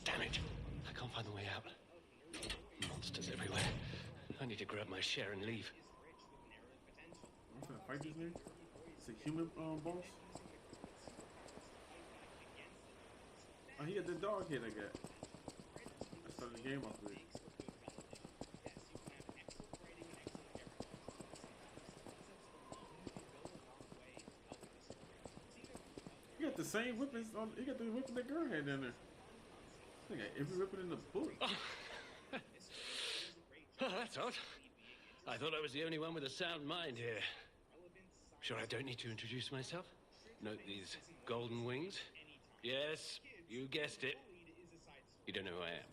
Damn it. I can't find the way out. Monsters everywhere. I need to grab my share and leave. I'm trying to fight this nigga. It's a human boss. Oh, he got the dog head I got. I started the game off with. He got the same weapons on. He got the weapon that girl had down there. I got every weapon in the book. Oh, that's odd. I thought I was the only one with a sound mind here. Sure I don't need to introduce myself? Note these golden wings? Yes, you guessed it. You don't know who I am.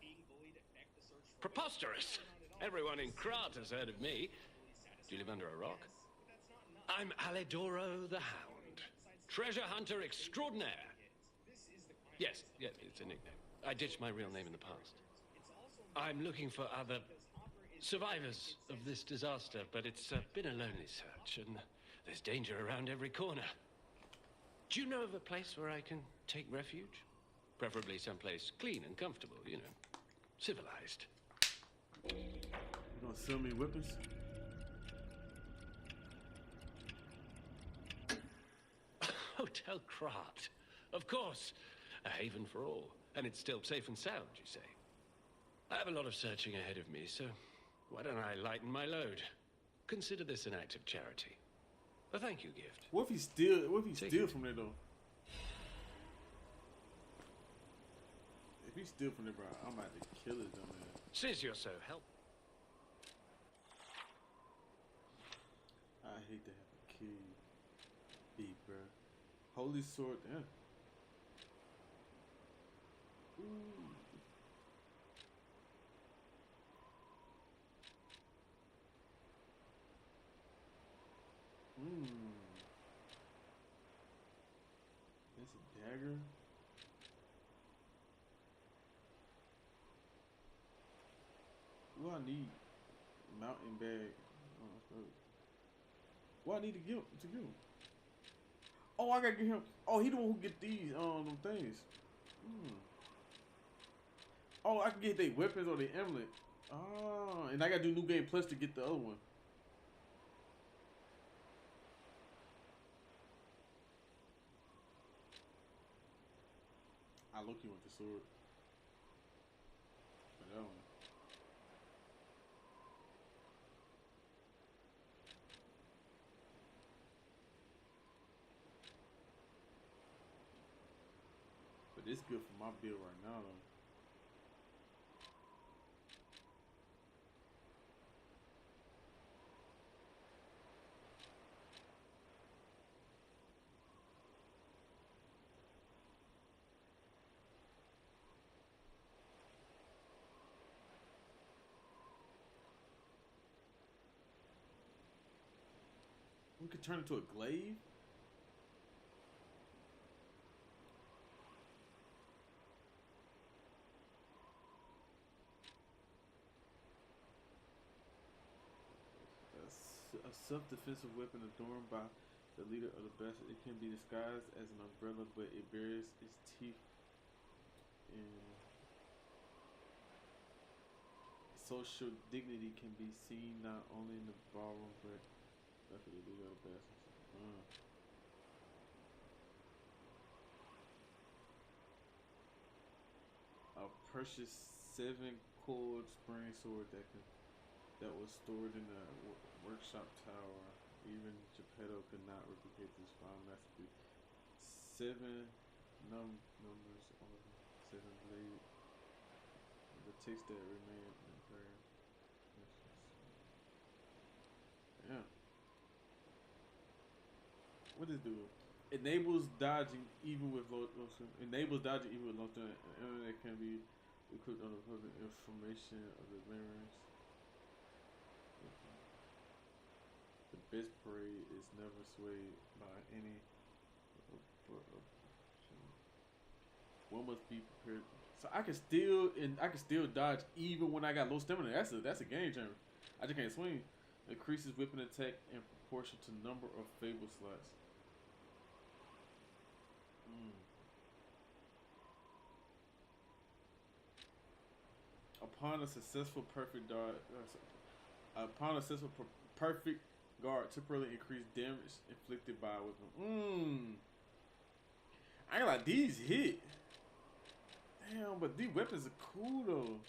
Preposterous! Everyone in Krat has heard of me. Do you live under a rock? I'm Alidoro the Hound, treasure hunter extraordinaire. Yes, it's a nickname. I ditched my real name in the past. I'm looking for other survivors of this disaster, but it's been a lonely search, and there's danger around every corner. Do you know of a place where I can take refuge? Preferably someplace clean and comfortable, you know, civilized. You gonna sell me weapons? Hotel Krat. Of course. A haven for all. And it's still safe and sound, you say? I have a lot of searching ahead of me, so why don't I lighten my load? Consider this an act of charity. A thank you gift. What if he steal from there though? If he steal from there, bro, I'm about to kill his dumb ass. Since you're so helpful. I hate to have a kid beat, bro. Holy sword, damn. Ooh. That's a dagger. What I need? Mountain bag. Oh, what I need to give him? Oh, I gotta get him. Oh, he the one who get these them things. Oh, I can get their weapons or their amulet. Oh, and I gotta do New Game Plus to get the other one. I low-key want the sword. But that one. But it's good for my build right now, though. We could turn into a glaive. A self-defensive weapon adorned by the leader of the best. It can be disguised as an umbrella, but it bears its teeth in social dignity. Can be seen not only in the ballroom, but definitely the leader of the best. A precious 7-chord spring sword that was stored in the workshop tower. Even Geppetto could not replicate this fine masterpiece. 7 numbers on 7 blade. The text that remained in prayer. Yeah. What does it do? Enables dodging even with low. Enables dodging even with low. Internet can be equipped on the public information of the mirrors. The best parade is never swayed by any. One must be prepared. So I can still dodge even when I got low stamina. That's a game changer. I just can't swing. Increases whipping attack in proportion to number of fable slots. Upon a successful perfect guard, temporarily increased damage inflicted by a weapon. I ain't like these hit. Damn, but these weapons are cool though.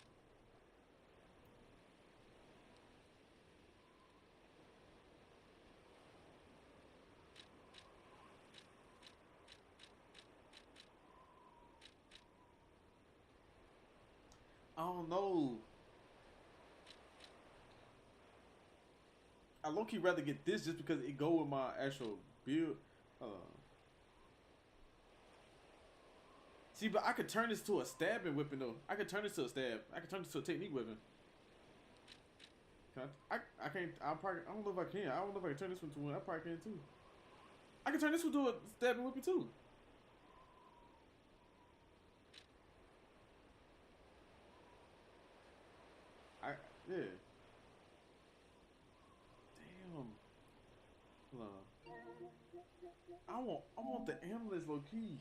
I don't know. I low-key rather get this just because it go with my actual build. See, but I could turn this to a stabbing weapon though. I could turn this to a stab. I could turn this to a technique weapon. Can I can't. I don't know if I can. I don't know if I can turn this one to one. I probably can too. I can turn this one to a stabbing weapon too. Yeah. Damn. Hold on. I want the ambulance low key.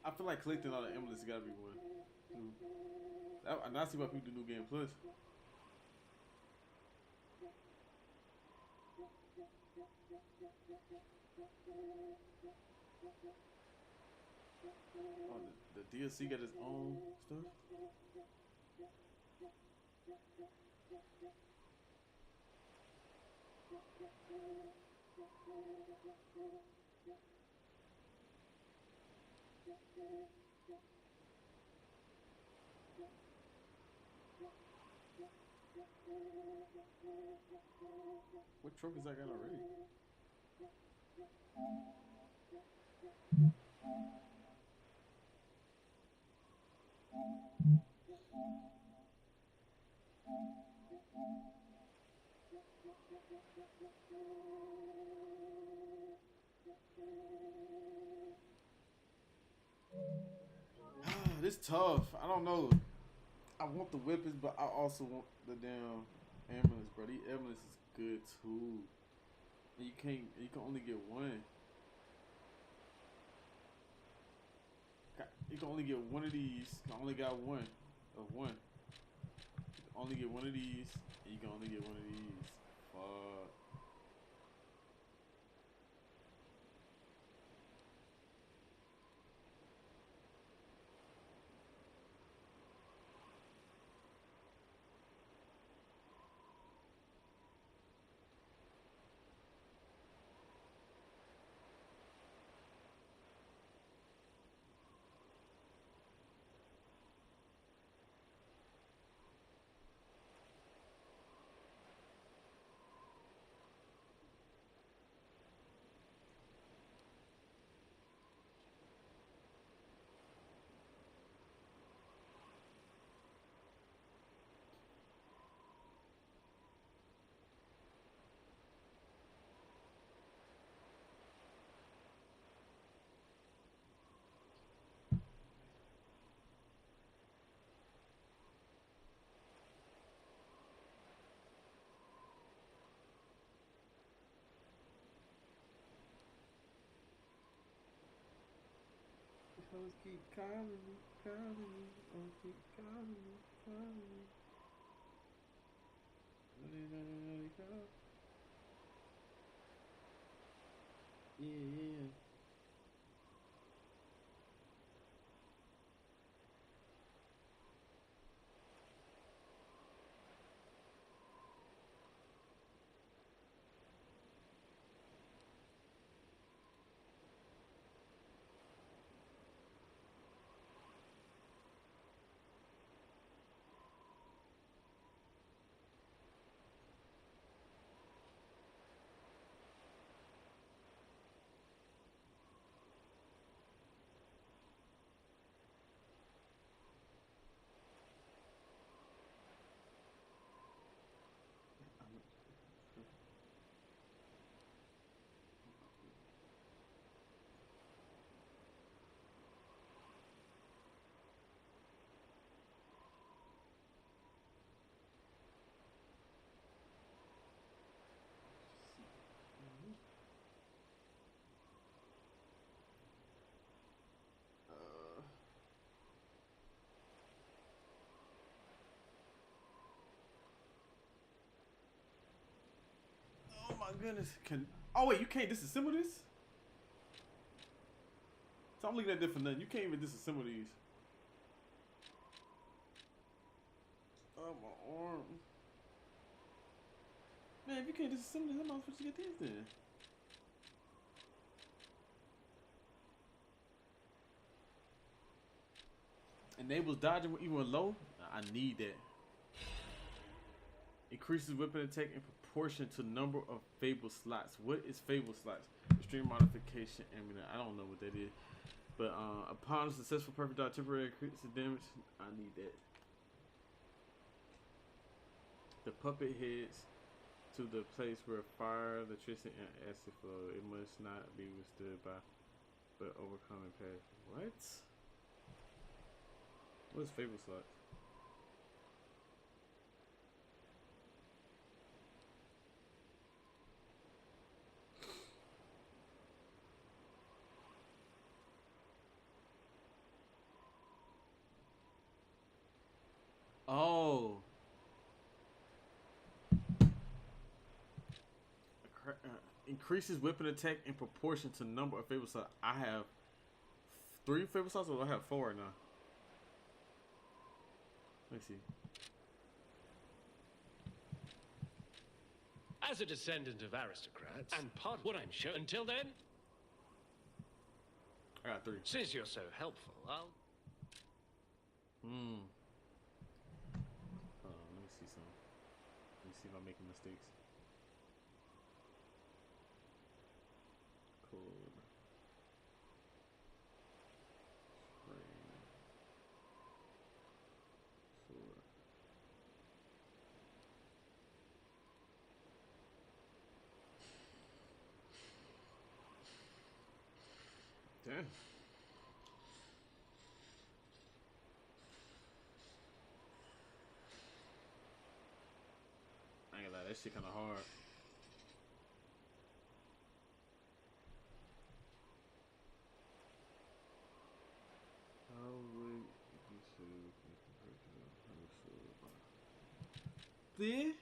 I feel like collecting all the emblems gotta be one. And I see why people do New Game Plus. Oh, the DLC got its own stuff. What trophies I got already? This tough. I don't know. I want the weapons, but I also want the damn ambulance, bro. The ambulance is good too. And you can only get one. You can only get one of these. I only got one of one. You can only get one of these, and you can only get one of these. Fuck. Hoes keep calling me, oh keep calling me, Really call. Yeah. Oh my goodness. Oh wait, you can't disassemble this? So I'm looking at this for nothing. You can't even disassemble these. Oh, my arm. Man, if you can't disassemble these, I'm not supposed to get these then. Enables dodging even with low. I need that. Increases weapon attack in proportion to number of Fable slots. What is Fable slots? Extreme modification ammunition. I don't know what that is. But upon a successful perfect dodge, temporary increases damage. I need that. The puppet heads to the place where fire, electricity, and acid flow. It must not be withstood by, but overcoming path. What? What is Fable slots? Oh. Increases weapon attack in proportion to number of Fable slots. I have 3 Fable slots, or do I have 4 now? Let me see. As a descendant of aristocrats, and part what I'm sure. Until then, I got 3. Since you're so helpful, I'll. Let me see some. Let me see if I'm making mistakes. Cool. Damn. I ain't gonna lie, that shit kinda hard. How would you say there?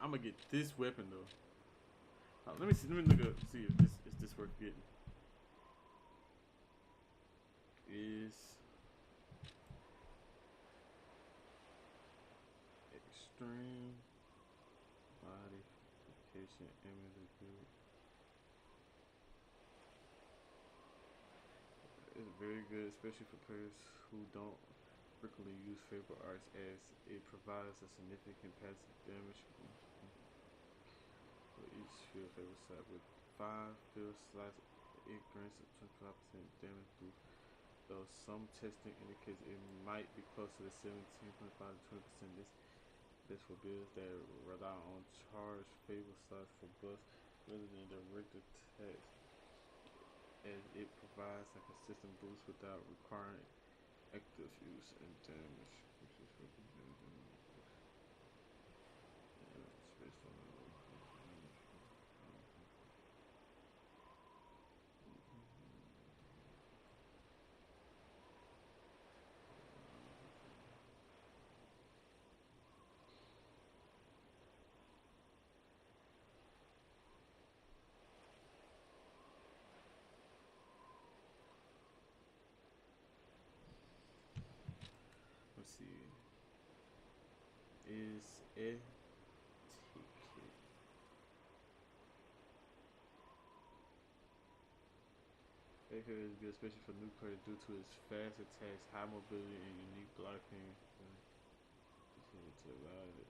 I'm gonna get this weapon though. Let me see. Let me look up. See if this is this worth getting. Is extreme modification ammunition. It's very good, especially for players who don't frequently use favorite arts, as it provides a significant passive damage for each field favorite slot. With 5 field slots, it grants a 25% damage boost, though some testing indicates it might be closer to 17.5 to 20%. This for builds that rely on charged favor slots for buffs rather than direct attacks, as it provides a consistent boost without requiring active use and damage. Let's see. Is a ticket. AK is good, especially for new players, due to its fast attacks, high mobility, and unique blocking. To allow it.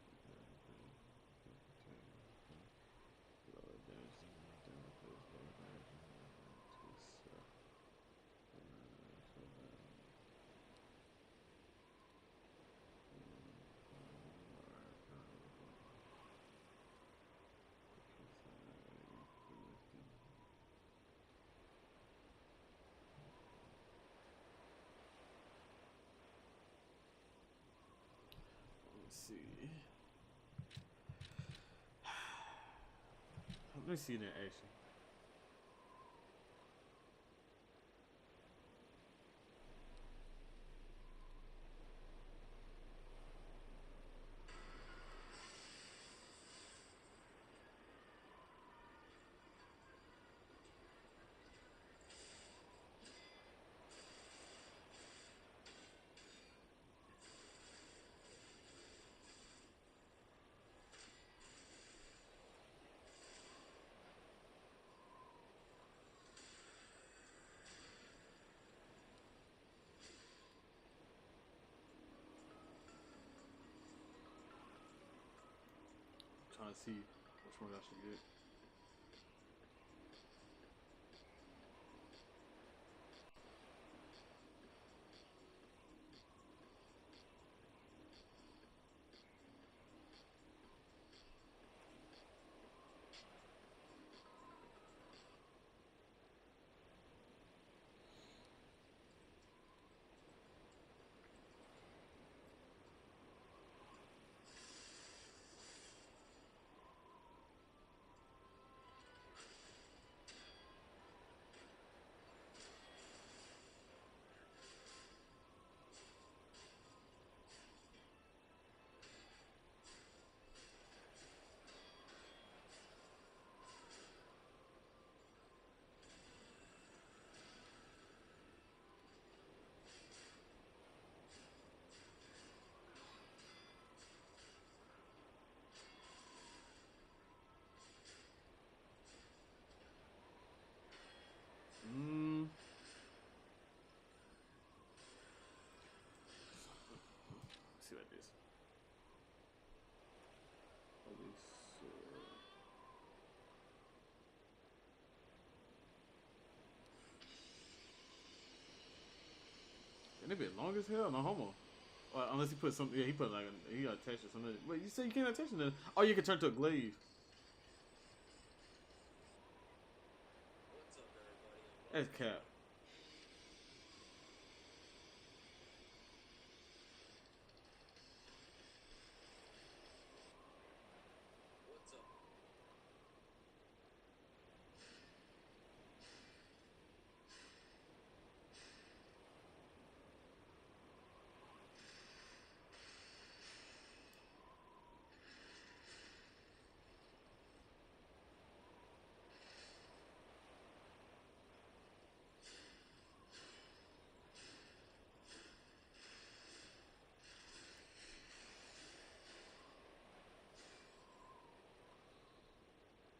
see. Let me see it in action. Trying to see which one I should get. Let's see what this. Holy sword. And it been long as hell, no homo. Unless he put something, yeah, he put like he got attached to something. Wait, you say you can't attach it? Oh, you can turn to a glaive. That's cap.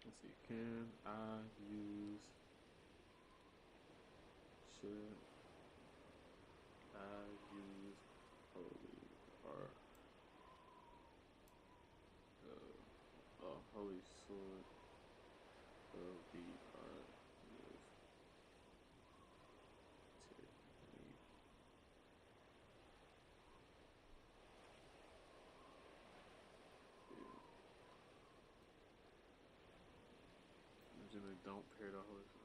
Let's see. Can I use? Should I use holy or holy sword of the art with technique? Originally, don't pair the holy sword.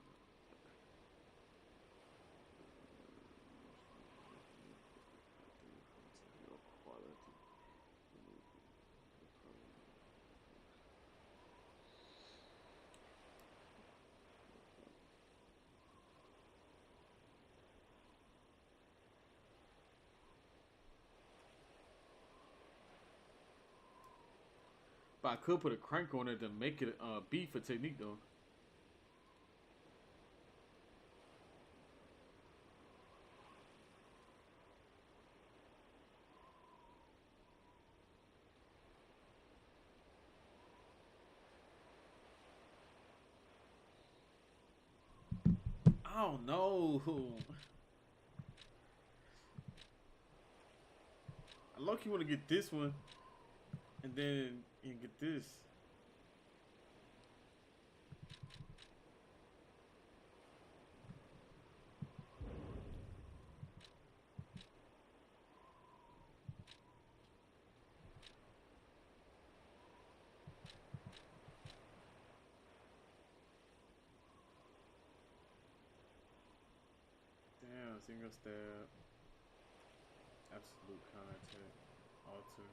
But I could put a crank on it to make it B for technique though. I don't know. I lucky want to get this one, and then you can get this. Damn, single stab, absolute counter attack, alter.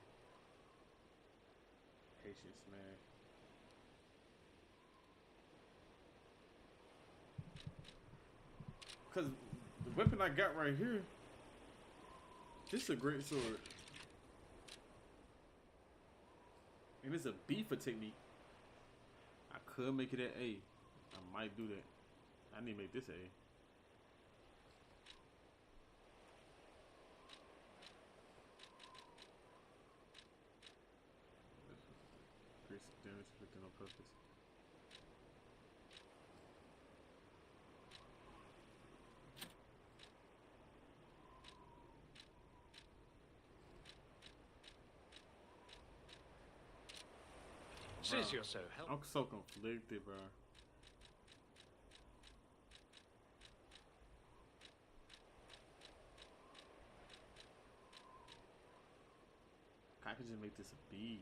patience, man. Cause the weapon I got right here, this is a great sword. And it's a B for technique. I could make it at A. I might do that. I need to make this A. Increase damage within on purpose. Since you're so helpful. I'm so conflicted, bro. I could just make this a B.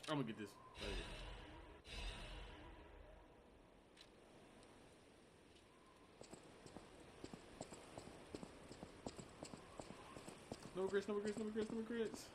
I'm gonna get this. No regrets, no regrets, no regrets, no regrets.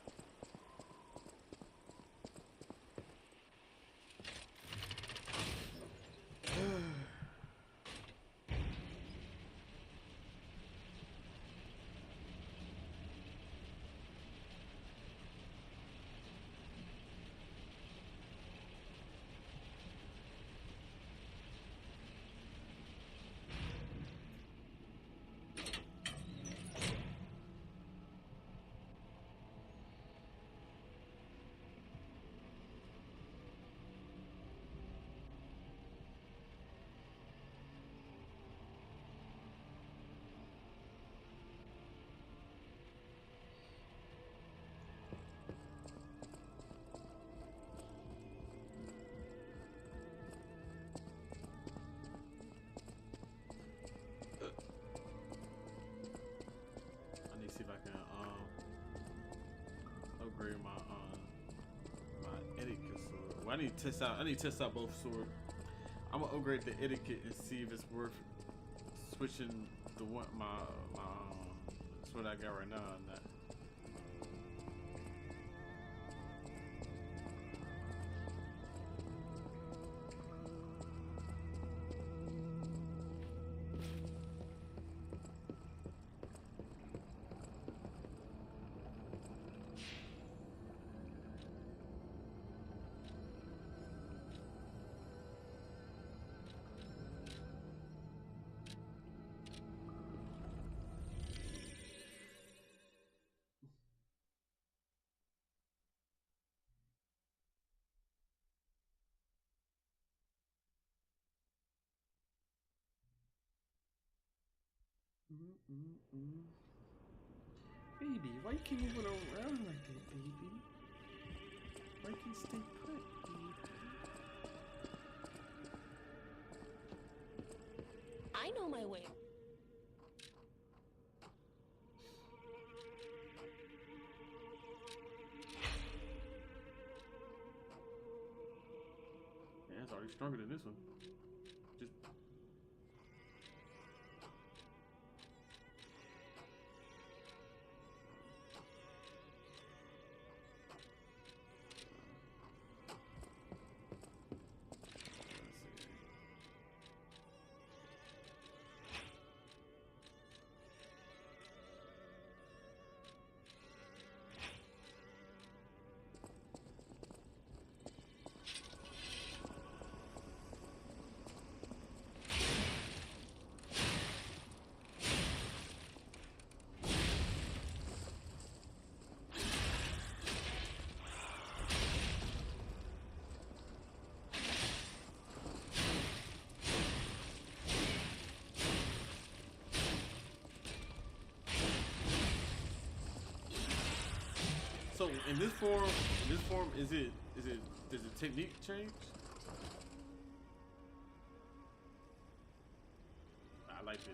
See if I can upgrade my my etiquette sword. Well, I need to test out both swords. I'm gonna upgrade the etiquette and see if it's worth switching the one my sword I got right now or not. Baby, why you keep moving around like that, baby? Why can't you stay put, baby? I know my way. Yeah, it's already stronger than this one. Just so in this form, does the technique change? like this.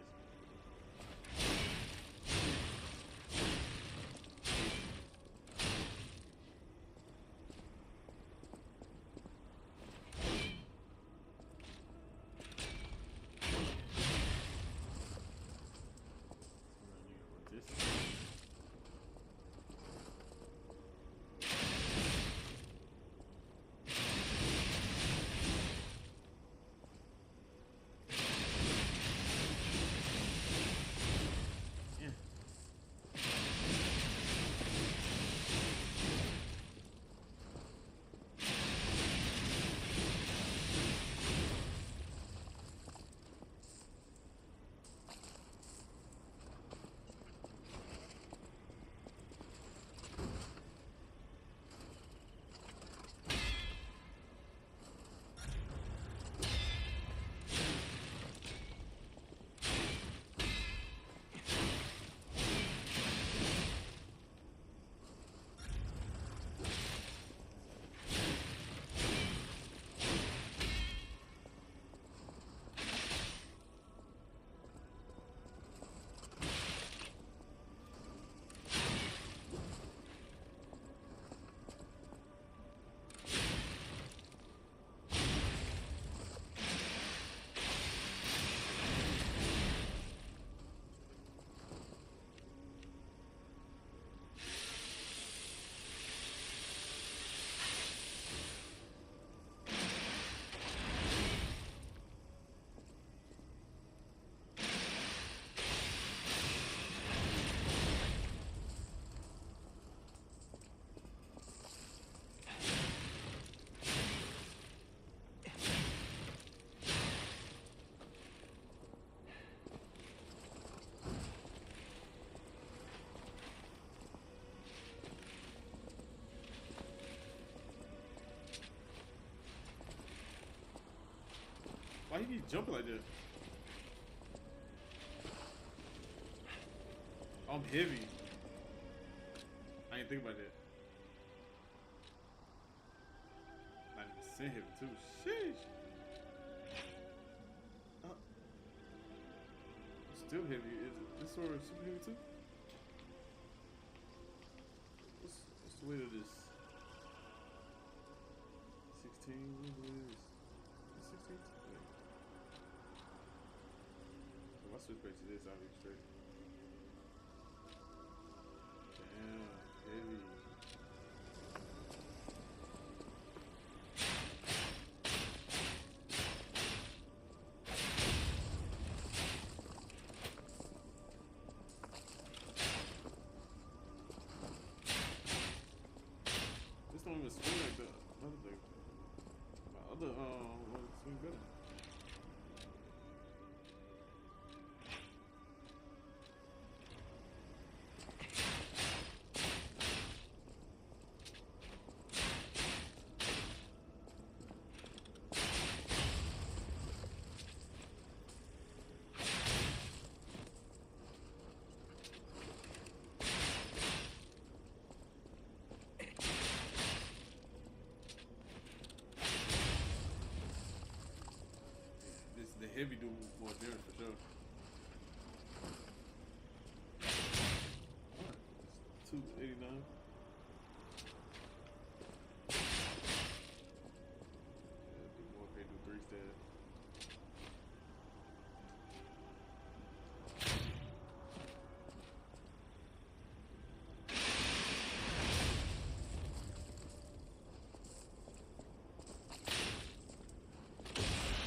Why he keep jumping like that? I'm heavy. I ain't think about that. 90% heavy too. Sheesh. Still heavy. Is this sword super heavy too? What's the weight of this? 16. What is this? 16. If I switch back to this, I'll be straight. Damn, heavy. This don't even swing like the other thing. My other one swing better. The heavy do more damage for sure. 289. Yeah, do more. Okay, do 3 stab.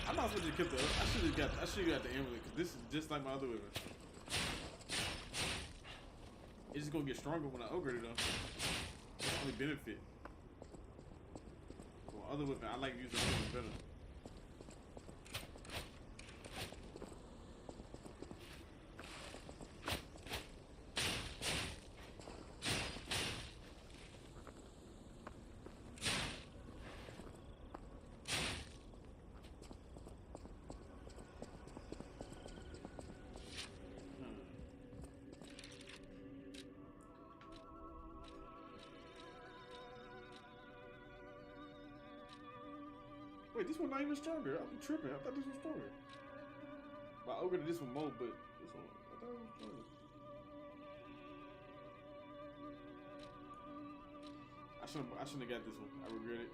I'm not supposed to keep the. I should have got the amulet because this is just like my other weapon. It's just gonna get stronger when I upgrade it though. That's the only benefit. For other weapon, I like using the weapon better. Wait, this one not even stronger. I'm tripping. I thought this was stronger. My upgraded this one more, but this one, I thought it was stronger. I shouldn't have got this one. I regret it.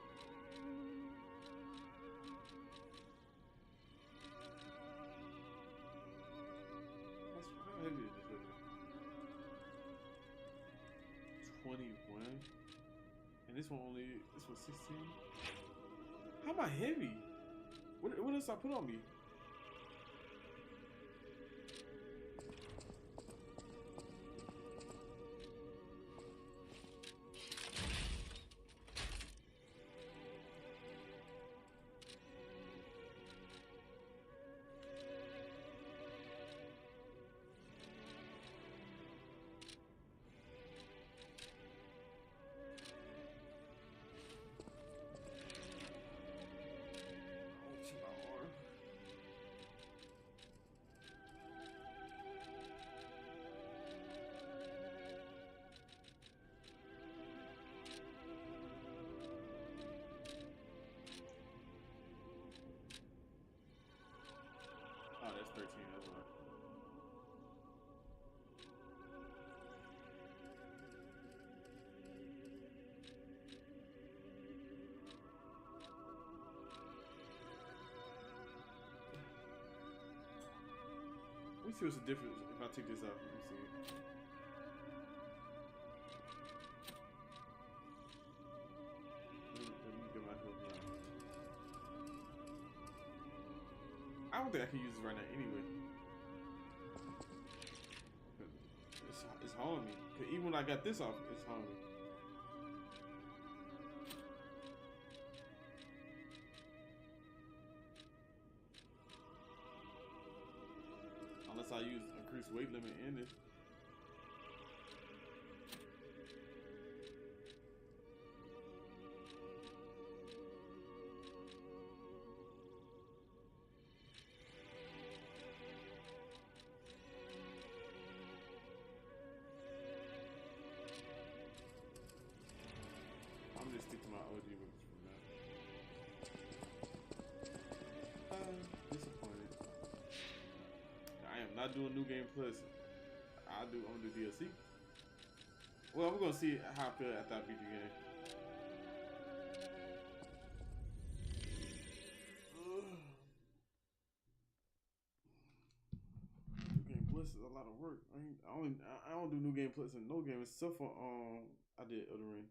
How heavy is this weapon? 21. And this one 16. How am I heavy? What else I put on me? Oh, that's 13, that's right. Let me see what's the difference if I take this off. Let me see. Let me get my health now. I don't think I can use this right now anyway. It's hauling me. 'Cause even when I got this off, it's hauling me. Unless I use increased weight limit in it. I'm just stick to my OG weapons for now. Disappointed. I am not doing New Game Plus. I'm gonna do DLC. Well, I'm gonna see how I feel after I beat the game. New Game Plus is a lot of work. I don't do New Game Plus in no game except for I did Elden Ring.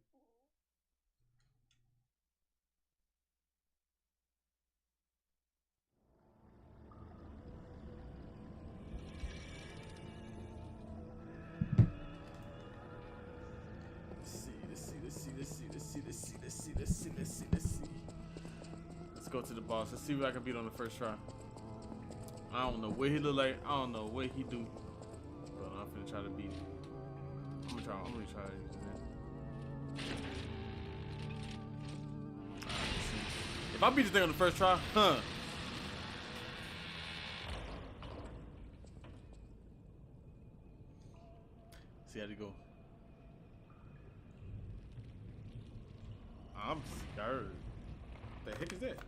Let's go to the boss. Let's see what I can beat on the first try. I don't know what he look like. I don't know what he do. But I'm finna try to beat him. I'm gonna try to use that. Let's see. If I beat this thing on the first try, huh? See how they go. I'm scared. The heck is that?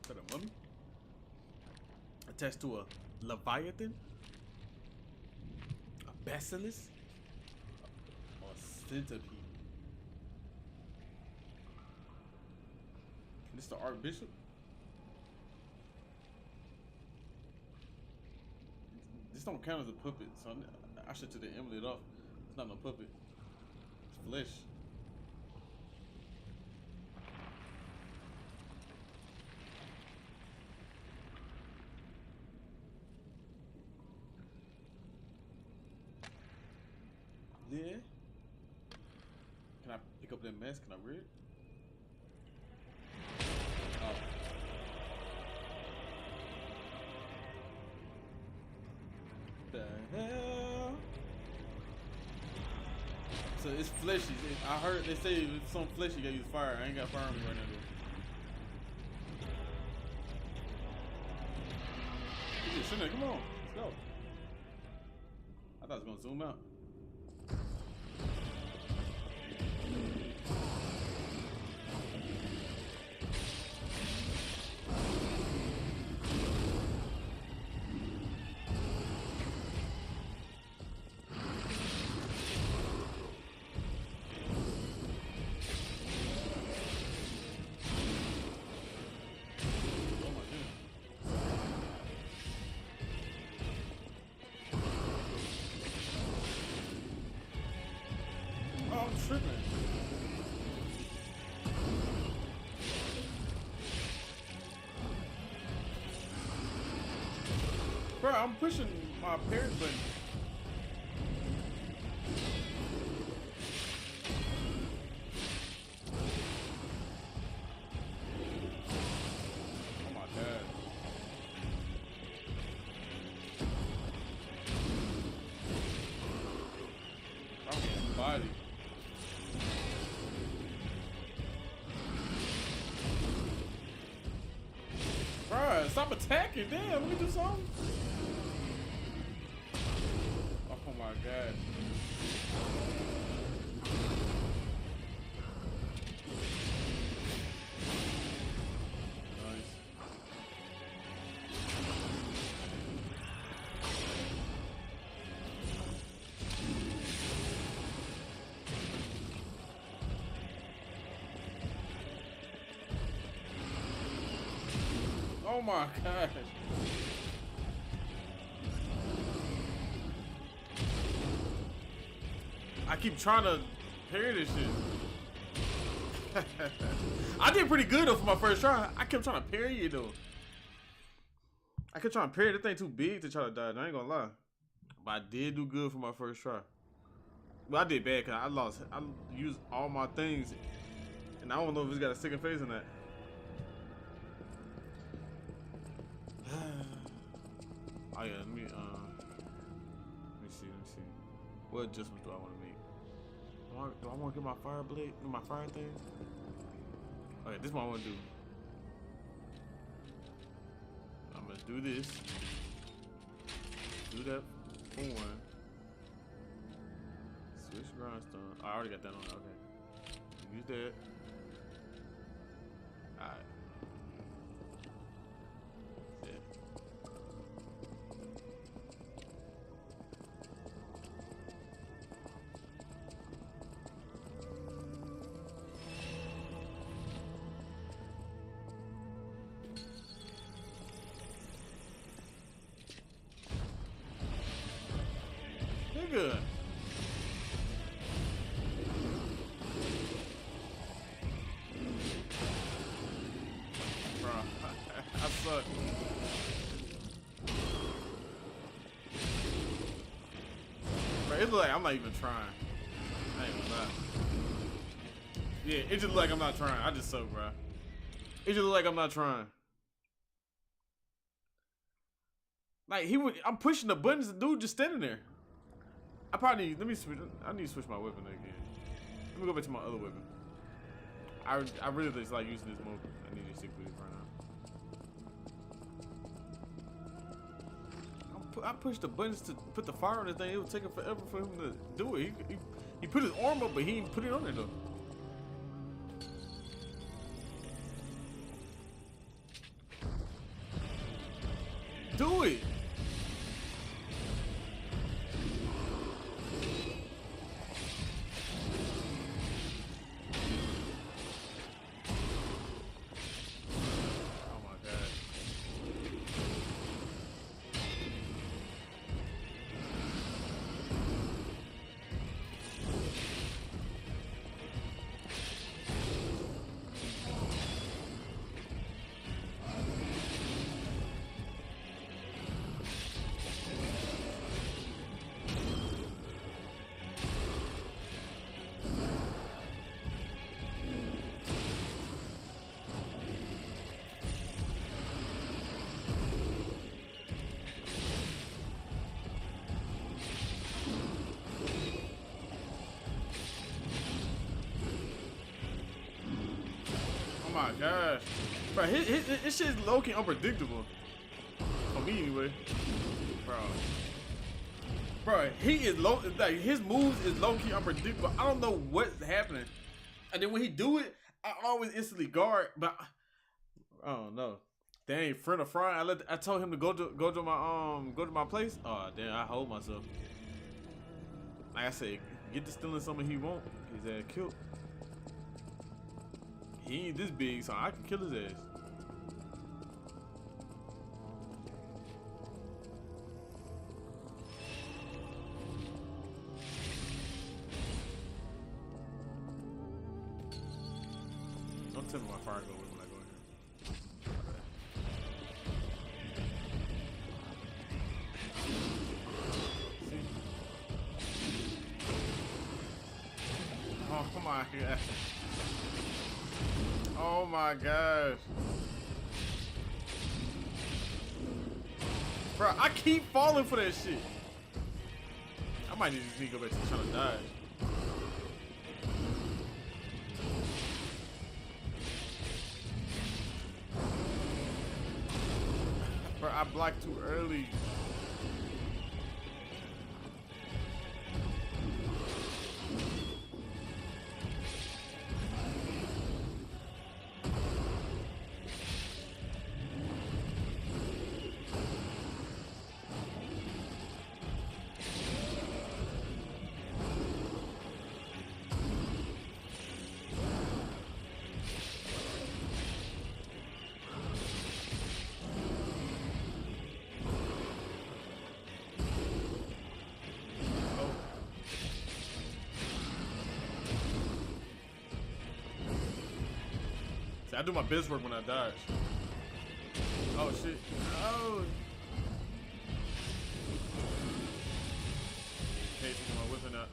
Is that a mummy? Attached to a leviathan? A basilisk? Or a centipede? This the Archbishop? This don't count as a puppet, so I should take the emulate off. It's not no puppet. It's flesh. Yeah. Can I pick up that mask? Can I wear it? Oh. The hell? So it's fleshy. I heard they say if it's some flesh you gotta use fire. I ain't got fire on me right now though. Shouldn't come on, let's go. I thought it was gonna zoom out. Bro, I'm pushing my parent button. Oh my god. I'm getting body. Bruh, stop attacking. Damn, let me do something. Oh my god. Nice. Oh my gosh. I keep trying to parry this shit. I did pretty good though for my first try. I kept trying to parry it though. I kept trying to parry. That thing too big to try to dodge. I ain't gonna lie. But I did do good for my first try. Well, I did bad because I lost. I used all my things. And I don't know if it's got a second phase in that. Oh yeah, let me see. What adjustments do I want to make? Do I want to get my fire blade, my fire thing? Okay, this is what I want to do. I'm gonna do this. Do that for one. Switch grindstone. Oh, I already got that on. Okay. Use that. All right. Nigga. Bro, I suck. Bro, it look like I'm not even trying. I ain't gonna lie. Yeah, it just look like I'm not trying. I just suck, bro. It just look like I'm not trying. Like I'm pushing the buttons. The dude just standing there. I probably need, I need to switch my weapon again. Let me go back to my other weapon. I really just like using this move. I need to stick with it right now. I pushed the buttons to put the fire on the thing. It would take it forever for him to do it. He put his arm up, but he didn't put it on there though. Do it. Oh my gosh. Bro, his shit is low-key unpredictable. For me anyway. Bro, he is low, like his moves is low-key unpredictable. I don't know what's happening. And then when he do it, I always instantly guard, but I don't know. Dang, friend of Fry, I told him to go to my place. Oh damn, I hold myself. Like I said, get to stealing something he won't. His ass killed. He ain't this big, so I can kill his ass. Don't tell me my fire go when I go in here. my god. Oh my gosh. Bro, I keep falling for that shit. I might need to go back to trying to dodge. Bro, I blocked too early. See, I do my best work when I dodge. Oh shit. Oh. Okay, taking my weapon out.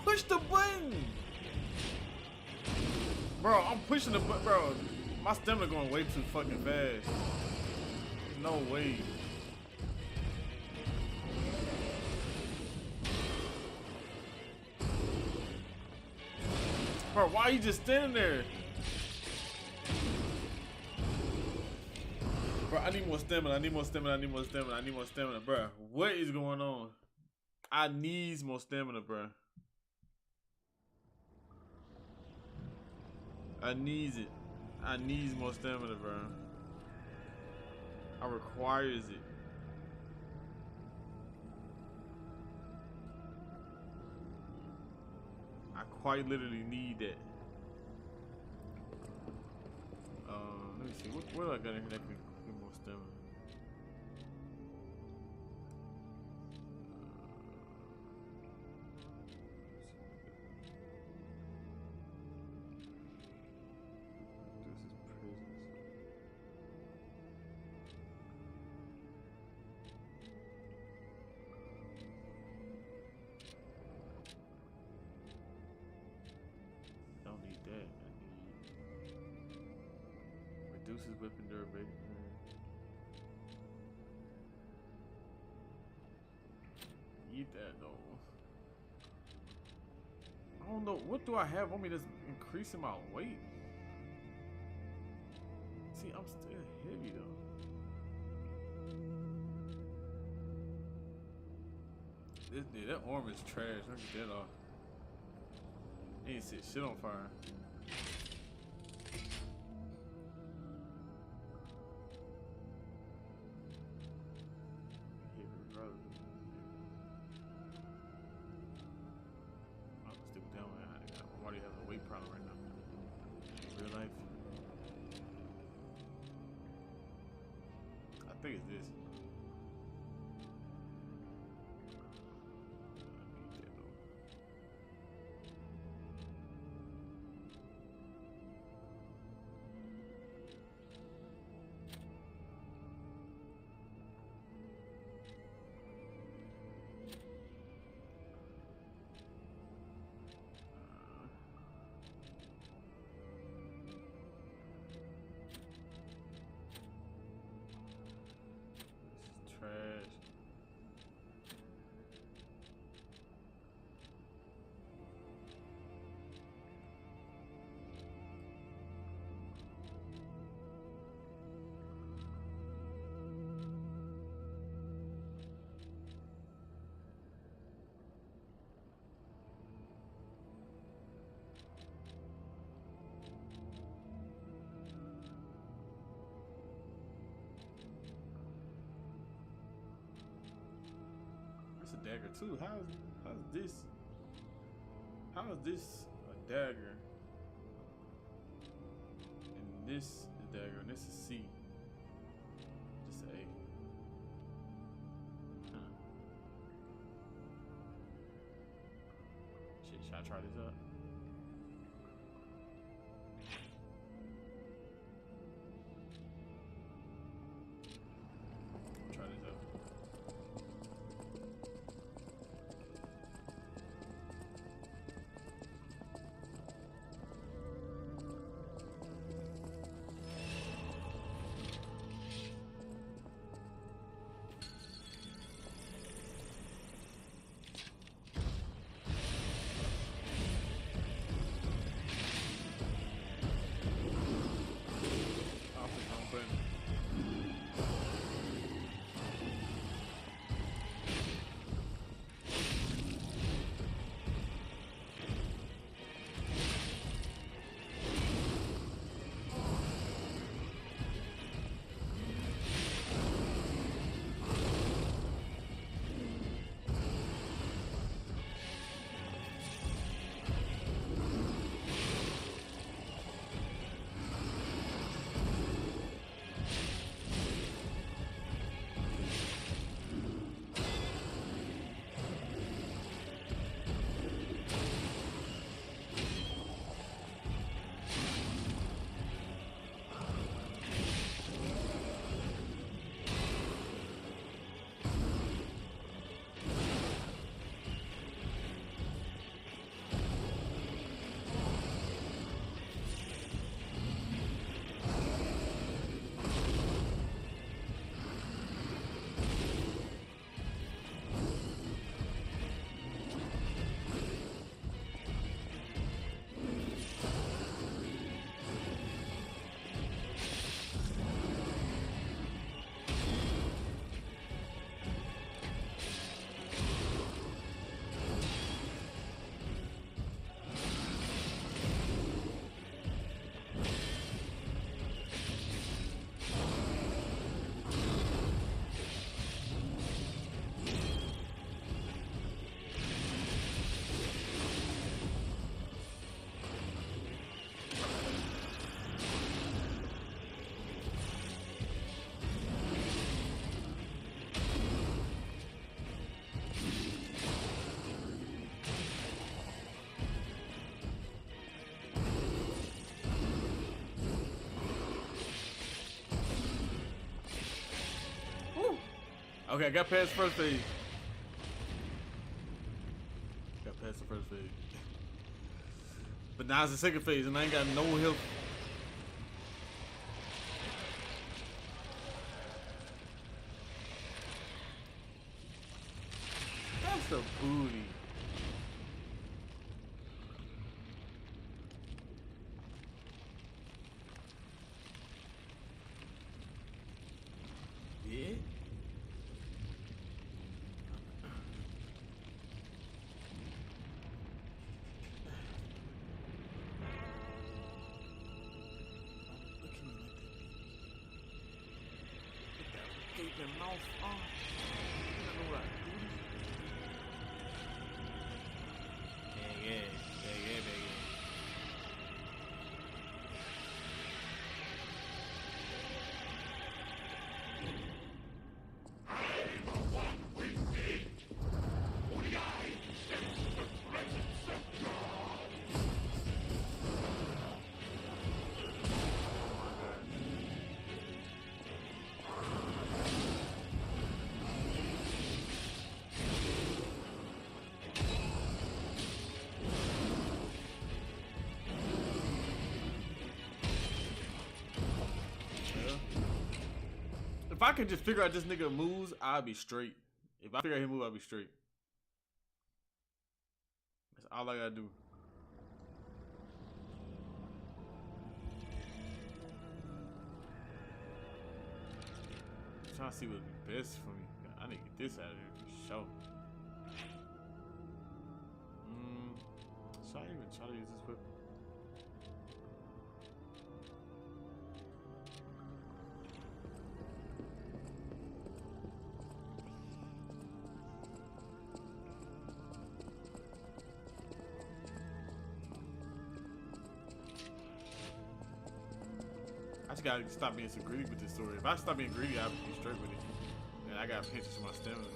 Push the button, bro. I'm pushing the button, bro. My stamina going way too fucking fast. No way. Bro, why are you just standing there? Bro, I need more stamina. I need more stamina. I need more stamina. I need more stamina, bro. What is going on? I need more stamina, bro. I needs it. I needs more stamina, bro. I requires it. I quite literally need that. Let me see. What do I got in here that can give more stamina? Reduces weapon durability. Eat that though. I don't know. What do I have on me that's increasing my weight? See, I'm still heavy though. That arm is trash. I can get that off. Ain't set shit on fire. I think it's this. dagger too. How is this a dagger? And this is a dagger, and this is C. Just A. Huh. Shit, should I try this out? Try this out. I'll click on button. Okay, I got past the first phase. Got past the first phase. But now it's the second phase and I ain't got no health. That's the booty. Yeah. Keep your mouth on. Yeah, baby. If I could just figure out this nigga moves, I'll be straight. If I figure out his move, I'll be straight. That's all I gotta do. I'm trying to see what would be best for me. I need to get this out of here for sure. Should I even try to use this weapon? just gotta stop being so greedy with this story. If I stop being greedy, I'll be straight with it. And I got pinches to my stamina.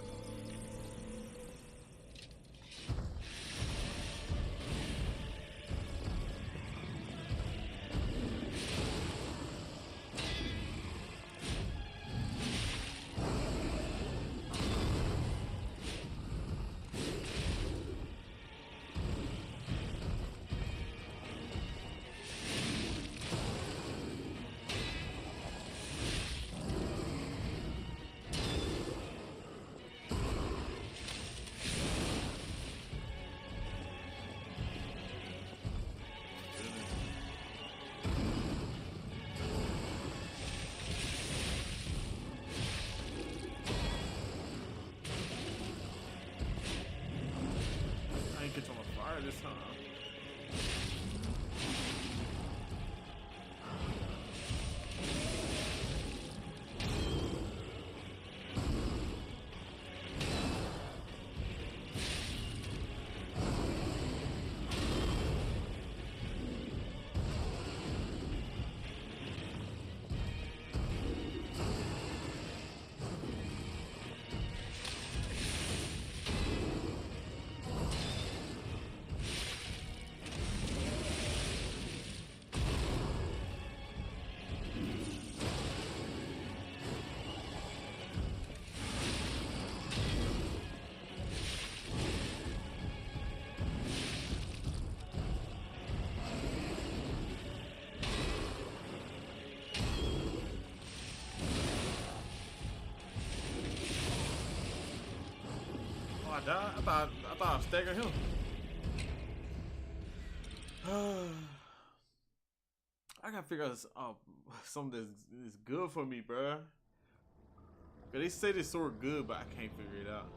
Gets on fire this time. I died? I thought I was staggering him. I gotta figure out something that's good for me, bruh. Cause they say this sword good, but I can't figure it out.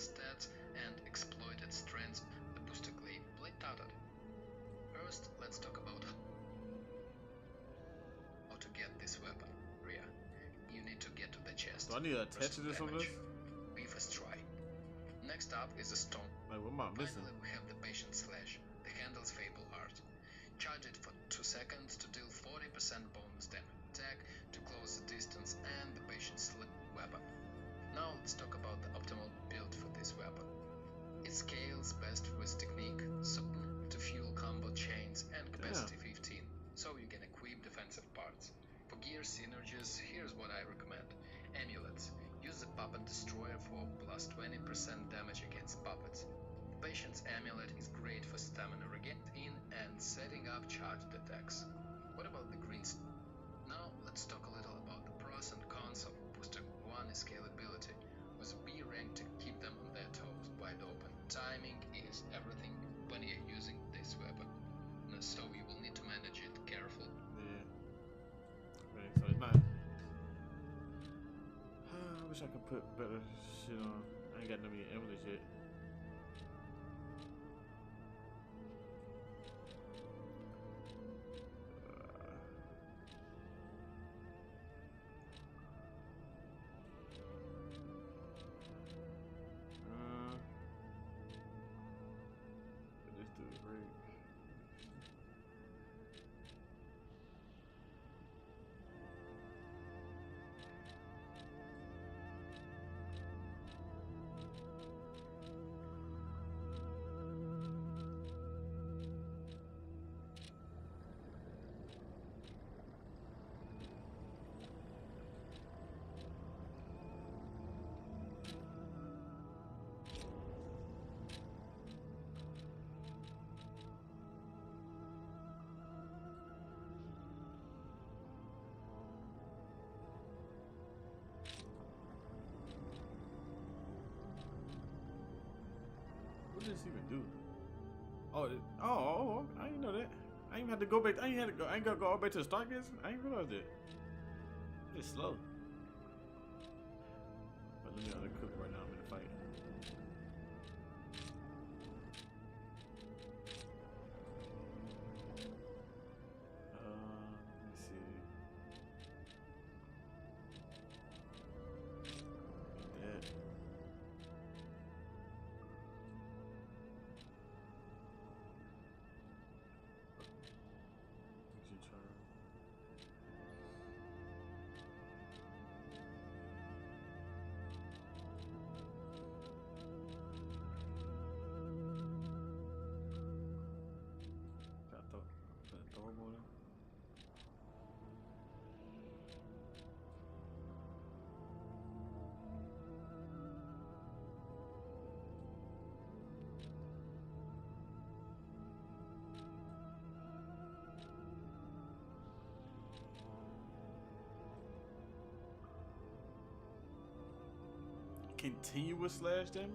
stats and exploited strengths the booster claim played touted. First, let's talk about how to get this weapon. Rhea, you need to get to the chest. Do I need to attach this on this? Be first try. Next up is a stone. Like, what am I missing? Finally, we have the patient slash, the handle's Fable Art. Charge it for 2 seconds to deal 40% bonus damage attack to close the distance and the patient's slip weapon. Now let's talk about the optimal build for this weapon. It scales best with technique to fuel combo chains and capacity 15, so you can equip defensive parts. For gear synergies, here's what I recommend. Amulets. Use the Puppet Destroyer for plus 20% damage against puppets. Patient's Amulet is great for stamina regain in and setting up charged attacks. What about the green? Now let's talk a little about the pros and cons of booster 1 is scalability, with B rank to keep them on their toes wide open. Timing is everything when you're using this weapon, so you will need to manage it carefully. Yeah. Okay, so it's not. I wish I could put better shit on. I ain't got no many amulets yet. This dude great. What does this even do? Oh, I didn't know that. I ain't had to go back. I ain't gotta go all the way to the start. Guys, I ain't realized it. It's slow. But let me undercook right now. I'm in the fight. Let me see. That. Continuous slash damage?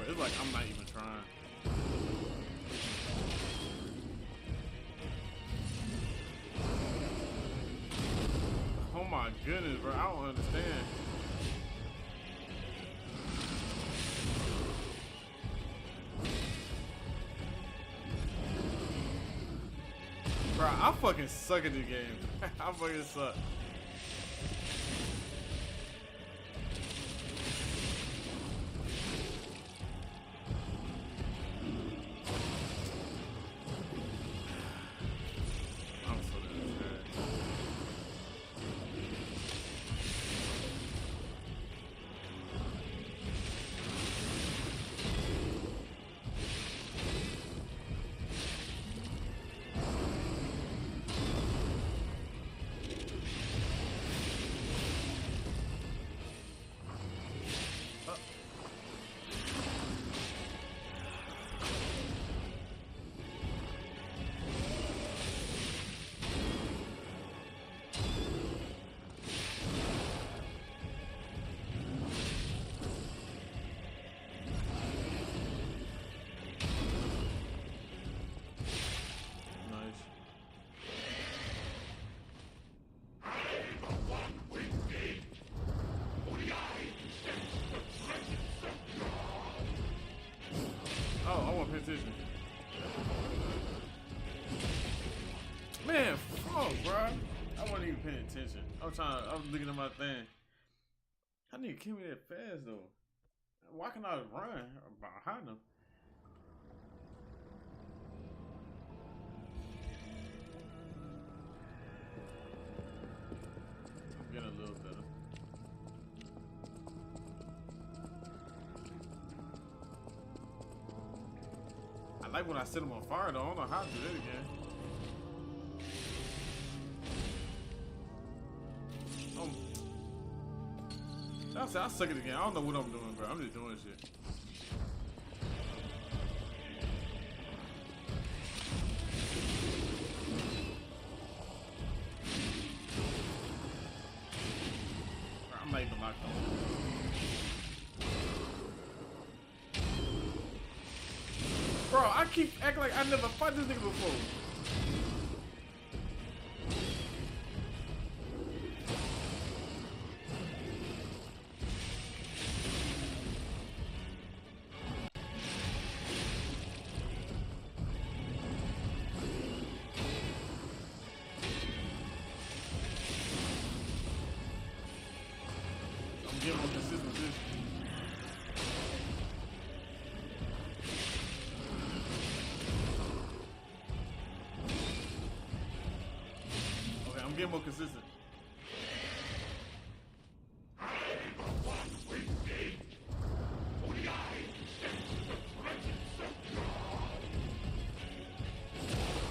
It's like I'm not even trying. Oh my goodness, bro. I don't understand. Bro, I fucking suck at this game. I fucking suck. Position. Man, fuck, bro. I wasn't even paying attention. I was looking at my thing. I need to kill me that fast though. Why can I run behind them? I'm getting a little better. I like when I set them on fire though. I don't know how to do that again. I suck it again. I don't know what I'm doing, bro. I'm just doing shit. Bro, I'm not even locked on. Bro, I keep acting like I never fought this nigga before. I'm giving him consistent position. get more consistent.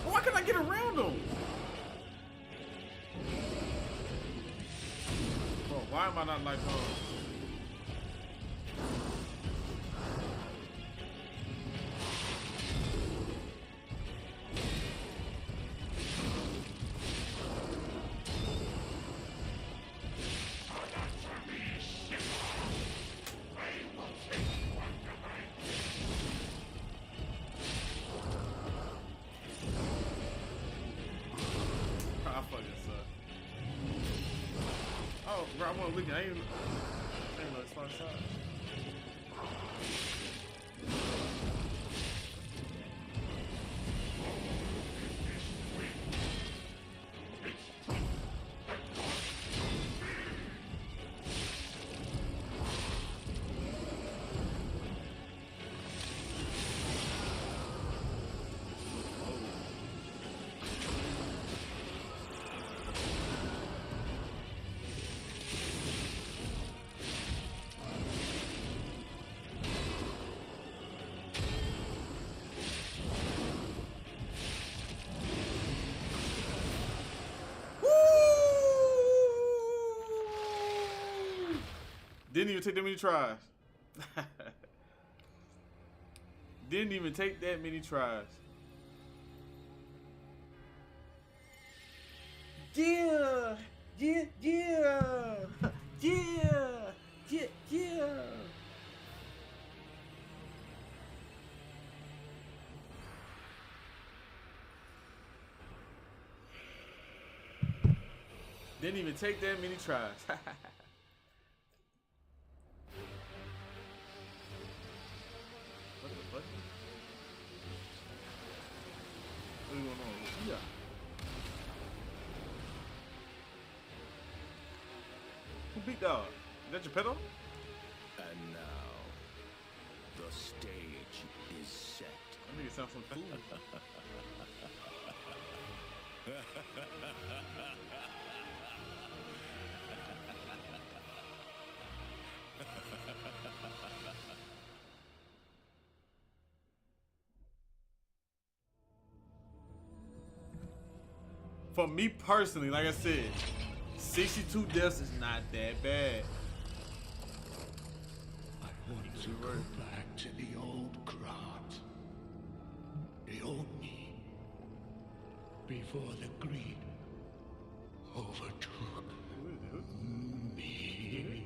Why can't I get around them? Bro, why am I not like bro, I want to look at it. I ain't no smart shot. Didn't even take that many tries. Didn't even take that many tries. Yeah! Yeah! Yeah! Yeah! Yeah! Yeah! Didn't even take that many tries. What the fuck? What's going on? Yeah. Who beat dog? Is that your pedal? And now, the stage is set. That nigga sounds some fool. For me personally, like I said, 62 deaths is not that bad. I want to go back to the old Grant. The old me. Before the greed overtook me.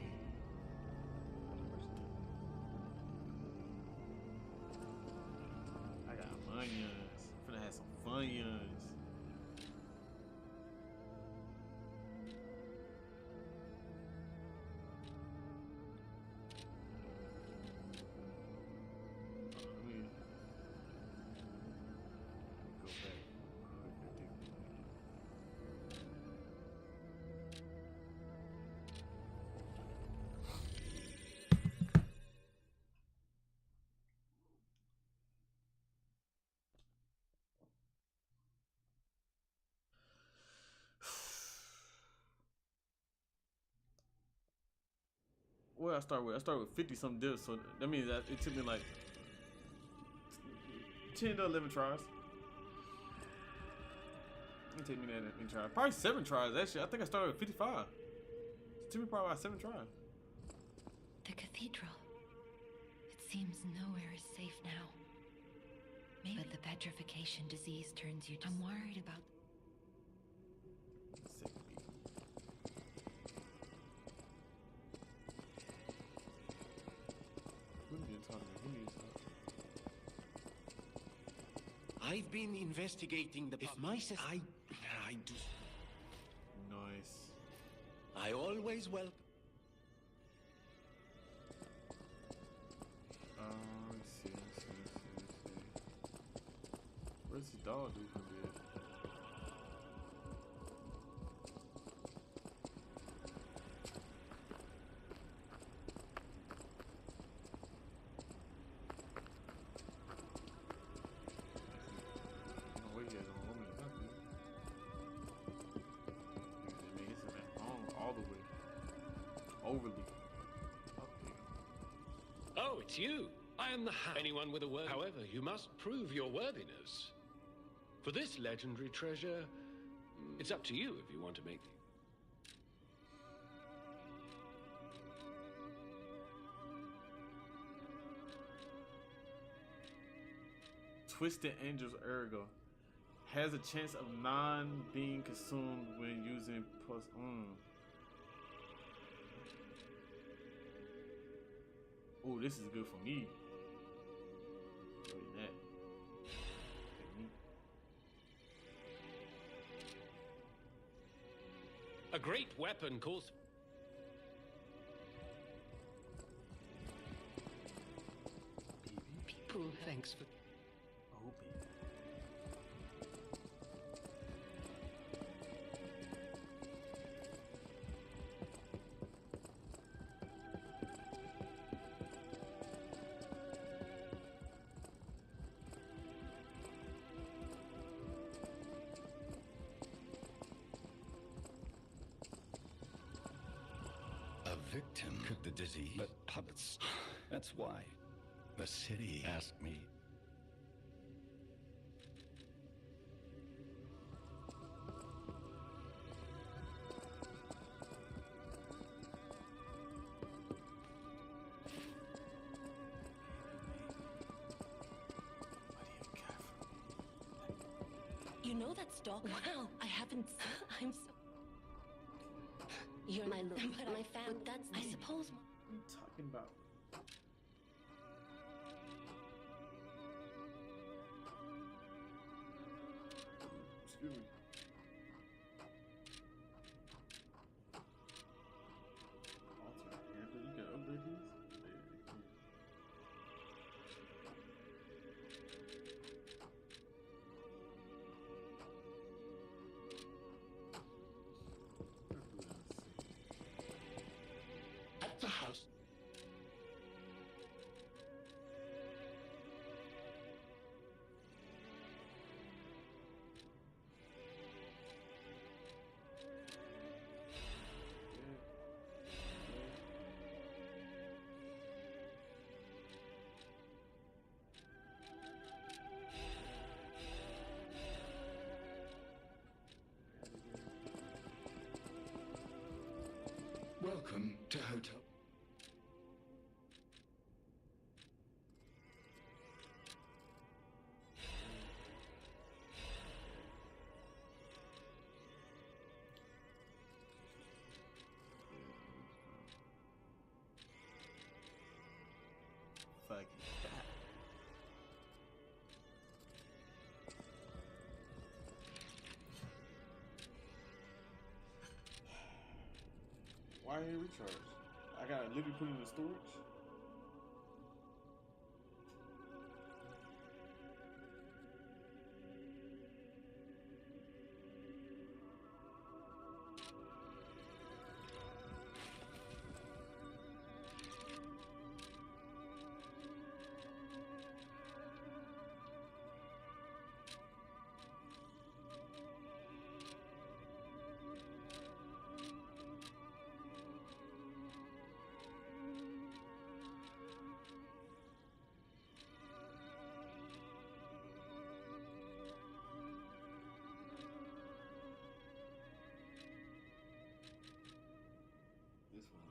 I got onions. I'm finna have some funyuns. What I start with? I start with 50 some dips, so that means that it took me like 10 to 11 tries. It take me that many tries. Probably 7 tries actually. I think I started with 55. It took me probably about 7 tries. The cathedral. It seems nowhere is safe now. Maybe the petrification disease turns you to... I'm worried about... I've been investigating the... If my sister... I do... Nice. I always welcome... Let's see. Where's the dog dude from there? overly. Oh, it's you. I am the hound. Anyone with a word. However, you must prove your worthiness. For this legendary treasure, it's up to you if you want to make. Twisted Angel's Ergo has a chance of non-being consumed when using plus. Oh, this is good for me. Look at that. A great weapon calls. People, thanks for. Oh, baby. A victim of the disease. But puppets. That's why the city asked me. You know that stalker? Wow, I haven't. I'm so. You're my look, but my family. But that's. I suppose. What are you talking about? Excuse me. You can upgrade these? At the house. Welcome to Hotel. Fuck that. Why ain't it recharged? I gotta literally put it in the storage. This one,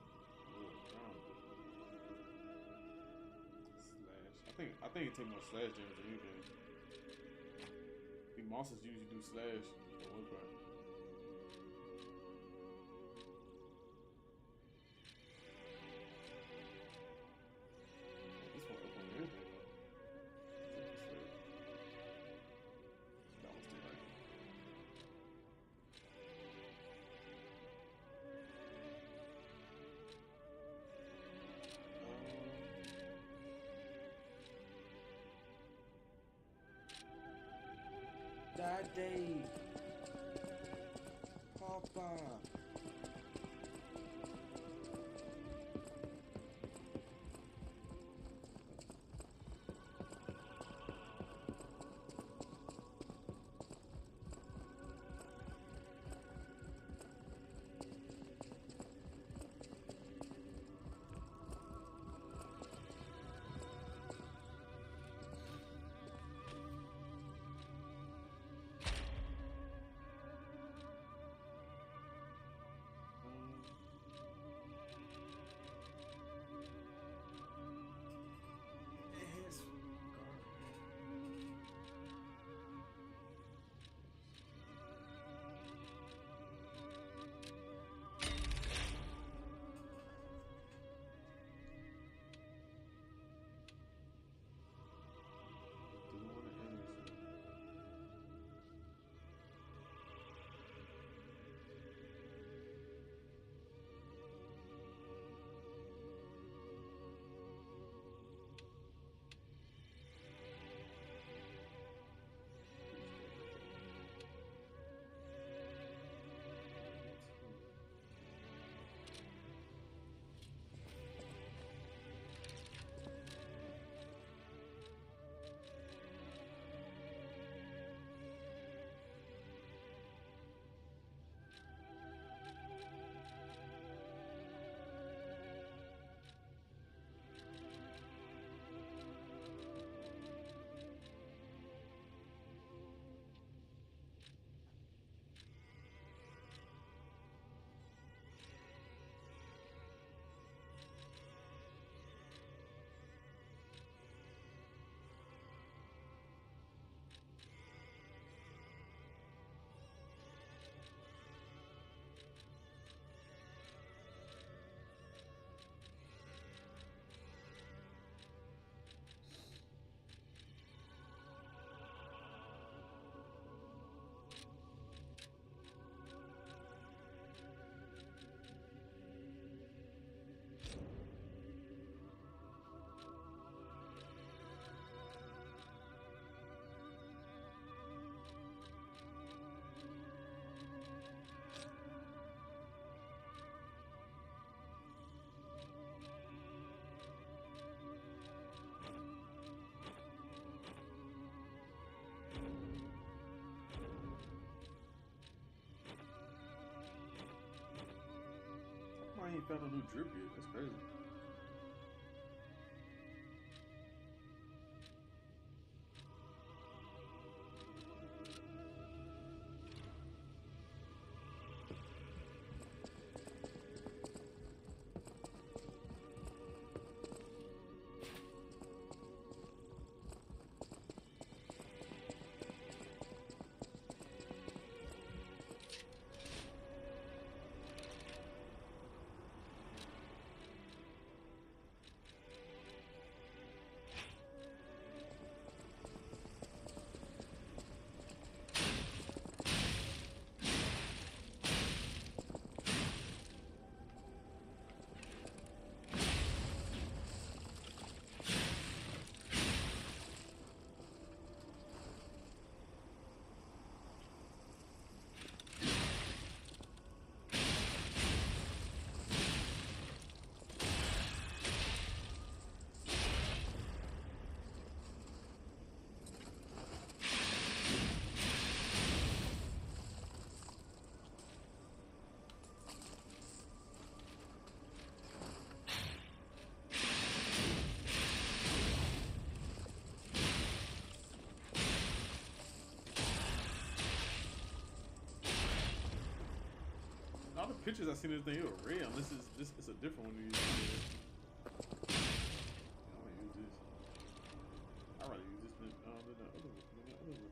slash. I think it take more slash damage than anything. The monsters usually do slash for one part. This one up on everything though. That one's too light. Daddy, Papa. found a new drip yet. That's crazy. All the pictures I seen of this thing, it was red. This is a different one to use. I'm gonna use this. I'd rather use this than the other one.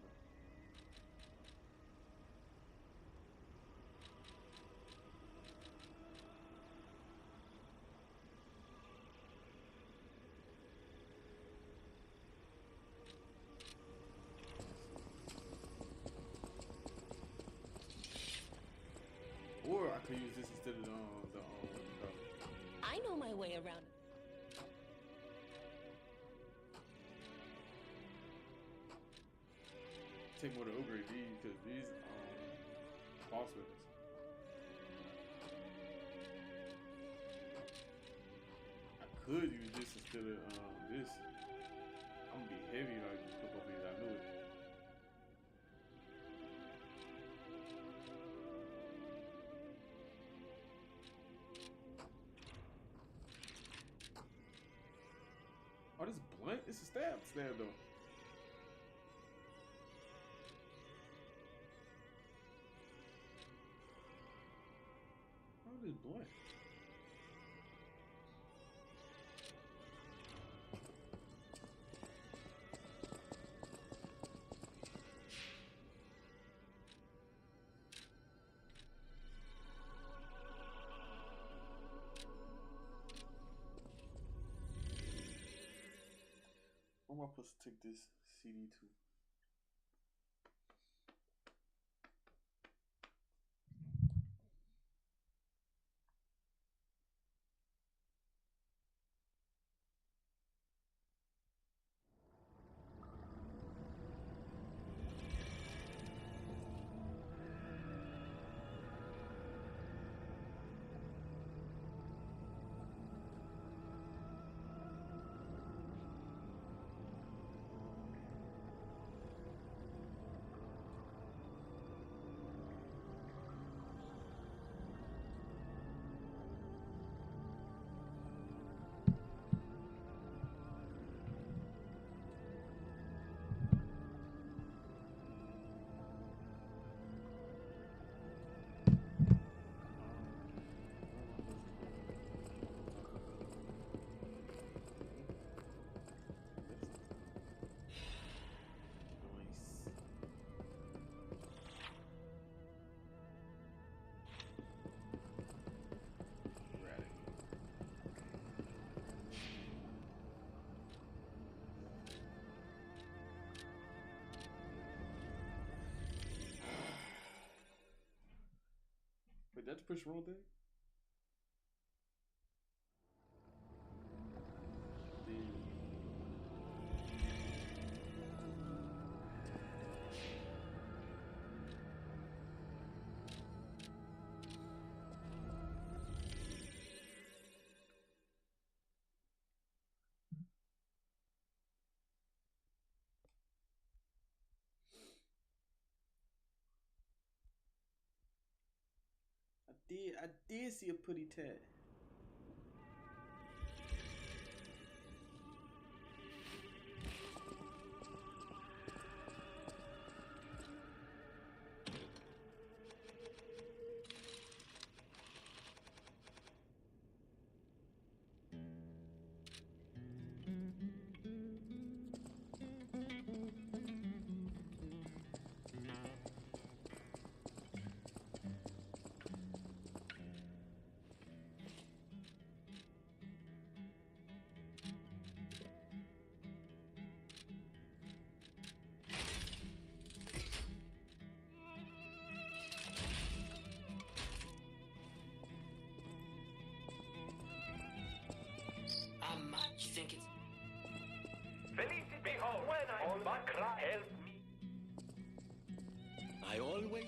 Or I could use this instead of the I know my way around. take more to upgrade these because these boss weapons. I could use this instead of this. I'm gonna be heavy like a couple of these. I knew it. Oh, this blunt? It's a stab though. Oh, this blunt. Where am I supposed to take this CD to? Wait, that's push wrong thing? I did see a putty tat. I always...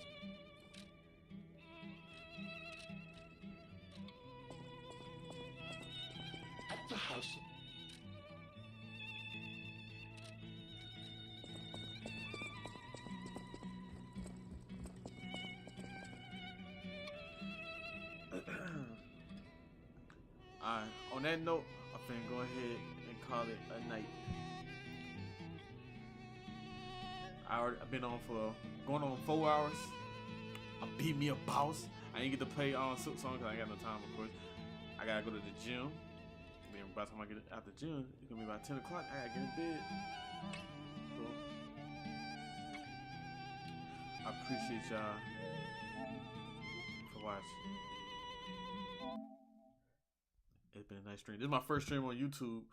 At the house... Alright, on that note, I'm finna go ahead and call it a night. I've been on for going on 4 hours. I beat me a boss. I didn't get to play on Silksong because I ain't got no time, of course. I gotta go to the gym. Then by the time I get out the gym, it's gonna be about 10 o'clock. I gotta get in bed. So, I appreciate y'all for watching. It's been a nice stream. This is my first stream on YouTube.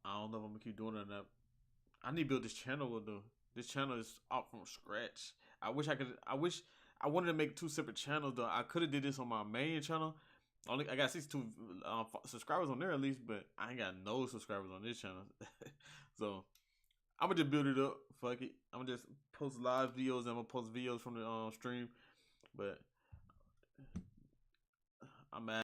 I don't know if I'm gonna keep doing it or not. I need to build this channel though. This channel is out from scratch. I wish I wanted to make 2 separate channels though. I could have did this on my main channel. I got 62 subscribers on there at least, but I ain't got no subscribers on this channel. So I'm gonna just build it up. Fuck it. I'm gonna just post live videos. And I'm gonna post videos from the stream. But I'm mad.